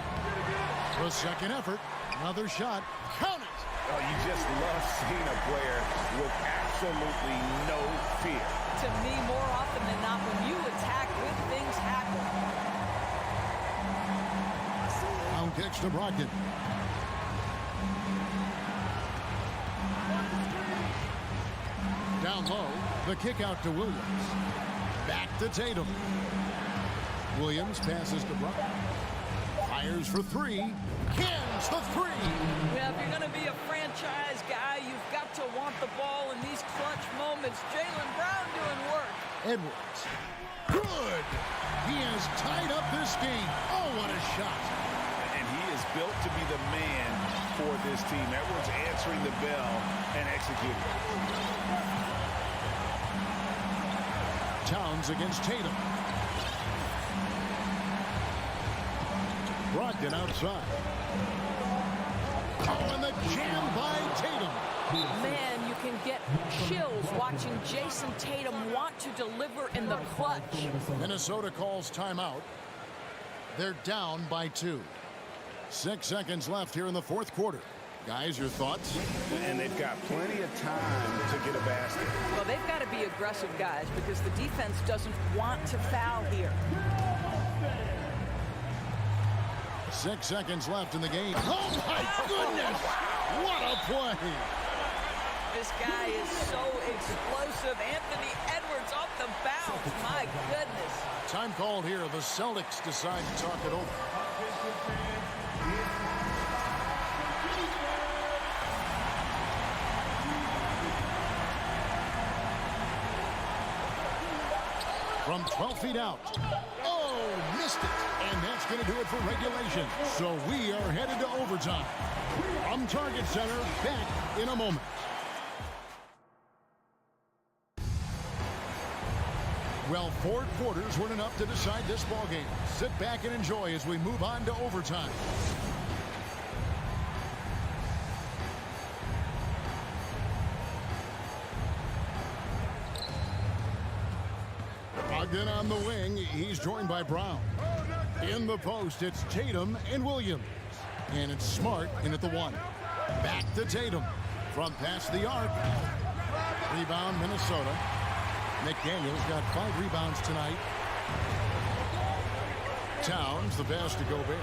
The second effort. Another shot. Count it! Oh, you just love seeing a player with absolutely no fear. To me, more often than not, when you attack, good things happen. Down kicks to Brogdon. Down low, the kick out to Williams. Back to Tatum. Williams passes to Brogdon. Fires for three. Hits the three. Yeah, if you're going to be a franchise guy, you've got to want the ball in these clutch moments. Jaylen Brown doing work. Edwards. Good. He has tied up this game. Oh, what a shot. And he is built to be the man for this team. Edwards answering the bell and executing. Towns against Tatum. Brogdon outside. Oh, and the jam by Tatum. Man, you can get chills watching Jason Tatum want to deliver in the clutch. Minnesota calls timeout. They're down by 2. 6 seconds left here in the fourth quarter. Guys, your thoughts? And they've got plenty of time to get a basket. Well, they've got to be aggressive, guys, because the defense doesn't want to foul here. 6 seconds left in the game. Oh, my goodness! What a play! This guy is so explosive. Anthony Edwards off the bounce. My goodness. Time called here. The Celtics decide to talk it over. From 12 feet out. Oh, missed it. And that's going to do it for regulation. So we are headed to overtime. From Target Center, back in a moment. Well, 4 quarters weren't enough to decide this ballgame. Sit back and enjoy as we move on to overtime. Brogdon on the wing. He's joined by Brown. In the post, it's Tatum and Williams. And it's Smart in at the 1. Back to Tatum. From past the arc. Rebound, Minnesota. McDaniels got 5 rebounds tonight. Towns, the pass to Gobert.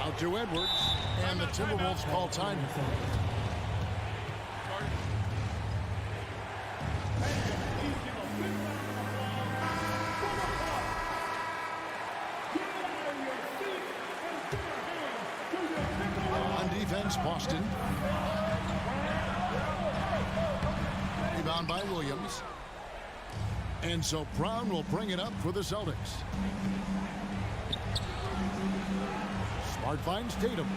Out to Edwards. And the Timberwolves call time. On defense, Boston. Rebound by Williams. And so Brown will bring it up for the Celtics. Smart finds Tatum.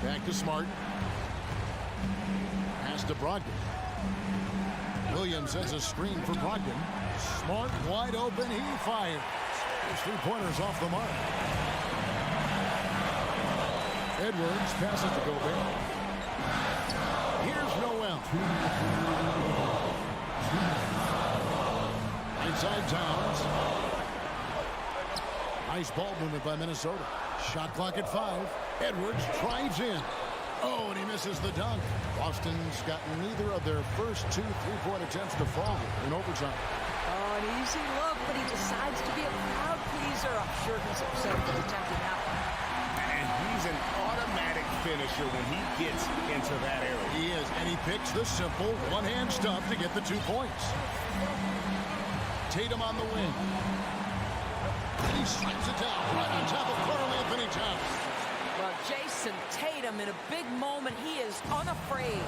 Back to Smart. Pass to Brogdon. Williams has a screen for Brogdon. Smart wide open. He fires. His 3-pointers off the mark. Edwards passes to Gobert. Here's Noel. Inside Towns. Nice ball movement by Minnesota. Shot clock at 5. Edwards drives in. Oh, and he misses the dunk. Boston's gotten neither of their first 2 3-point attempts to fall in overtime. Oh, an easy look, but he decides to be a crowd pleaser. I'm sure he's upset with attempting that one. And he's an automatic finisher when he gets into that area. He is, and he picks the simple one-hand stuff to get the 2 points. Tatum on the wing. He slams it down right on top of Karl Anthony Towns. Well, Jason Tatum, in a big moment, he is unafraid.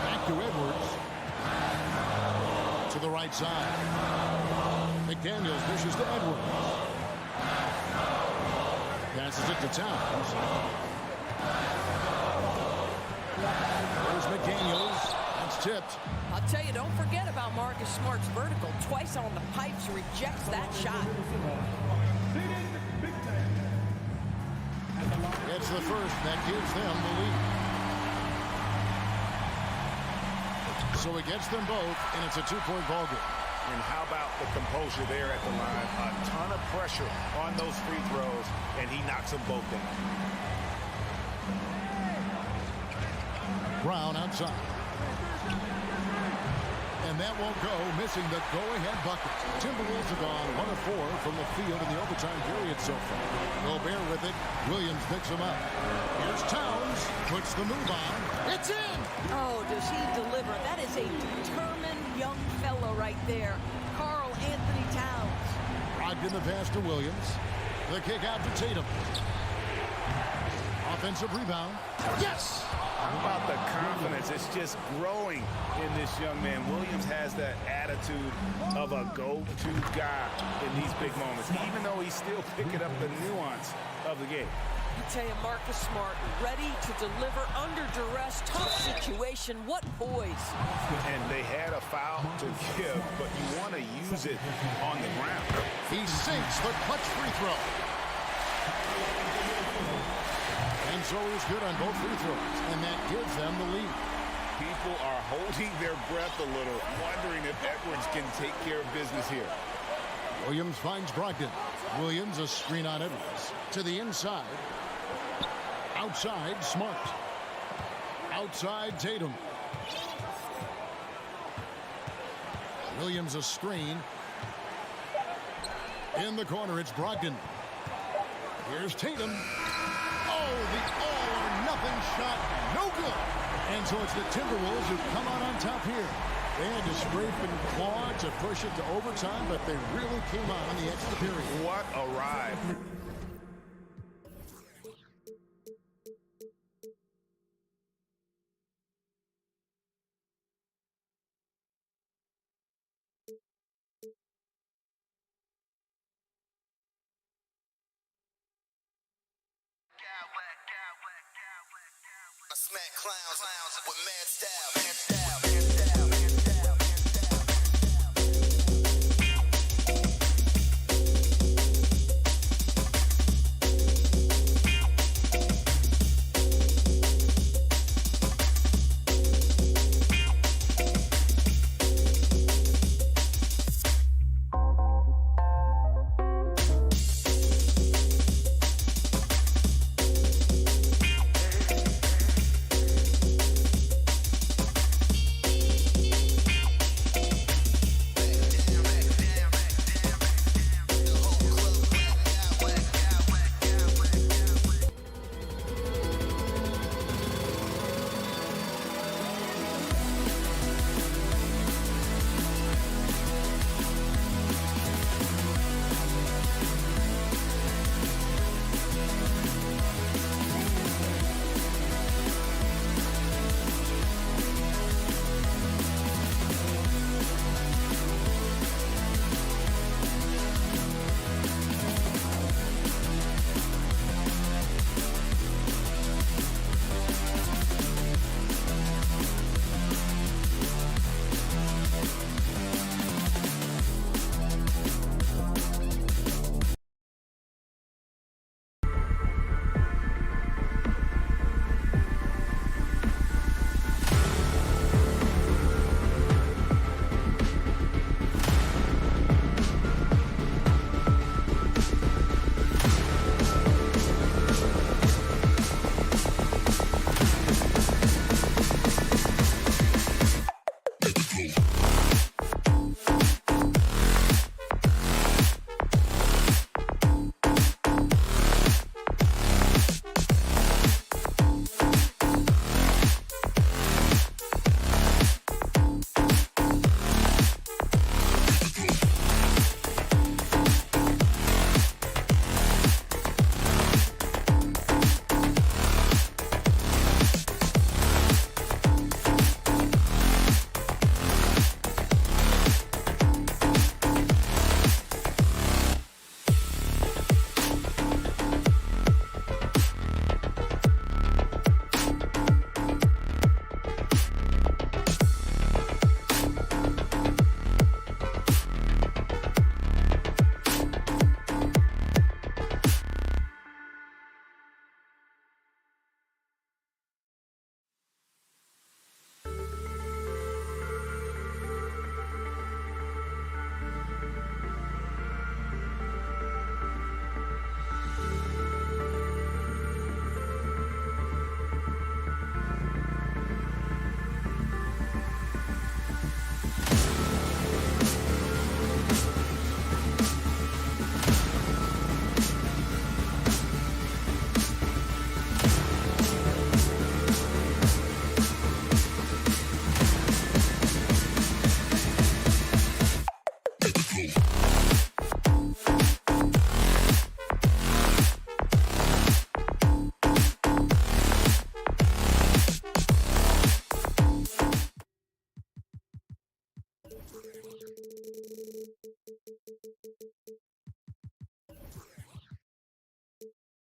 Back to Edwards. To the right side. McDaniels dishes to Edwards. Passes it to Towns. There's McDaniels. That's tipped. I'll tell you, don't forget about Marcus Smart's vertical. Twice on the pipes, rejects that shot. It's the first that gives them the lead. So it gets them both, and it's a 2-point ball game. And how about the composure there at the line? A ton of pressure on those free throws, and he knocks them both down. Brown outside. And that won't go, missing the go-ahead bucket. Timberwolves have gone 1 of 4 from the field in the overtime period so far. Gobert with it. Williams picks him up. Here's Towns. Puts the move on. It's in! Oh, does he deliver? That is a determined young fellow right there. Karl Anthony Towns. Rocked in the pass to Williams. The kick out to Tatum. Offensive rebound. Yes! How about the confidence? It's just growing in this young man. Williams has that attitude of a go-to guy in these big moments, even though he's still picking up the nuance of the game. I tell you, Marcus Smart, ready to deliver under duress, tough situation. What poise. And they had a foul to give, but you want to use it on the ground. He sinks the clutch free throw. And so he's good on both free throws, and that gives them the lead. People are holding their breath a little, wondering if Edwards can take care of business here. Williams finds Brogdon. Williams a screen on Edwards. To the inside. Outside, Smart. Outside, Tatum. Williams a screen. In the corner, it's Brogdon. Here's Tatum. Oh, the all-or-nothing shot. No good. And so it's the Timberwolves who come out on top here. They had to scrape and claw to push it to overtime, but they really came out on the extra period. What a ride. I smack clowns with mad style.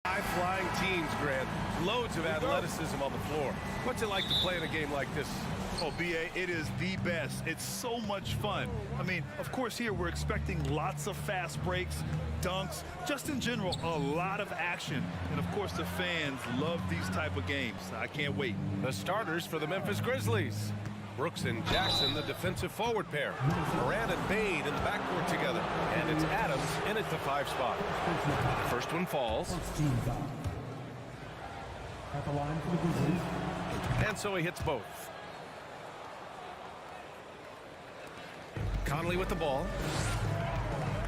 High-flying teams, Grant. Loads of athleticism on the floor. What's it like to play in a game like this? Oh, B.A., it is the best. It's so much fun. I mean, of course, here we're expecting lots of fast breaks, dunks, just in general, a lot of action. And, of course, the fans love these type of games. I can't wait. The starters for the Memphis Grizzlies. Brooks and Jackson, the defensive forward pair. Morant and Bane in the backcourt together. And it's Adams in at the 5 spot. The first one falls. At the line for the Grizzlies. And so he hits both. Conley with the ball.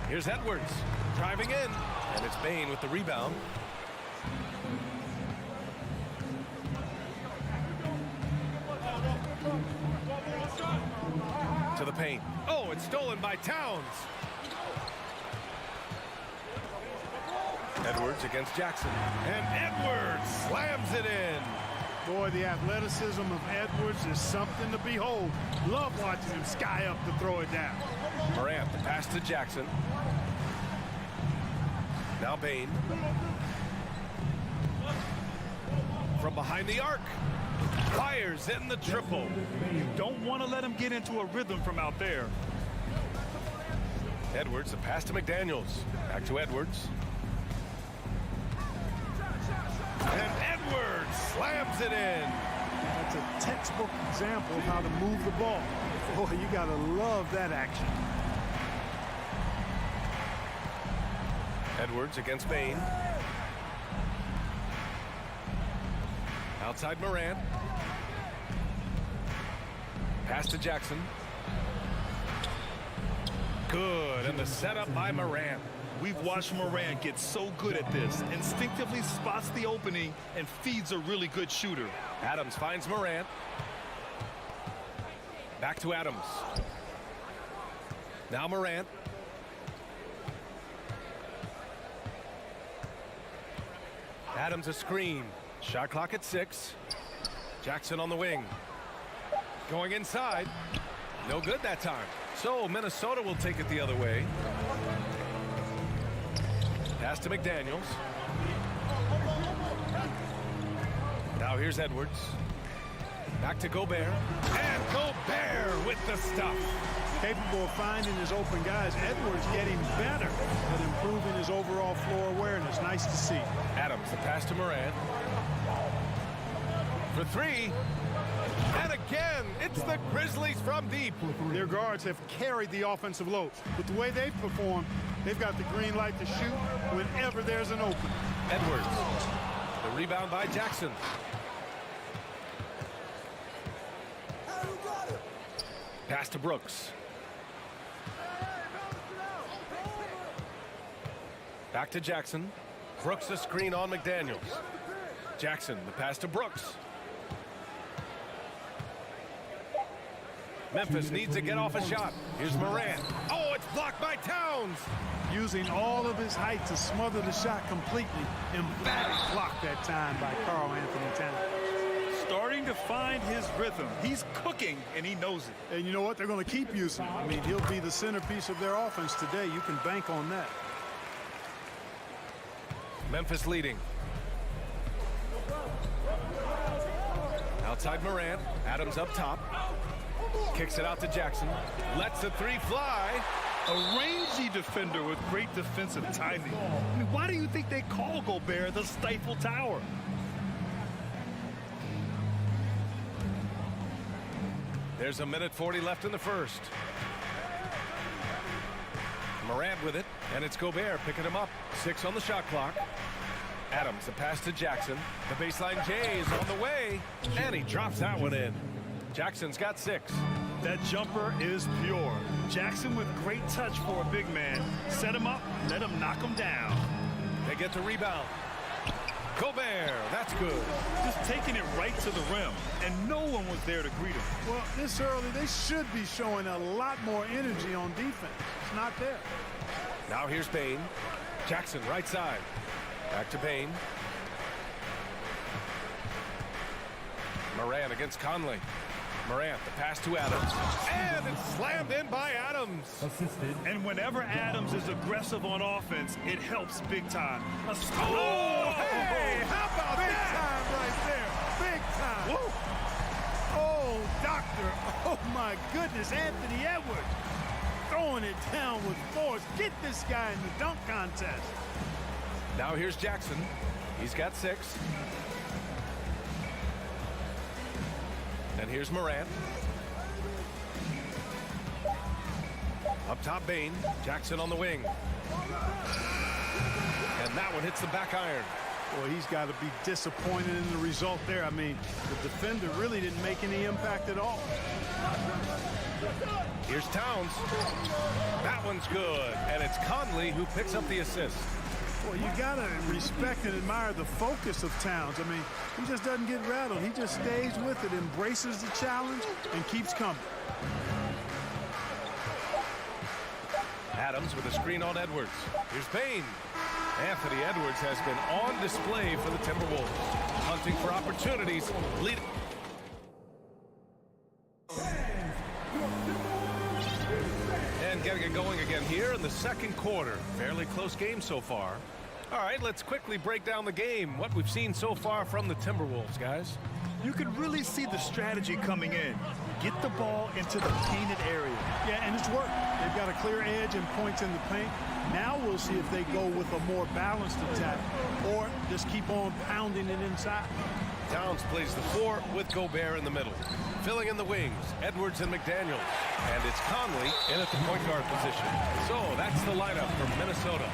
Here's Edwards driving in. And it's Bane with the rebound. To the paint. Oh, it's stolen by Towns. Edwards against Jackson. And Edwards slams it in. Boy, the athleticism of Edwards is something to behold. Love watching him sky up to throw it down. Morant, the pass to Jackson. Now Bane. From behind the arc. Fires in the triple. You don't want to let him get into a rhythm from out there. Edwards, the pass to McDaniels. Back to Edwards. And Edwards slams it in. That's a textbook example of how to move the ball. Boy, you got to love that action. Edwards against Bane. Outside Morant. Pass to Jackson. Good, and the setup by Morant. We've watched Morant get so good at this. Instinctively spots the opening and feeds a really good shooter. Adams finds Morant. Back to Adams. Now Morant. Adams a screen. Shot clock at 6. Jackson on the wing. Going inside. No good that time. So Minnesota will take it the other way. Pass to McDaniels. Now here's Edwards. Back to Gobert. And Gobert with the stuff. Capable of finding his open guys. Edwards getting better at improving his overall floor awareness. Nice to see. Adams, the pass to Morant. For 3. And again, it's the Grizzlies from deep. Their guards have carried the offensive load. With the way they've performed, they've got the green light to shoot whenever there's an open. Edwards. The rebound by Jackson. Pass to Brooks. Back to Jackson. Brooks the screen on McDaniels. Jackson, the pass to Brooks. Memphis needs to get off a shot. Here's Morant. Oh, it's blocked by Towns. Using all of his height to smother the shot completely. Emphatic block that time by Karl Anthony Towns. Starting to find his rhythm. He's cooking, and he knows it. And you know what? They're going to keep using him. I mean, he'll be the centerpiece of their offense today. You can bank on that. Memphis leading. Outside Morant. Adams up top. Kicks it out to Jackson. Lets the 3 fly. A rangy defender with great defensive timing. I mean, why do you think they call Gobert the Stifle Tower? There's a minute 40 left in the first. Morant with it, and it's Gobert picking him up. 6 on the shot clock. Adams, the pass to Jackson. The baseline J is on the way, and he drops that one in. Jackson's got 6. That jumper is pure. Jackson with great touch for a big man. Set him up, let him knock him down. They get the rebound. Gobert, that's good. Just taking it right to the rim, and no one was there to greet him. Well, this early, they should be showing a lot more energy on defense. It's not there. Now here's Bane. Jackson, right side. Back to Bane. Morant against Conley. Morant, the pass to Adams. And it's slammed in by Adams. And whenever Adams is aggressive on offense, it helps big time. Oh, Hey, how about big that? Big time right there. Big time. Woo. Oh, doctor. Oh, my goodness. Anthony Edwards throwing it down with force. Get this guy in the dunk contest. Now here's Jackson. He's got 6. And here's Morant. Up top, Bane. Jackson on the wing. And that one hits the back iron. Boy, he's got to be disappointed in the result there. I mean, the defender really didn't make any impact at all. Here's Towns. That one's good. And it's Conley who picks up the assist. Well, you got to respect and admire the focus of Towns. I mean, he just doesn't get rattled. He just stays with it, embraces the challenge, and keeps coming. Adams with a screen on Edwards. Here's Payne. Anthony Edwards has been on display for the Timberwolves. Hunting for opportunities. Leading. And getting it going again here in the second quarter. Fairly close game so far. All right, let's quickly break down the game. What we've seen so far from the Timberwolves, guys. You can really see the strategy coming in. Get the ball into the painted area. Yeah, and it's worked. They've got a clear edge and points in the paint. Now we'll see if they go with a more balanced attack or just keep on pounding it inside. Towns plays the 4 with Gobert in the middle. Filling in the wings, Edwards and McDaniels. And it's Conley in at the point guard position. So that's the lineup for Minnesota.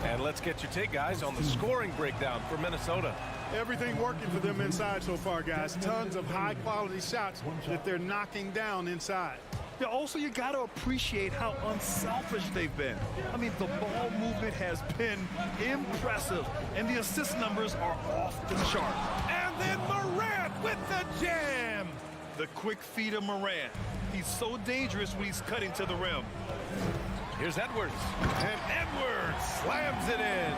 And let's get your take, guys, on the scoring breakdown for Minnesota. Everything working for them inside so far, guys. Tons of high-quality shots that they're knocking down inside. Yeah, also, you got to appreciate how unselfish they've been. I mean, the ball movement has been impressive, and the assist numbers are off the chart. And then Morant with the jam. The quick feed of Morant. He's so dangerous when he's cutting to the rim. Here's Edwards. And Edwards slams it in.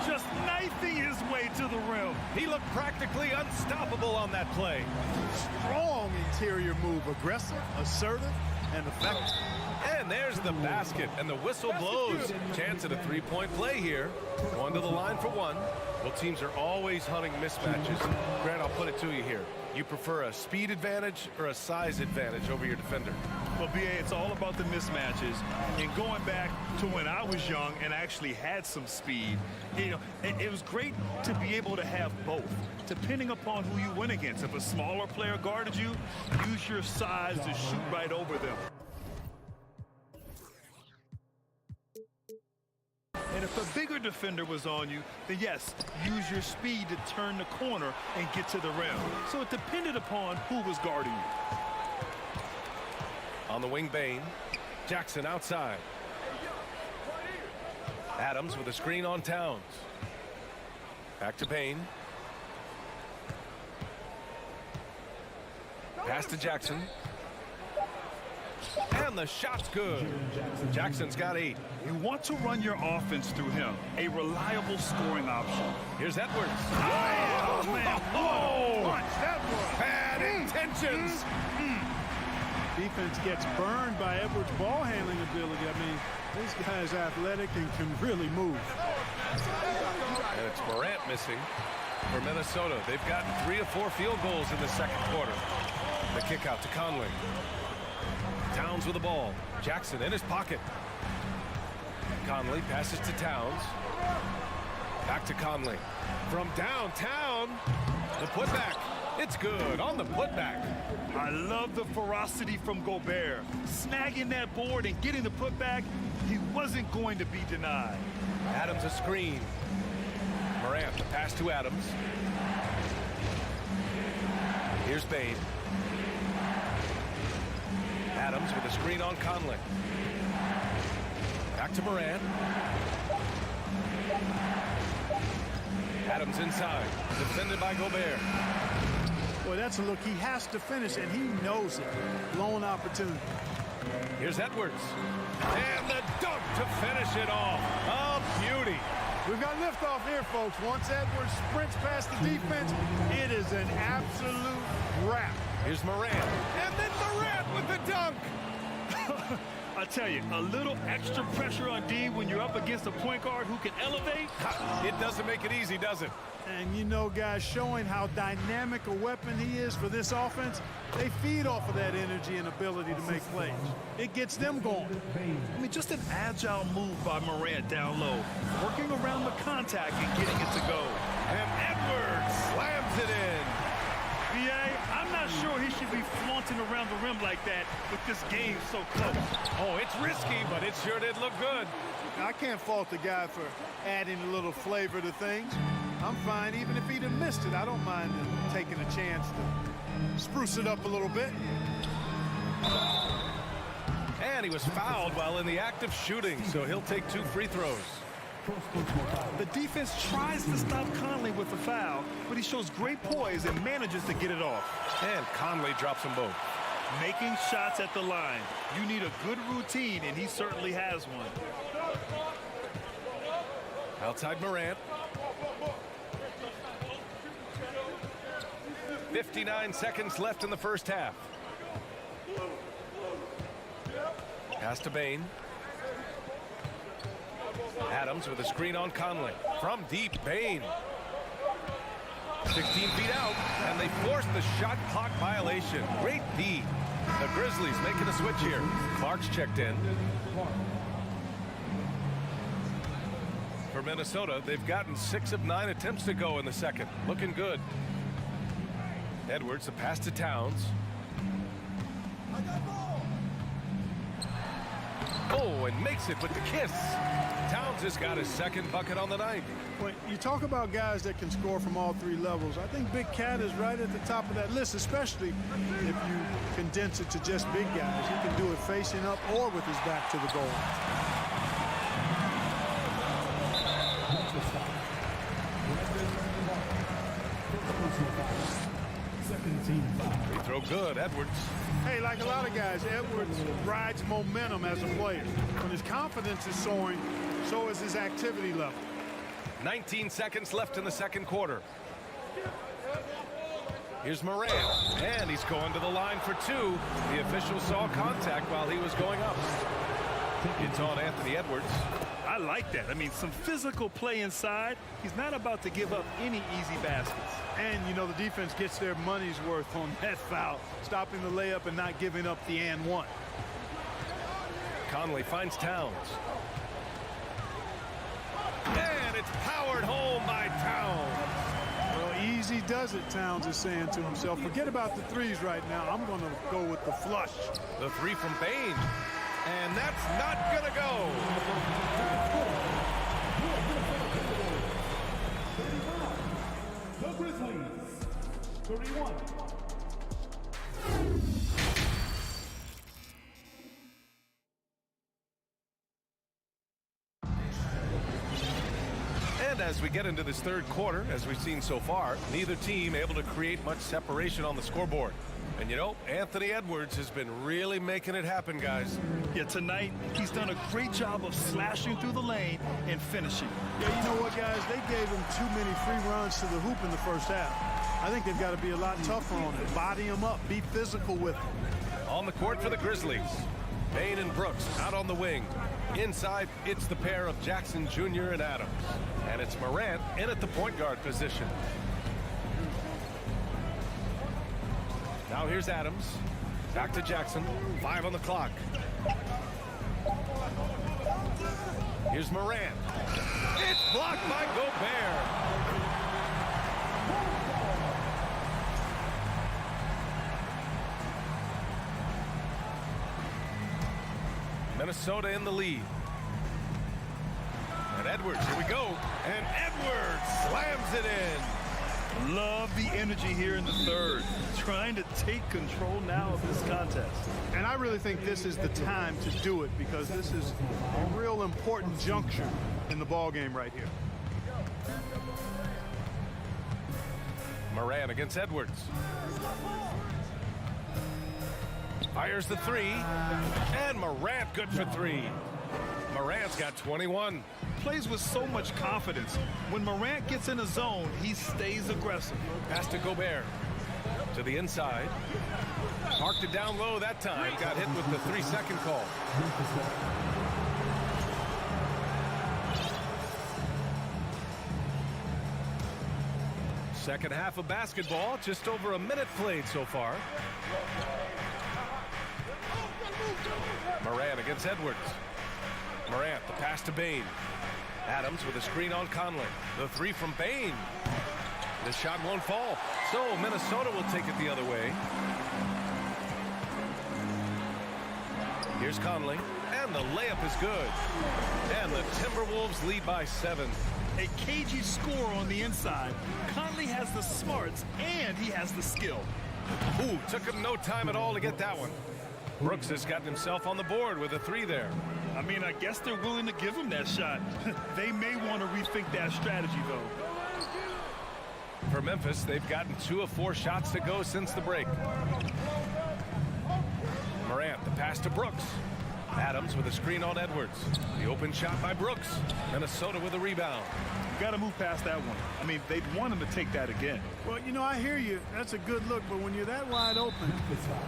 Just knifing his way to the rim. He looked practically unstoppable on that play. Strong interior move. Aggressive, assertive, and effective. And there's the basket, and the whistle blows. Chance at a three-point play here. Going to the line for one. Well, teams are always hunting mismatches. Grant, I'll put it to you here. You prefer a speed advantage or a size advantage over your defender? Well, BA, it's all about the mismatches. And going back to when I was young and actually had some speed, you know, it was great to be able to have both, depending upon who you went against. If a smaller player guarded you, use your size to shoot right over them. And if a bigger defender was on you, then yes, use your speed to turn the corner and get to the rim. So it depended upon who was guarding you. On the wing, Bane. Jackson outside. Adams with a screen on Towns. Back to Bane. Pass to Jackson. And the shot's good. Jackson's got 8. You want to run your offense through him. A reliable scoring option. Here's Edwards. Oh, man. Whoa. Punch. That was bad intentions. Defense gets burned by Edwards' ball handling ability. I mean, this guy's athletic and can really move. And it's Morant missing for Minnesota. They've got 3 of 4 field goals in the second quarter. The kick out to Conley. Towns with the ball. Jackson in his pocket. Conley passes to Towns. Back to Conley. From downtown, the putback. It's good on the putback. I love the ferocity from Gobert. Snagging that board and getting the putback, he wasn't going to be denied. Adams a screen. Morant, the pass to Adams. Here's Bane. Adams with a screen on Conley. Back to Morant. Adams inside. Defended by Gobert. Boy, that's a look. He has to finish, and he knows it. Blown opportunity. Here's Edwards. And the dunk to finish it off. A beauty. We've got liftoff here, folks. Once Edwards sprints past the defense, it is an absolute wrap. Here's Morant. And then Morant with the dunk. I tell you, a little extra pressure on D when you're up against a point guard who can elevate. It doesn't make it easy, does it? And you know, guys, showing how dynamic a weapon he is for this offense, they feed off of that energy and ability to make plays. It gets them going. I mean, just an agile move by Morant down low, working around the contact and getting it to go. And Edwards slams it in. B.A., I'm not sure he should be flaunting around the rim like that with this game so close. Oh, it's risky, but it sure did look good. I can't fault the guy for adding a little flavor to things. I'm fine, even if he'd have missed it. I don't mind taking a chance to spruce it up a little bit. And he was fouled while in the act of shooting, so he'll take 2 free throws. The defense tries to stop Conley with the foul, but he shows great poise and manages to get it off. And Conley drops them both. Making shots at the line. You need a good routine, and he certainly has one. Outside Morant. 59 seconds left in the first half. Pass to Bane. Adams with a screen on Conley. From deep, Bane. 16 feet out, and they force the shot clock violation. Great D. The Grizzlies making a switch here. Clark's checked in. For Minnesota, they've gotten 6 of 9 attempts to go in the second. Looking good. Edwards, a pass to Towns. Oh, and makes it with the kiss. Towns has got his second bucket on the night. When you talk about guys that can score from all 3 levels, I think Big Cat is right at the top of that list, especially if you condense it to just big guys. He can do it facing up or with his back to the goal. Free throw good, Edwards. Hey, like a lot of guys, Edwards rides momentum as a player. When his confidence is soaring, so is his activity level. 19 seconds left in the second quarter. Here's Morant, and he's going to the line for 2. The official saw contact while he was going up. It's on Anthony Edwards. I like that. I mean, some physical play inside. He's not about to give up any easy baskets. And, you know, the defense gets their money's worth on that foul, stopping the layup and not giving up the and one. Conley finds Towns. And it's powered home by Towns. Well, easy does it, Towns is saying to himself. Forget about the threes right now. I'm going to go with the flush. The 3 from Bane. And that's not going to go. The Grizzlies, 31. And as we get into this third quarter, as we've seen so far, neither team able to create much separation on the scoreboard. And you know, Anthony Edwards has been really making it happen, guys. Yeah, tonight, he's done a great job of slashing through the lane and finishing. Yeah, you know what, guys? They gave him too many free runs to the hoop in the first half. I think they've got to be a lot tougher on him. Body him up. Be physical with him. On the court for the Grizzlies, Bane and Brooks out on the wing. Inside, it's the pair of Jackson Jr. and Adams. And it's Morant in at the point guard position. Now here's Adams. Back to Jackson. 5 on the clock. Here's Morant. It's blocked by Gobert. Minnesota in the lead. And Edwards, here we go. And Edwards slams it in. Love the energy here in the third. Trying to take control now of this contest. And I really think this is the time to do it because this is a real important juncture in the ball game right here. Morant against Edwards. Fires the 3. And Morant good for 3. Morant's got 21. Plays with so much confidence. When Morant gets in a zone, he stays aggressive. Pass to Gobert. To the inside. Parked it down low that time. Got hit with the 3-second call. Second half of basketball. Just over a minute played so far. Morant against Edwards. Morant, the pass to Bane. Adams with a screen on Conley. The three from Bane. The shot won't fall. So Minnesota will take it the other way. Here's Conley. And the layup is good. And the Timberwolves lead by 7. A cagey score on the inside. Conley has the smarts and he has the skill. Ooh, took him no time at all to get that one. Brooks has gotten himself on the board with a 3 there. I mean, I guess they're willing to give him that shot. They may want to rethink that strategy, though. For Memphis, they've gotten 2 of 4 shots to go since the break. Morant, the pass to Brooks. Adams with a screen on Edwards. The open shot by Brooks. Minnesota with a rebound. You got to move past that one. I mean, they'd want him to take that again. Well, you know, I hear you. That's a good look, but when you're that wide open,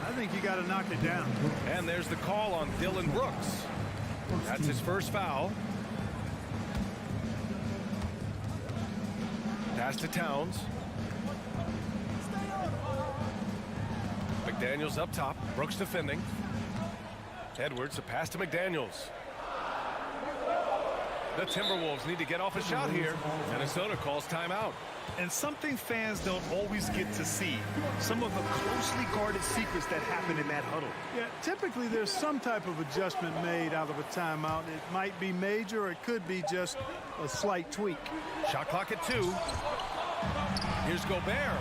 I think you got to knock it down. And there's the call on Dillon Brooks. That's his first foul. Pass to Towns. McDaniels up top. Brooks defending. Edwards, a pass to McDaniels. The Timberwolves need to get off a shot here. Minnesota calls timeout. And something fans don't always get to see. Some of the closely guarded secrets that happen in that huddle. Yeah, typically there's some type of adjustment made out of a timeout. It might be major or it could be just a slight tweak. Shot clock at 2. Here's Gobert.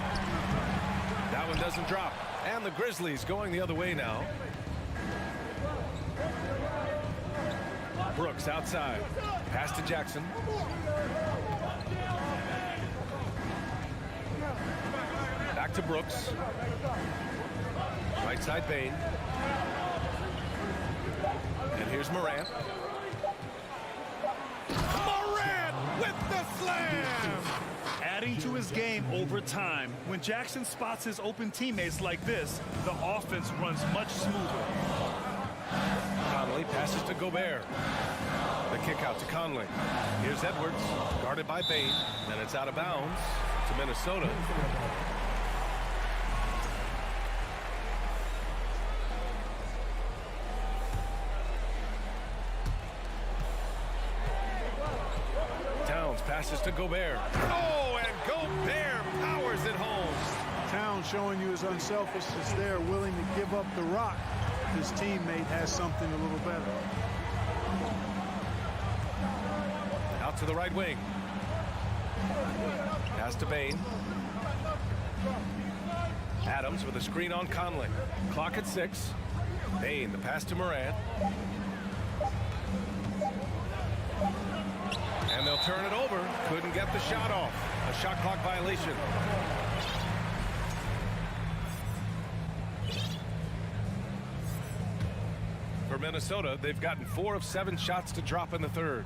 That one doesn't drop. And the Grizzlies going the other way now. Brooks outside. Pass to Jackson. Back to Brooks. Right side Bane. And here's Morant. Morant with the slam! Adding to his game over time. When Jackson spots his open teammates like this, the offense runs much smoother. Conley passes to Gobert. The kick out to Conley. Here's Edwards, guarded by Bane. Then it's out of bounds to Minnesota. Towns passes to Gobert. Oh, and Gobert powers it home. Towns showing you his unselfishness there, willing to give up the rock. His teammate has something a little better. Out to the right wing. Pass to Bane. Adams with a screen on Conley. Clock at 6. Bane, the pass to Morant. And they'll turn it over. Couldn't get the shot off. A shot clock violation. For Minnesota, they've gotten 4 of 7 shots to drop in the third.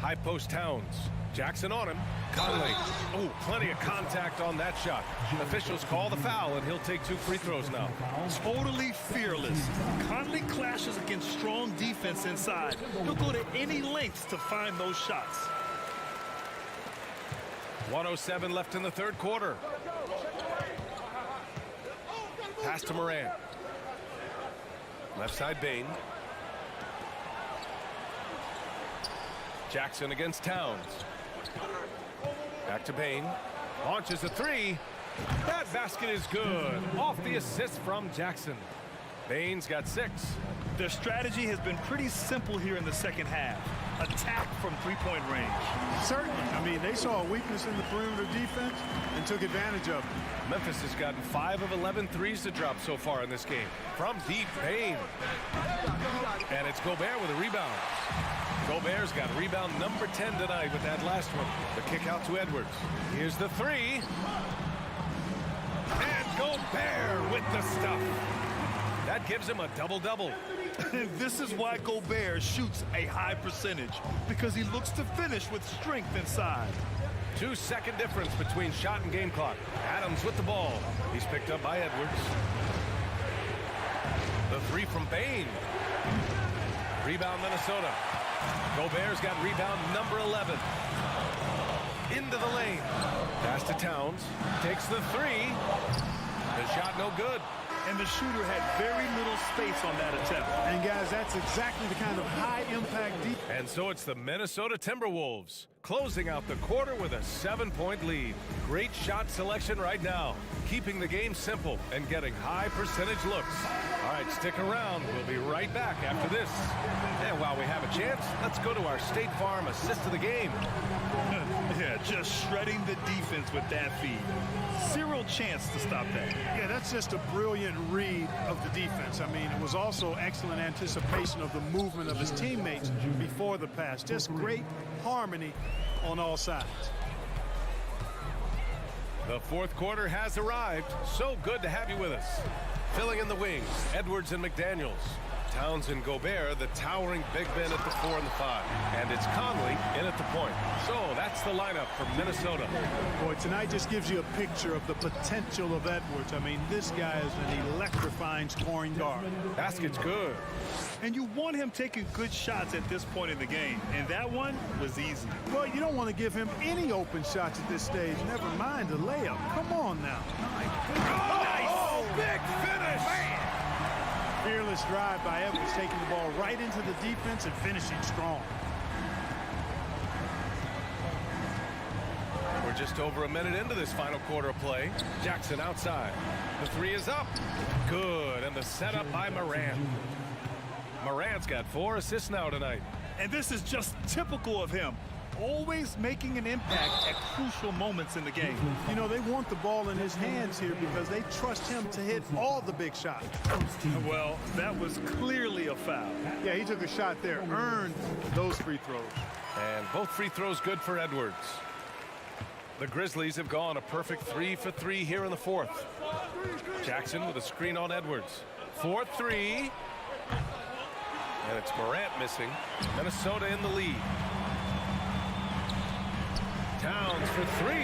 High post Towns. Jackson on him. Conley. Oh, plenty of contact on that shot. Officials call the foul, and he'll take 2 free throws now. Totally fearless. Conley clashes against strong defense inside. He'll go to any lengths to find those shots. 1:07 left in the third quarter. Pass to Morant. Left side Bane. Jackson against Towns. Back to Bane. Launches a 3. That basket is good. Off the assist from Jackson. Bane's got 6. Their strategy has been pretty simple here in the second half. Attack from three-point range. Certainly. I mean, they saw a weakness in the perimeter defense and took advantage of it. Memphis has gotten 5 of 11 threes to drop so far in this game. From deep, Bane. And it's Gobert with a rebound. Gobert's got rebound number 10 tonight with that last one. The kick out to Edwards. Here's the 3. And Gobert with the stuff. That gives him a double-double. And this is why Gobert shoots a high percentage, because he looks to finish with strength inside. 2-second difference between shot and game clock. Adams with the ball. He's picked up by Edwards. The three from Bane. Rebound Minnesota. Gobert's got rebound number 11. Into the lane. Pass to Towns. Takes the three. The shot no good. And the shooter had very little space on that attempt. And guys, that's exactly the kind of high-impact defense. And so it's the Minnesota Timberwolves closing out the quarter with a 7-point lead. Great shot selection right now, keeping the game simple and getting high percentage looks. All right, stick around. We'll be right back after this. And while we have a chance, let's go to our State Farm assist of the game. Yeah, just shredding the defense with that feed. Zero chance to stop that. Yeah, that's just a brilliant read of the defense. I mean, it was also excellent anticipation of the movement of his teammates before the pass. Just great harmony on all sides. The fourth quarter has arrived. So good to have you with us. Filling in the wings, Edwards and McDaniels. Towns and Gobert, the towering big men at the 4 and the 5. And it's Conley in at the point. So that's the lineup for Minnesota. Boy, tonight just gives you a picture of the potential of Edwards. I mean, this guy is an electrifying scoring guard. Basket's good. And you want him taking good shots at this point in the game. And that one was easy. Well, you don't want to give him any open shots at this stage. Never mind a layup. Come on now. Oh, big finish. Man. Fearless drive by Evans, taking the ball right into the defense and finishing strong. We're just over a minute into this final quarter of play. Jackson outside. The three is up. Good. And the setup by Morant. Morant's got 4 assists now tonight. And this is just typical of him. Always making an impact at crucial moments in the game. You know, they want the ball in his hands here because they trust him to hit all the big shots. Well, that was clearly a foul. Yeah, he took a shot there, earned those free throws. And both free throws good for Edwards. The Grizzlies have gone a perfect 3 for 3 here in the fourth. Jackson with a screen on Edwards. 4-3. And it's Morant missing. Minnesota in the lead. Towns for 3.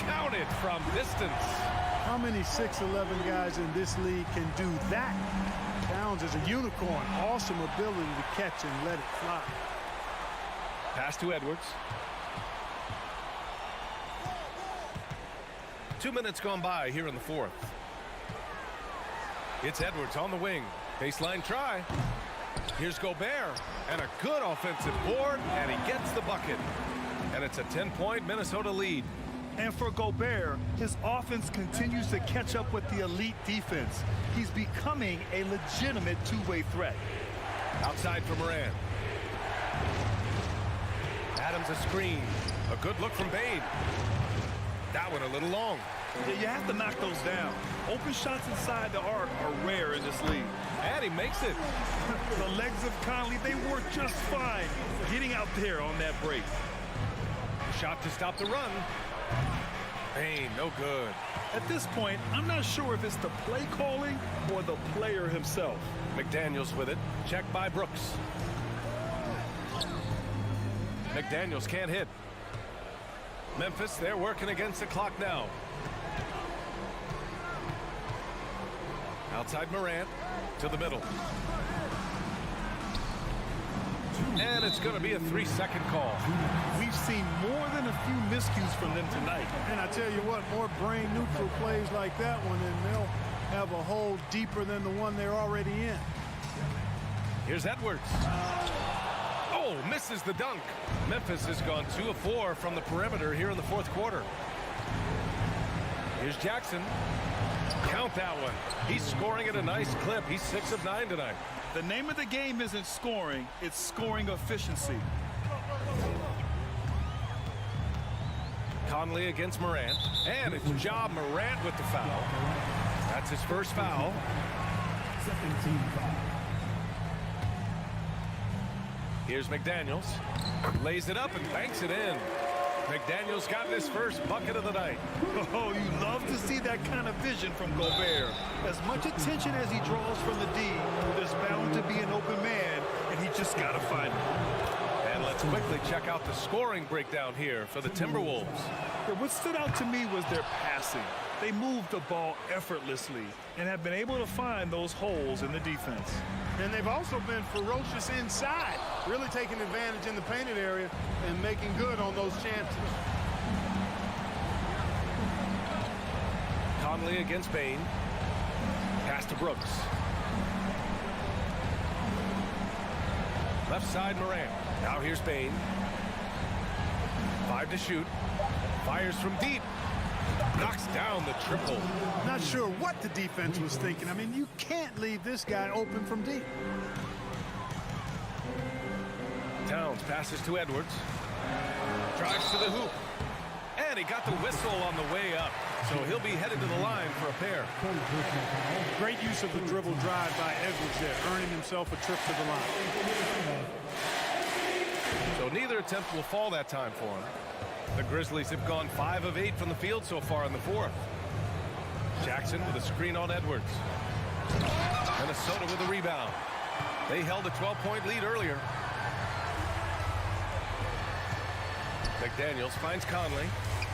Counted from distance. How many 6'11" guys in this league can do that? Towns is a unicorn. Awesome ability to catch and let it fly. Pass to Edwards. 2 minutes gone by here in the fourth. It's Edwards on the wing. Baseline try. Here's Gobert. And a good offensive board. And he gets the bucket. And it's a 10-point Minnesota lead. And for Gobert, his offense continues to catch up with the elite defense. He's becoming a legitimate two-way threat. Outside for Morant. Adams a screen. A good look from Bane. That one a little long. Yeah, you have to knock those down. Open shots inside the arc are rare in this league. And he makes it. The legs of Conley, they work just fine getting out there on that break. Shot to stop the run. Bane, no good. At this point, I'm not sure if it's the play calling or the player himself. McDaniels with it. Checked by Brooks. McDaniels can't hit. Memphis, they're working against the clock now. Outside Morant to the middle. And it's going to be a 3-second call. We've seen more than a few miscues from them tonight. And I tell you what, more brain-neutral plays like that one, and they'll have a hole deeper than the one they're already in. Here's Edwards. Oh, misses the dunk. Memphis has gone 2 of 4 from the perimeter here in the fourth quarter. Here's Jackson. Count that one. He's scoring at a nice clip. He's 6 of 9 tonight. The name of the game isn't scoring, it's scoring efficiency. Conley against Morant. And it's Ja Morant with the foul. That's his first foul. Second team foul. Here's McDaniels. Lays it up and banks it in. McDaniels got his first bucket of the night. Oh, you love to see that kind of vision from Gobert. As much attention as he draws from the D, there's bound to be an open man, and he just got to find him. And let's quickly check out the scoring breakdown here for the Timberwolves. Yeah, what stood out to me was their passing. They moved the ball effortlessly and have been able to find those holes in the defense. And they've also been ferocious inside, really taking advantage in the painted area and making good on those chances. Conley against Bane. Pass to Brooks. Left side Morant. Now here's Bane. 5 to shoot. Fires from deep. Knocks down the triple. Not sure what the defense was thinking. I mean, you can't leave this guy open from deep. Towns passes to Edwards. Drives to the hoop. And he got the whistle on the way up. So he'll be headed to the line for a pair. Great use of the dribble drive by Edwards there, earning himself a trip to the line. So neither attempt will fall that time for him. The Grizzlies have gone 5 of 8 from the field so far in the fourth. Jackson with a screen on Edwards. Minnesota with a rebound. They held a 12-point lead earlier. McDaniels finds Conley.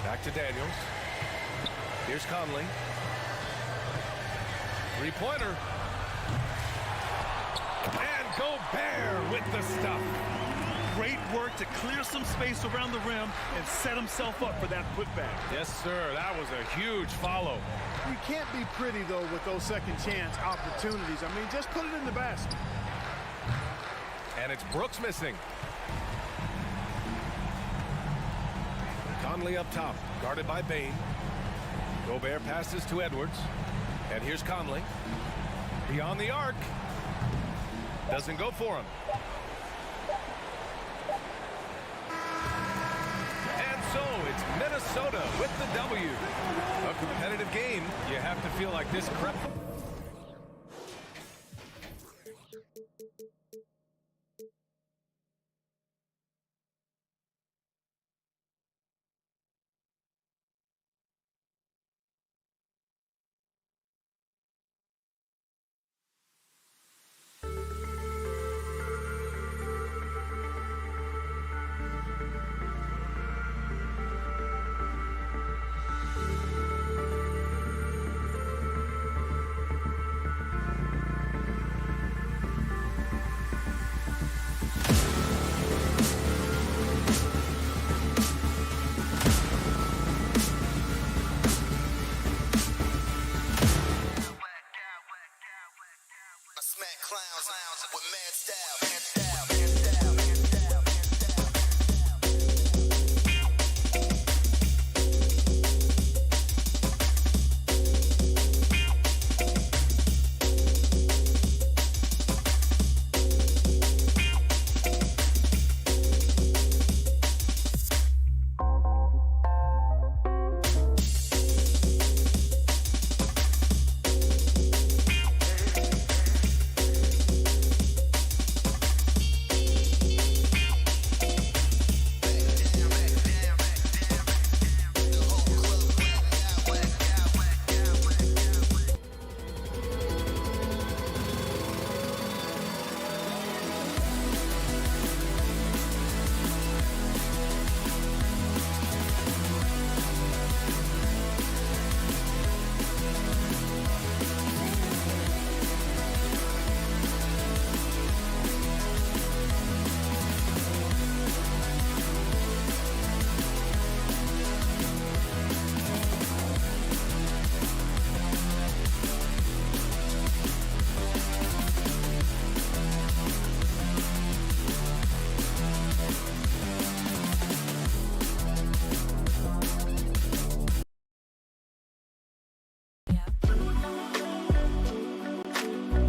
Back to Daniels. Here's Conley. Three-pointer. And Gobert with the stuff. Great work to clear some space around the rim and set himself up for that putback. Yes, sir. That was a huge follow. You can't be pretty, though, with those second chance opportunities. I mean, just put it in the basket. And it's Brooks missing. Conley up top, guarded by Bane. Gobert passes to Edwards. And here's Conley. Beyond the arc. Doesn't go for him. And so it's Minnesota with the W. A competitive game. You have to feel like this crept.